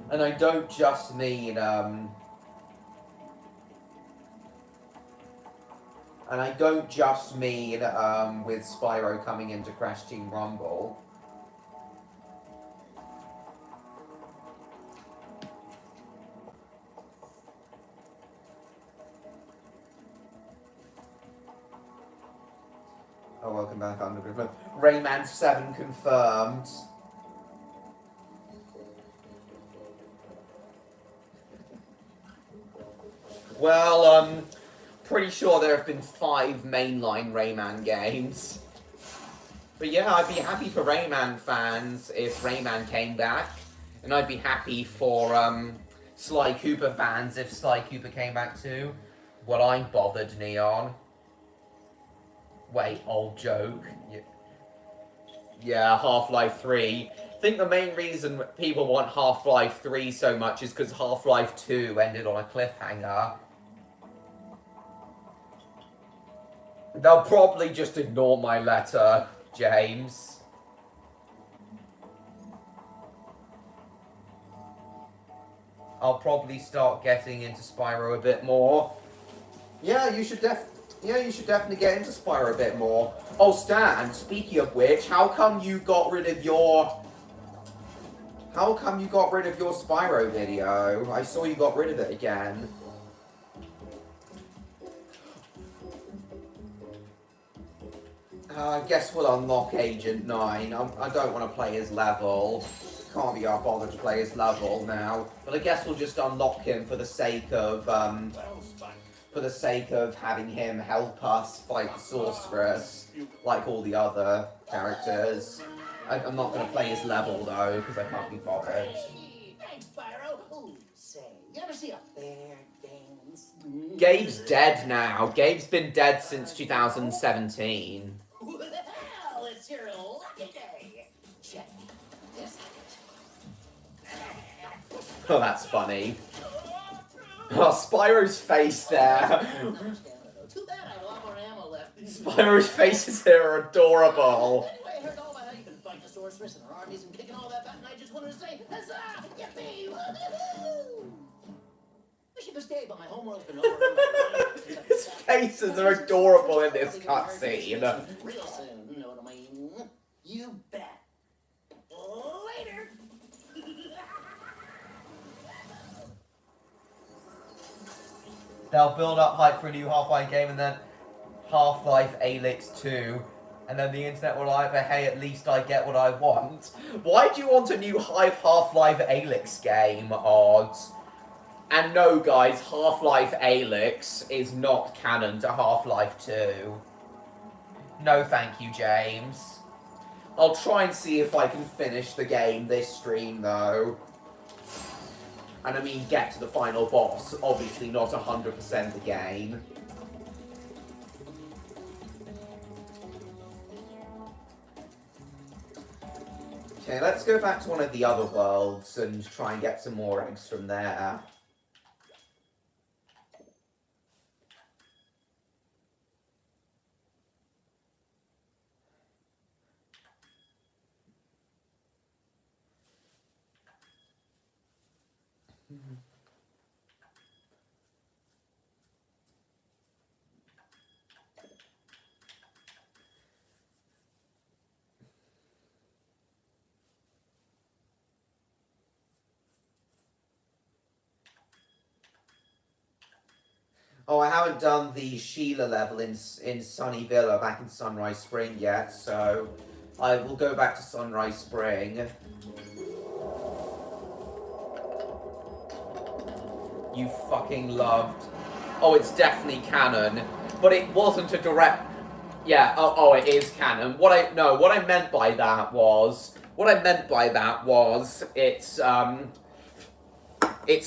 And I don't just mean, with Spyro coming into Crash Team Rumble. Oh, welcome back, Underground. Rayman 7 confirmed. Well, pretty sure there have been 5 mainline Rayman games. But yeah, I'd be happy for Rayman fans if Rayman came back. And I'd be happy for Sly Cooper fans if Sly Cooper came back too. Well, I'm bothered, Neon. Wait, old joke. Yeah, Half-Life 3. I think the main reason people want Half-Life 3 so much is because Half-Life 2 ended on a cliffhanger. They'll probably just ignore my letter, James. I'll probably start getting into Spyro a bit more. Yeah, you should definitely get into Spyro a bit more. Oh, Stan, speaking of which, how come you got rid of your Spyro video? I saw you got rid of it again. I guess we'll unlock Agent 9. I don't want to play his level. Can't be bothered to play his level now. But I guess we'll just unlock him for the sake of having him help us fight the sorceress, like all the other characters. I'm not going to play his level though, because I can't be bothered. Hey, thanks, Spyro. Ooh, say, you ever see a bear dance? Gabe's dead now. Gabe's been dead since 2017. Well, it's your lucky day. Check this out. Oh, that's funny. Oh, Spyro's face there. Too bad I have a lot more ammo left. Spyro's faces here are adorable. Anyway, I heard all about how you can fight the sorceress and her armies and kicking all that butt, and I just wanted to say, huzzah! Yippee! Woo-hoo-hoo! Wish you could stay, but my homeworld's been over. His faces are adorable in this cutscene. Real soon, know what I mean? You bet. Later. They'll build up hype for a new Half-Life game and then Half-Life Alyx 2. And then the internet will either, hey, at least I get what I want. Why do you want a new Half-Life Alyx game, Odds? And no, guys, Half-Life Alyx is not canon to Half-Life 2. No, thank you, James. I'll try and see if I can finish the game this stream, though. And I mean, get to the final boss. Obviously not 100% the game. Okay, let's go back to one of the other worlds and try and get some more eggs from there. Oh, I haven't done the Sheila level in Sunny Villa back in Sunrise Spring yet, so I will go back to Sunrise Spring. You fucking loved. Oh, it's definitely canon, but it wasn't a direct. Yeah, oh, it is canon. What I meant by that was it's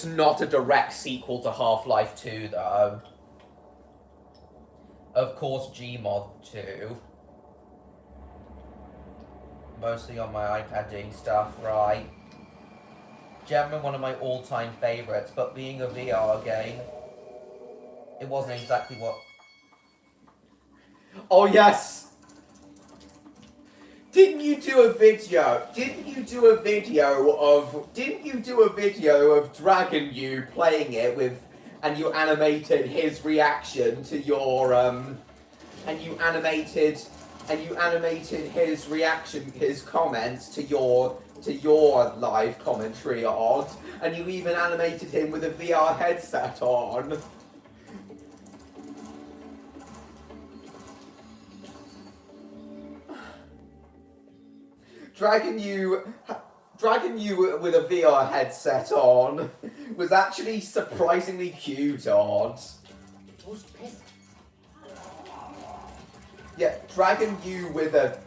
not a direct sequel to Half-Life 2 though. Of course, Gmod 2. Mostly on my iPad doing stuff, right? Gem, one of my all-time favorites, but being a VR game, it wasn't exactly what... Oh, yes! Didn't you do a video of Dragon You playing it with, and you animated his reaction to your, and you animated his comments to your live commentary on, and you even animated him with a VR headset on. Dragging you with a VR headset on was actually surprisingly cute, Odd. Yeah, dragging you with a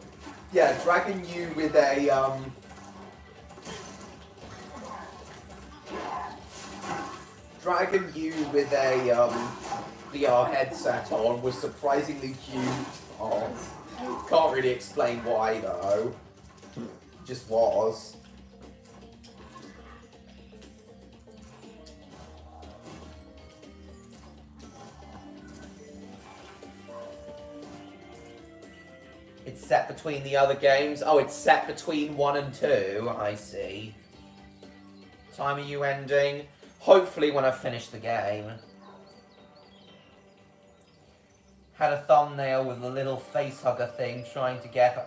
VR headset on was surprisingly cute. Odd. Can't really explain why though. Just was. It's set between the other games. Oh, it's set between 1 and 2. I see. Time are you ending? Hopefully when I finish the game. Had a thumbnail with a little face hugger thing trying to get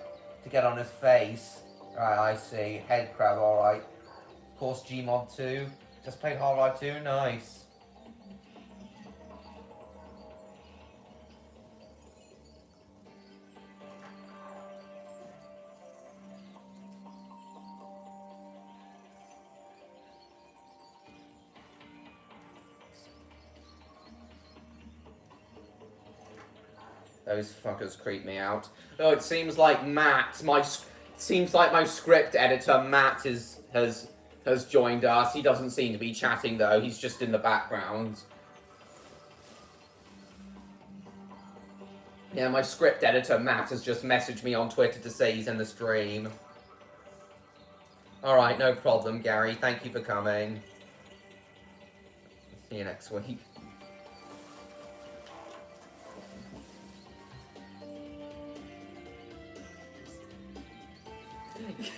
on his face. Right, I see. Head crab, alright. Of course, Gmod 2. Just played Half-Life 2, nice. Those fuckers creep me out. Oh, it seems like my script editor, Matt, has joined us. He doesn't seem to be chatting, though. He's just in the background. Yeah, my script editor, Matt, has just messaged me on Twitter to say he's in the stream. Alright, no problem, Gary. Thank you for coming. See you next week.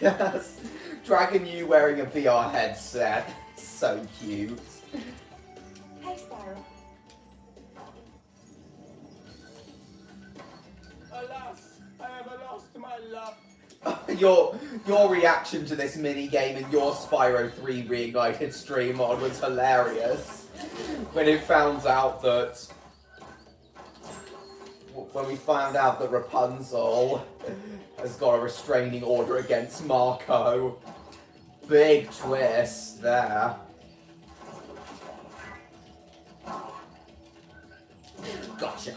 Yes, Dragon You wearing a VR headset. So cute. Hey, Spyro. Alas, I have lost my love. Your reaction to this mini game in your Spyro 3 Reignited stream on was hilarious. When we found out that Rapunzel has got a restraining order against Marco. Big twist there. Gotcha.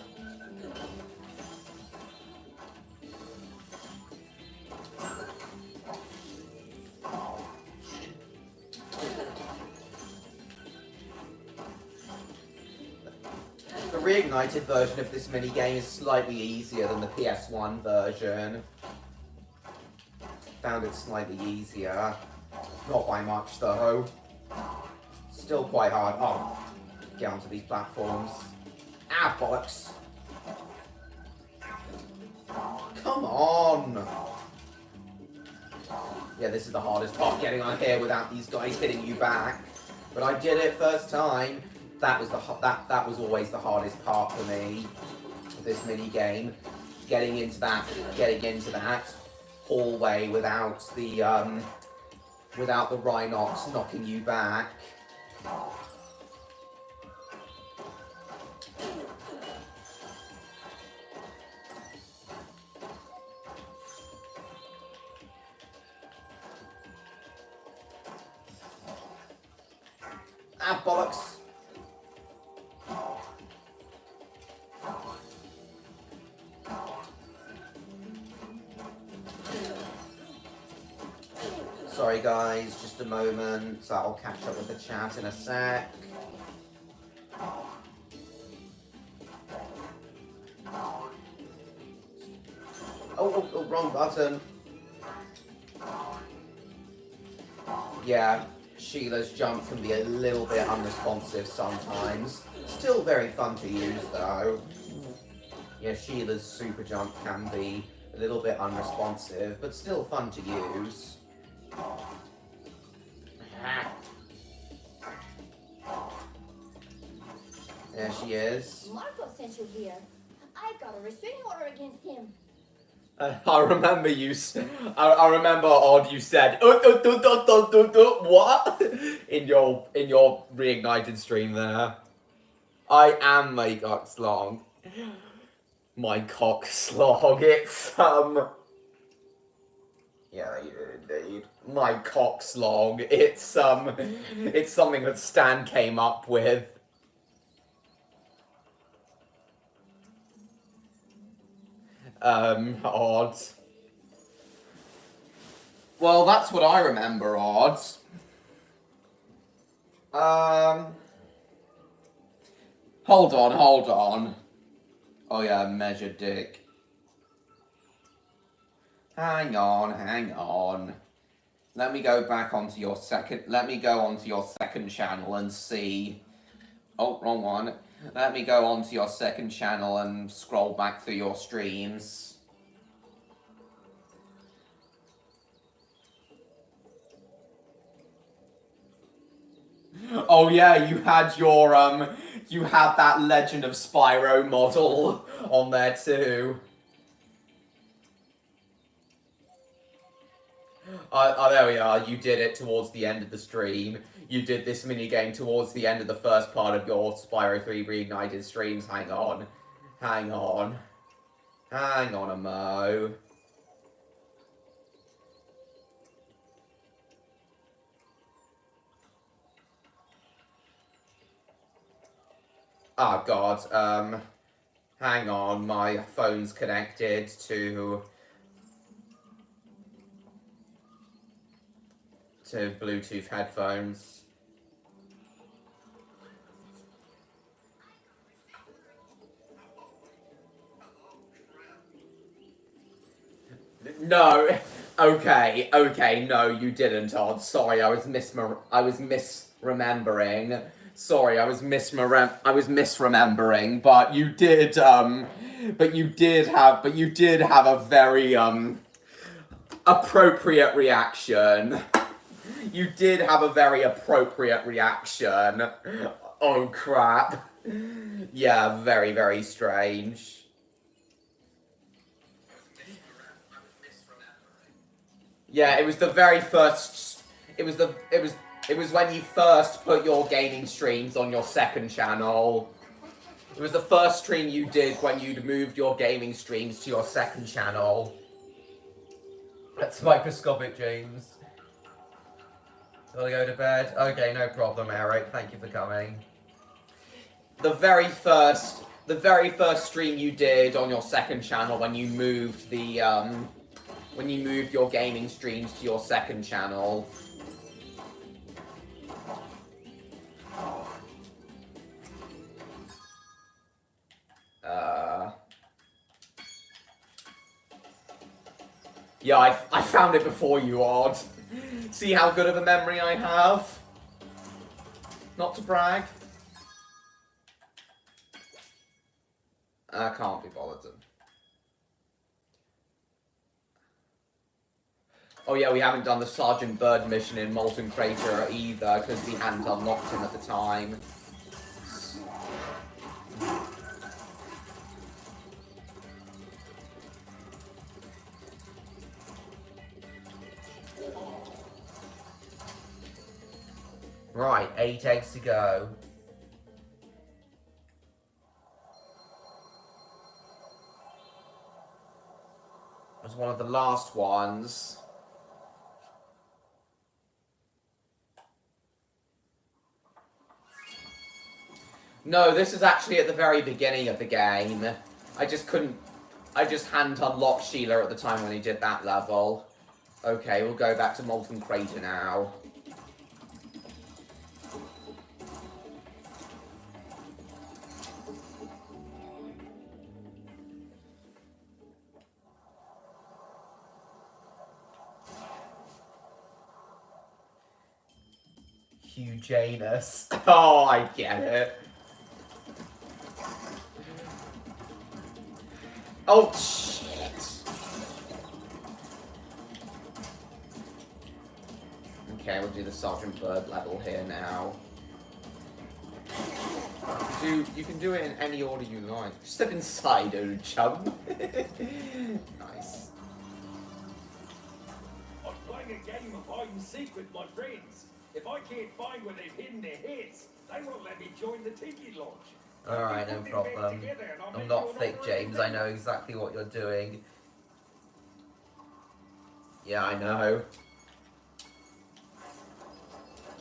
The Reignited version of this minigame is slightly easier than the PS1 version. Found it slightly easier. Not by much though. Still quite hard. Oh, get onto these platforms. Ah, bollocks. Come on. Yeah, this is the hardest part, getting on here without these guys hitting you back. But I did it first time. That was always the hardest part for me of this mini game. Getting into that hallway without the Rhinox knocking you back. Ah, bollocks. Sorry guys, just a moment. So I'll catch up with the chat in a sec. Oh, wrong button. Yeah, Sheila's jump can be a little bit unresponsive sometimes. Still very fun to use though. Yeah, Sheila's super jump can be a little bit unresponsive, but still fun to use. There she is. Marco sent you here. I've got a restraining order against him. I remember I remember Odd, you said what in your Reignited stream there. I am my cock slog. My cock slog. It's yeah, you did indeed. My cock slog. It's something that Stan came up with. Odd. Well, that's what I remember, Odd. Hold on. Oh yeah, measure dick. Hang on. Let me go onto your second channel and see. Oh, wrong one. Let me go onto your second channel and scroll back through your streams. Oh yeah, you had that Legend of Spyro model on there too. There we are. You did it towards the end of the stream. You did this minigame towards the end of the first part of your Spyro 3 Reignited streams. Hang on a mo. Oh god, hang on, my phone's connected to Bluetooth headphones. No, okay, no, you didn't, Odd. Sorry, I was misremembering. Sorry, I was misremembering, but you did have a very appropriate reaction. You did have a very appropriate reaction. Oh crap. Yeah, very, very strange. Yeah, it was the very first. It was when you first put your gaming streams on your second channel. It was the first stream you did when you'd moved your gaming streams to your second channel. That's microscopic, James. Gotta go to bed? Okay, no problem, Eric. Thank you for coming. The very first stream you did on your second channel when you moved your gaming streams to your second channel. Yeah, I found it before you, Odd. See how good of a memory I have? Not to brag. I can't be bothered. Oh yeah, we haven't done the Sergeant Bird mission in Molten Crater either, because we hadn't unlocked him at the time. Right, 8 eggs to go. It was one of the last ones. No, this is actually at the very beginning of the game. I just hadn't unlocked Sheila at the time when he did that level. Okay, we'll go back to Molten Crater now. Hugh Janus. Oh, I get it. Oh, shit. Okay, we'll do the Sergeant Bird level here now. You can do it in any order you like. Step inside, old chum. Nice. I'm playing a game of hide and seek with my friends. If I can't find where they've hidden their heads, they won't let me join the Tiki Lodge. Alright, no problem. I'm not thick, James. I know exactly what you're doing. Yeah, I know.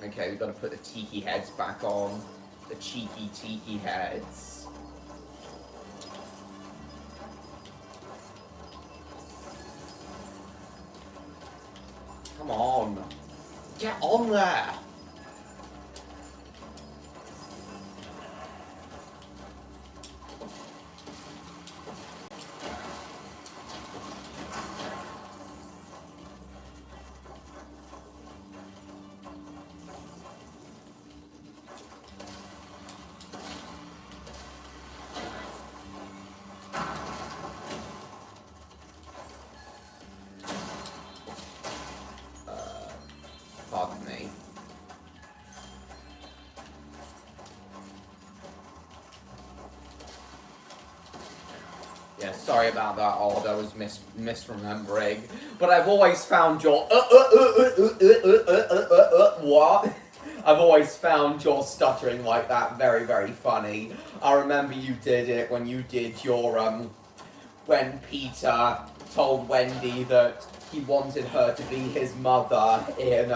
Okay, we've got to put the tiki heads back on. The cheeky tiki heads. Come on. Get on there. Pardon me. Yeah, sorry about that, Odd. I was misremembering. But I've always found your what? I've always found your stuttering like that very, very funny. I remember you did it when you did your when Peter told Wendy that he wanted her to be his mother in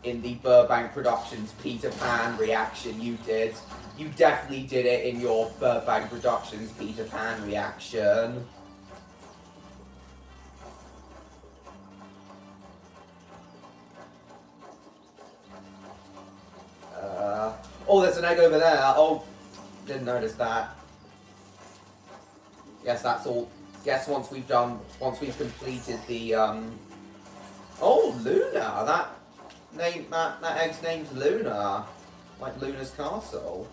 the Burbank Productions Peter Pan reaction you did. You definitely did it in your Burbank Productions Peter Pan reaction. Oh, there's an egg over there. Oh, didn't notice that. Yes, that's all. Guess once we've completed the oh, Luna. That egg's name's Luna, like Luna's castle.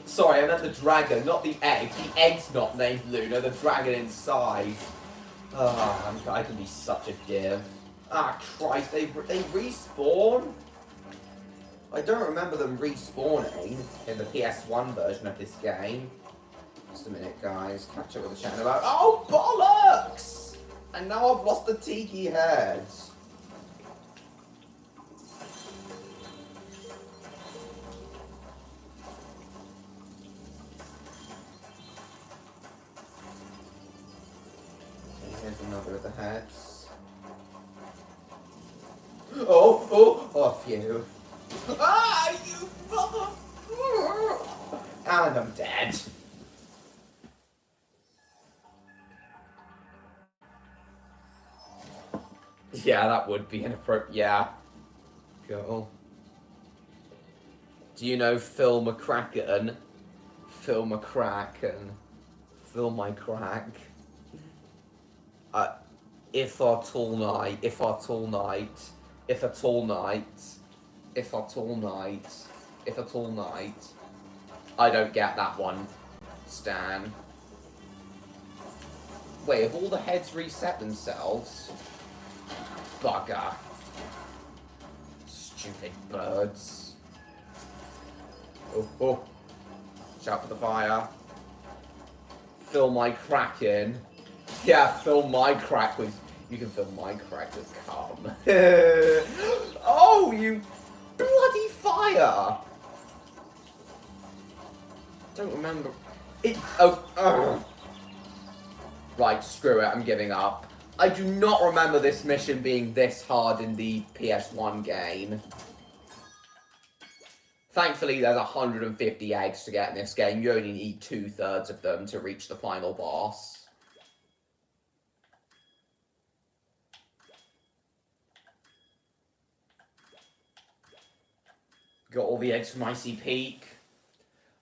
Sorry, I meant the dragon, not the egg. The egg's not named Luna. The dragon inside. Ah, I can be such a div. Ah, Christ, they respawn. I don't remember them respawning in the PS1 version of this game. Just a minute, guys. Catch up with the chat about. Oh, bollocks! And now I've lost the tiki heads. Okay, here's another of the heads. Oh, phew. Ah, you mother... And I'm dead. Yeah, that would be inappropriate. Yeah. Cool. Do you know Phil McCracken? Phil McCracken. Phil my crack. If a tall night. If a tall night. If a tall night. If a tall night. If a tall night. I don't get that one, Stan. Wait, have all the heads reset themselves? Bugger. Stupid birds. Oh. Shout for the fire. Fill my Kraken. Yeah, fill my crack with... You can fill my crack with cum. Oh, you bloody fire! Don't remember... It... Oh, right, screw it, I'm giving up. I do not remember this mission being this hard in the PS1 game. Thankfully, there's 150 eggs to get in this game. You only need 2/3 of them to reach the final boss. Got all the eggs from Icy Peak.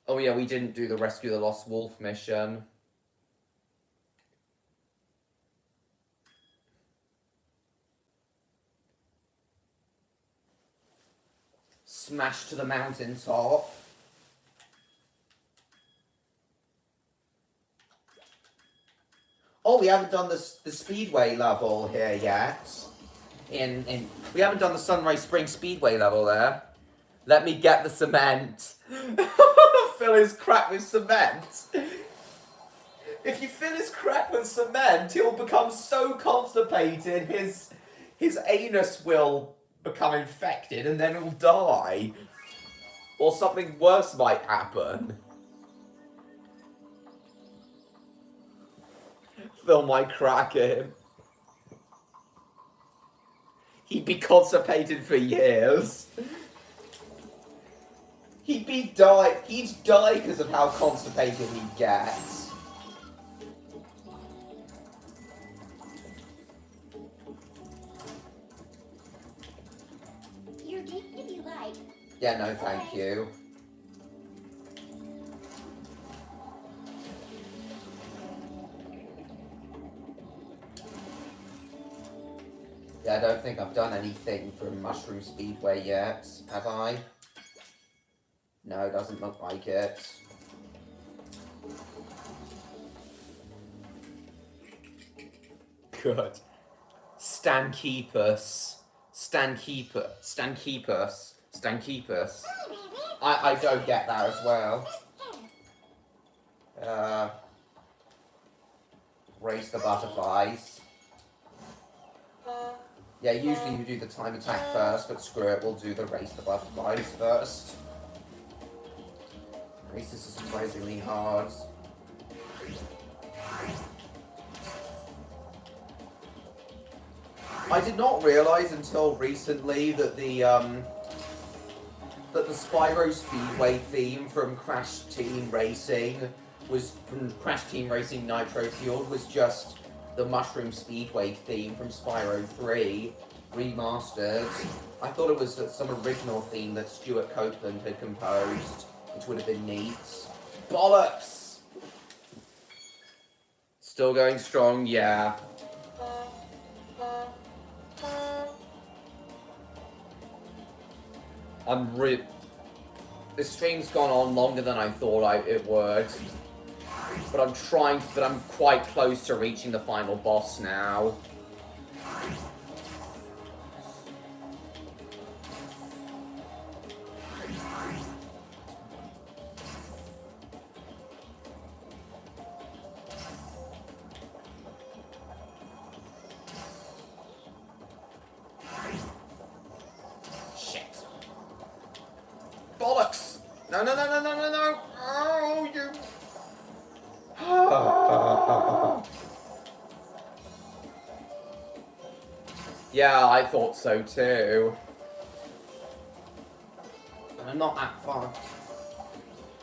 Oh yeah, we didn't do the Rescue the Lost Wolf mission. Smash to the mountaintop. Oh, we haven't done the Speedway level here yet. We haven't done the Sunrise Spring Speedway level there. Let me get the cement. Fill his crack with cement. If you fill his crack with cement, he'll become so constipated, his anus will become infected and then he'll die. Or something worse might happen. Fill my crack in. He'd be constipated for years. He'd die because of how constipated he gets. You're game if you like. Yeah, no, thank you. Yeah, I don't think I've done anything from Mushroom Speedway yet, have I? No, doesn't look like it. Good. Stankeepus. I don't get that as well. Race the butterflies. Yeah, usually you do the time attack first, but screw it, we'll do the race the butterflies first. Race is surprisingly hard. I did not realise until recently that the Spyro Speedway theme from Crash Team Racing Nitro Fueled was just the Mushroom Speedway theme from Spyro 3 remastered. I thought it was some original theme that Stuart Copeland had composed, which would have been neat. Bollocks! Still going strong, yeah. This stream's gone on longer than I thought it would. But I'm quite close to reaching the final boss now. Shit. Bollocks! No, no, no, no, no, no, no! Oh, you... Yeah, I thought so too. I'm not that far.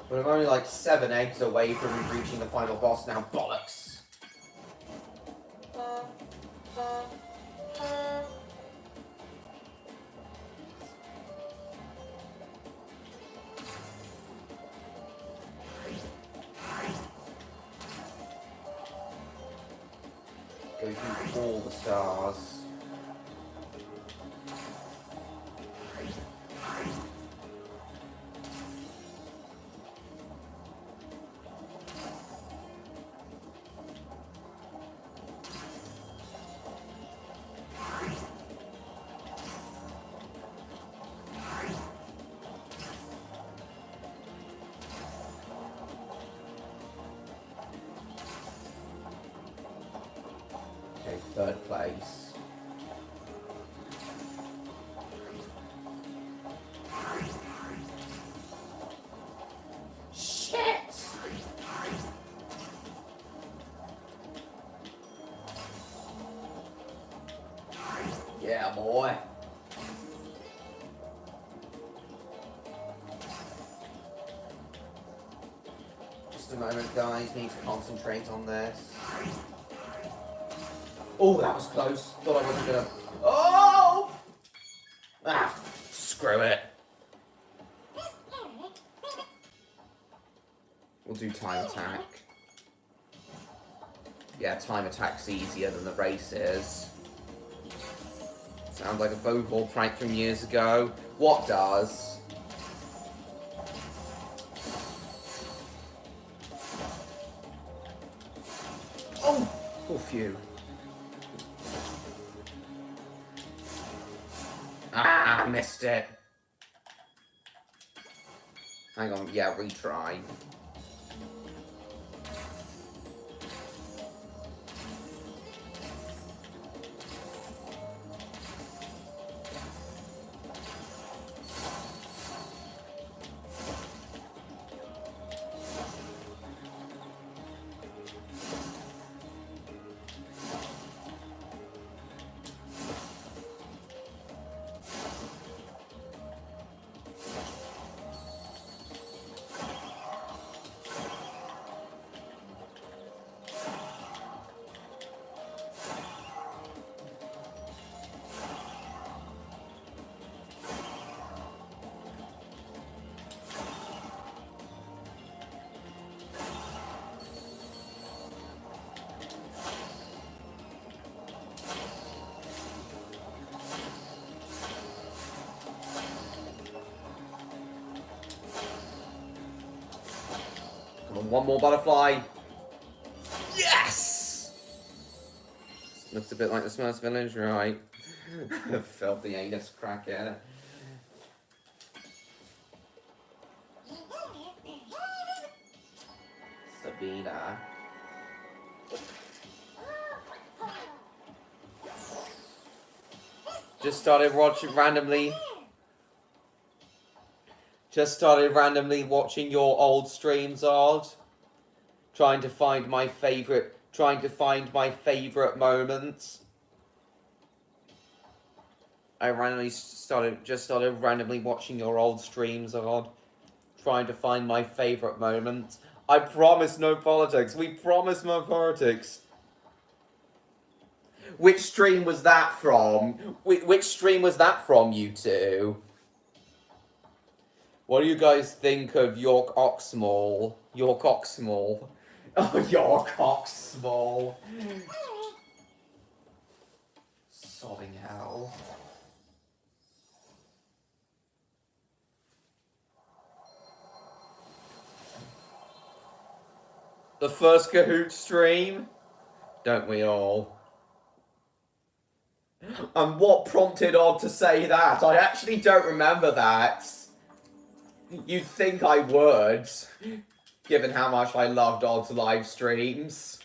But I'm only like 7 eggs away from reaching the final boss now. Bollocks! Go through all the stars. Okay, 3rd place. Shit! Yeah, boy. Just a moment, guys. Need to concentrate on this. Oh, that was close. Thought I wasn't gonna... Oh! Ah, screw it. We'll do time attack. Yeah, time attack's easier than the races. Sounds like a vocal prank from years ago. What does? Oh! Oh, phew. Ah, missed it. Hang on, yeah, retry. One more butterfly. Yes! Looks a bit like the Smurfs village, right? Filthy anus cracker. Sabina. Just started watching randomly. Just started randomly watching your old streams, Odd. Trying to find my favorite moments. I just started randomly watching your old streams, Odd. Trying to find my favorite moments. I promise no politics. We promise no politics. Which stream was that from? Which stream was that from, you two? What do you guys think of York Oxmall? York Oxmall. Oh, York Oxmall. Sodding hell. The first Kahoot stream? Don't we all? And what prompted Odd to say that? I actually don't remember that. You'd think I would, given how much I loved Odd's live streams.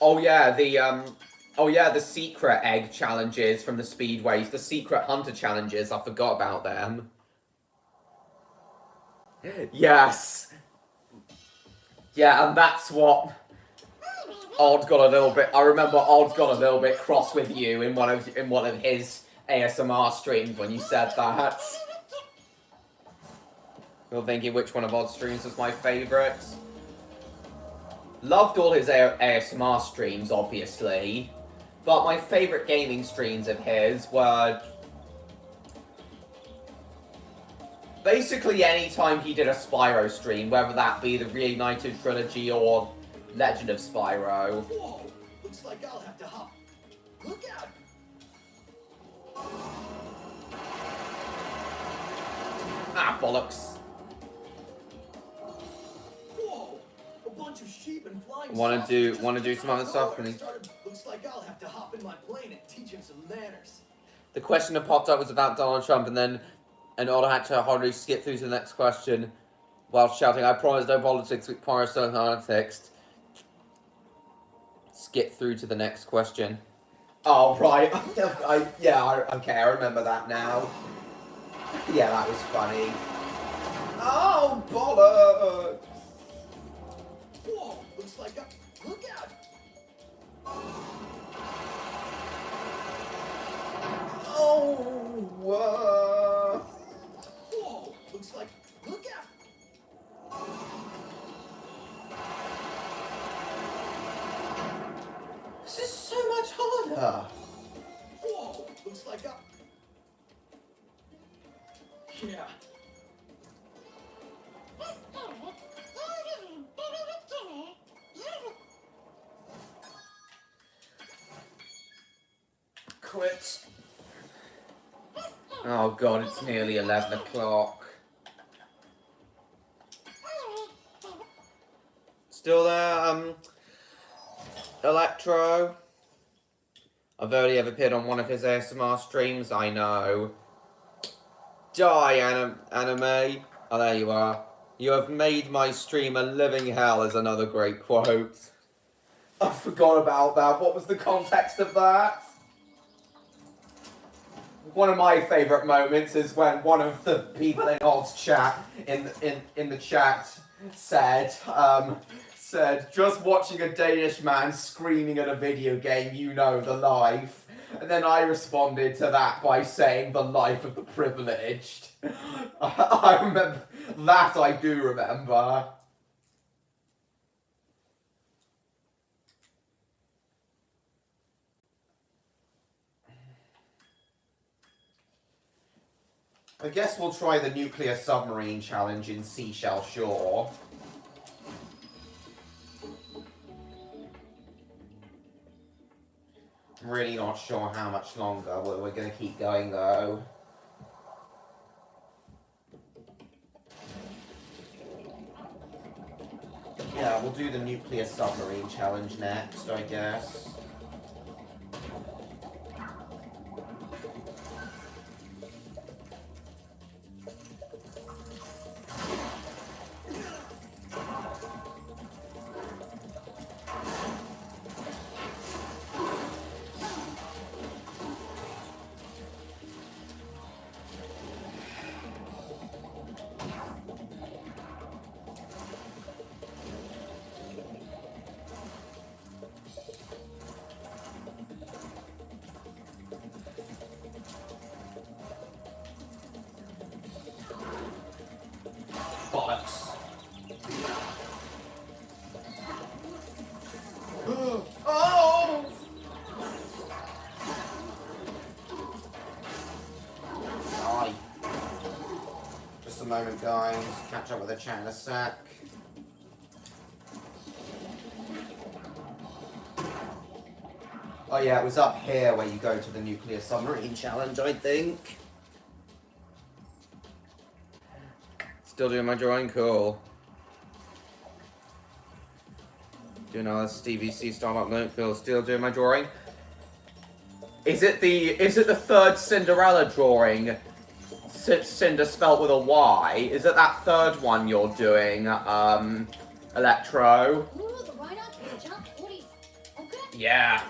Oh yeah, the secret egg challenges from the speedways, the secret hunter challenges. I forgot about them. Yes. Yeah, and that's what Odd got a little bit. I remember Odd got a little bit cross with you in one of his ASMR streams when you said that. You're thinking which one of Odd's streams was my favourite? Loved all his ASMR streams, obviously, but my favourite gaming streams of his were basically any time he did a Spyro stream, whether that be the Reignited trilogy or Legend of Spyro. Whoa! Looks like I'll have to hop. Look out! Ah, bollocks. Bunch of sheep and flying Want to do some other stuff? Looks like I'll have to hop in my plane and teach him some manners. The question that popped up was about Donald Trump, and then Odd had to hardly skip through to the next question while shouting, "I promise no politics, we promise no politics." skip through to the next question. Oh, right. Okay, I remember that now. Yeah, that was funny. Oh, bollocks! Whoa, looks like a... Look out! Oh, Whoa, looks like... Look out! this is so much harder. Whoa, looks like a... Yeah. Quit. Oh god, it's nearly 11 o'clock. Still there, Electro? I've only ever appeared on one of his ASMR streams, I know. Die, anime. Oh, there you are. You have made my stream a living hell is another great quote. I forgot about that. What was the context of that? One of my favourite moments is when one of the people in Odd's chat, in the chat, said, just watching a Danish man screaming at a video game, you know, the life. And then I responded to that by saying the life of the privileged. I remember, that I do remember. I guess we'll try the nuclear submarine challenge in Seashell Shore. I'm really not sure how much longer we're going to keep going, though. Yeah, we'll do the nuclear submarine challenge next, I guess. Bollocks. Oh! Die. Just a moment, guys. Catch up with the chat in a sec. Oh yeah, it was up here where you go to the nuclear submarine challenge, I think. Still doing my drawing, cool. Doing another Stevie C Starbuck Milkfield, still doing my drawing. Is it the third Cinderella drawing? Cinder spelt with a Y. Is it that third one you're doing, Electro? Yeah.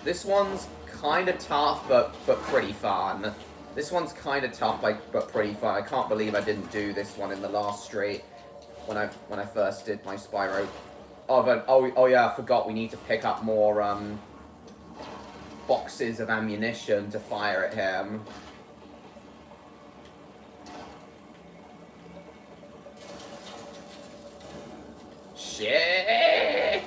This one's kind of tough, but pretty fun. This one's kind of tough, but pretty fun. I can't believe I didn't do this one in the last stream when I first did my Spyro. Oh yeah, I forgot we need to pick up more boxes of ammunition to fire at him. Shit!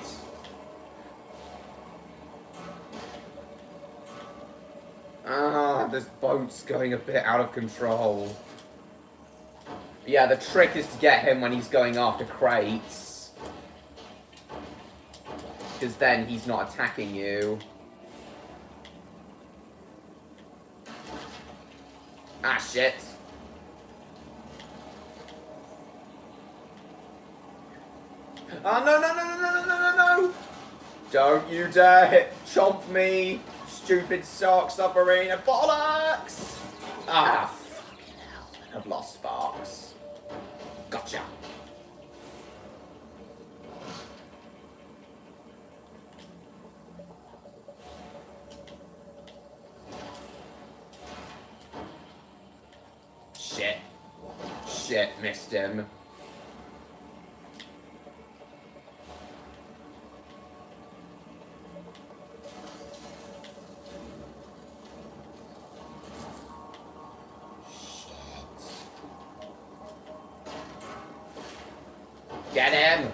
Ah, this boat's going a bit out of control. Yeah, the trick is to get him when he's going after crates. Because then he's not attacking you. Ah, shit. Oh, no. Don't you dare chomp me, stupid sock submarine and bollocks! Ah, fucking hell. I've lost sparks. Gotcha. shit, missed him. Get him!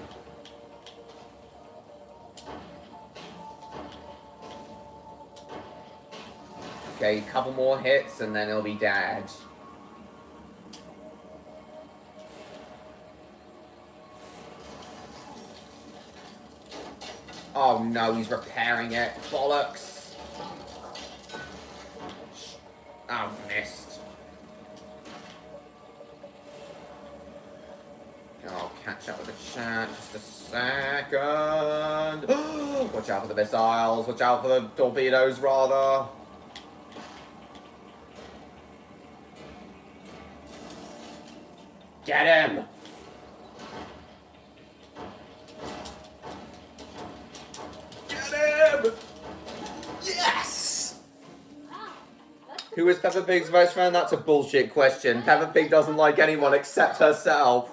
Okay, couple more hits and then he'll be dead. Oh no, he's repairing it. Bollocks! Oh, missed. I'll catch up with the chat just a second. Watch out for the missiles. Watch out for the torpedoes, rather. Get him! Get him! Yes! Who is Peppa Pig's best friend? That's a bullshit question. Peppa Pig doesn't like anyone except herself.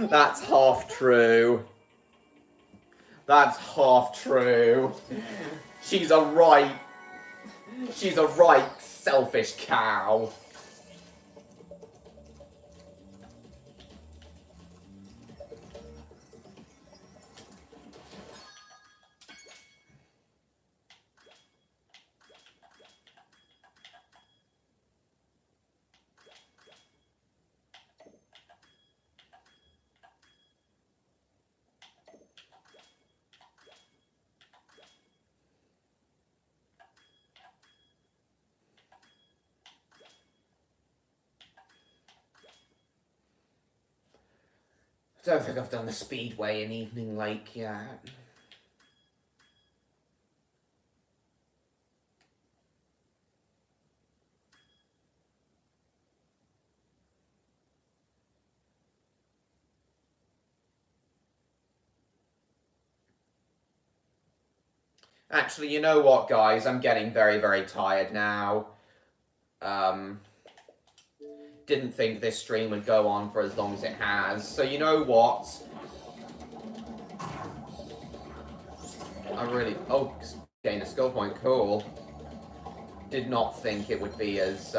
That's half true. That's half true. She's a right selfish cow. I don't think I've done the Speedway in Evening Lake yet. Actually, you know what, guys? I'm getting very, very tired now. Didn't think this stream would go on for as long as it has. So you know what? Oh, gain a skill point, cool. Did not think it would be as,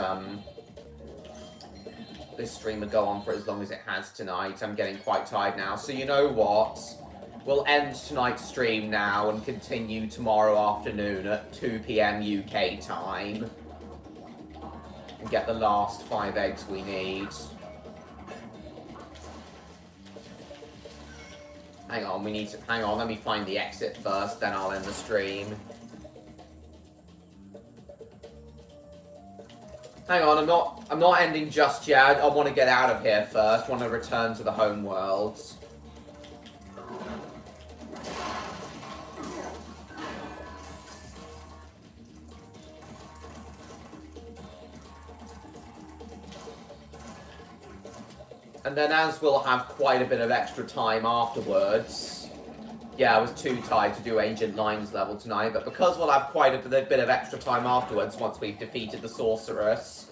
this stream would go on for as long as it has tonight. I'm getting quite tired now. So you know what? We'll end tonight's stream now and continue tomorrow afternoon at 2 PM UK time. And get the last 5 eggs we need. Hang on, let me find the exit first, then I'll end the stream. Hang on, I'm not ending just yet. I want to get out of here first. I want to return to the home worlds. And then as we'll have quite a bit of extra time afterwards, yeah, I was too tired to do Ancient Lines level tonight, but because we'll have quite a bit of extra time afterwards once we've defeated the Sorceress,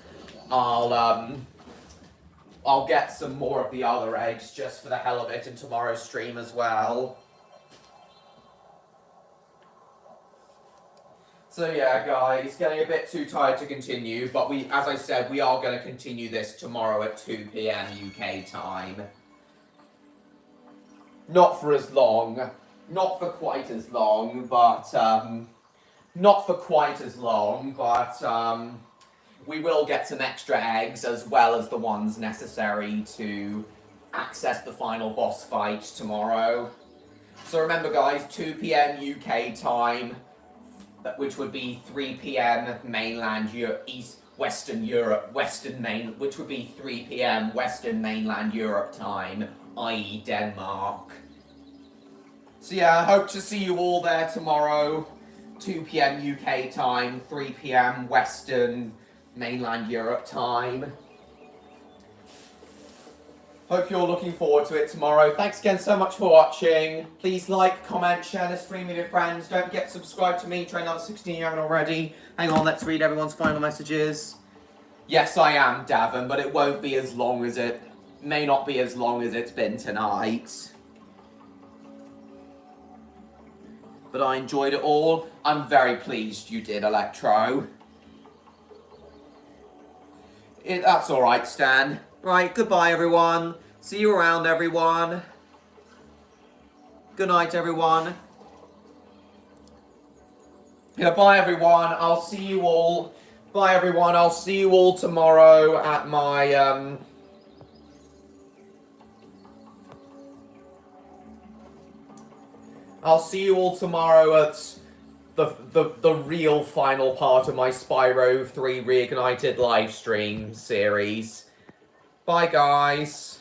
I'll get some more of the other eggs just for the hell of it in tomorrow's stream as well. So yeah, guys, getting a bit too tired to continue, but as I said, we are going to continue this tomorrow at 2 PM UK time. Not for as long, not for quite as long, but, we will get some extra eggs as well as the ones necessary to access the final boss fight tomorrow. So remember, guys, 2 PM UK time, which would be 3 PM mainland Western Europe, which would be 3 PM Western mainland Europe time, i.e. Denmark. So yeah, I hope to see you all there tomorrow, 2 PM UK time, 3 PM Western mainland Europe time. Hope you're looking forward to it tomorrow. Thanks again so much for watching. Please like, comment, share the stream with your friends. Don't forget to subscribe to me, Train Level 16 if you haven't already. Hang on, let's read everyone's final messages. Yes, I am, Davin, but it won't be as long as it may not be as long as it's been tonight. But I enjoyed it all. I'm very pleased you did, Electro. That's alright, Stan. Right, goodbye, everyone. See you around, everyone. Good night, everyone. Yeah, bye, everyone. I'll see you all. Bye, everyone. I'll see you all tomorrow at my, I'll see you all tomorrow at the real final part of my Spyro 3 Reignited live stream series. Bye, guys.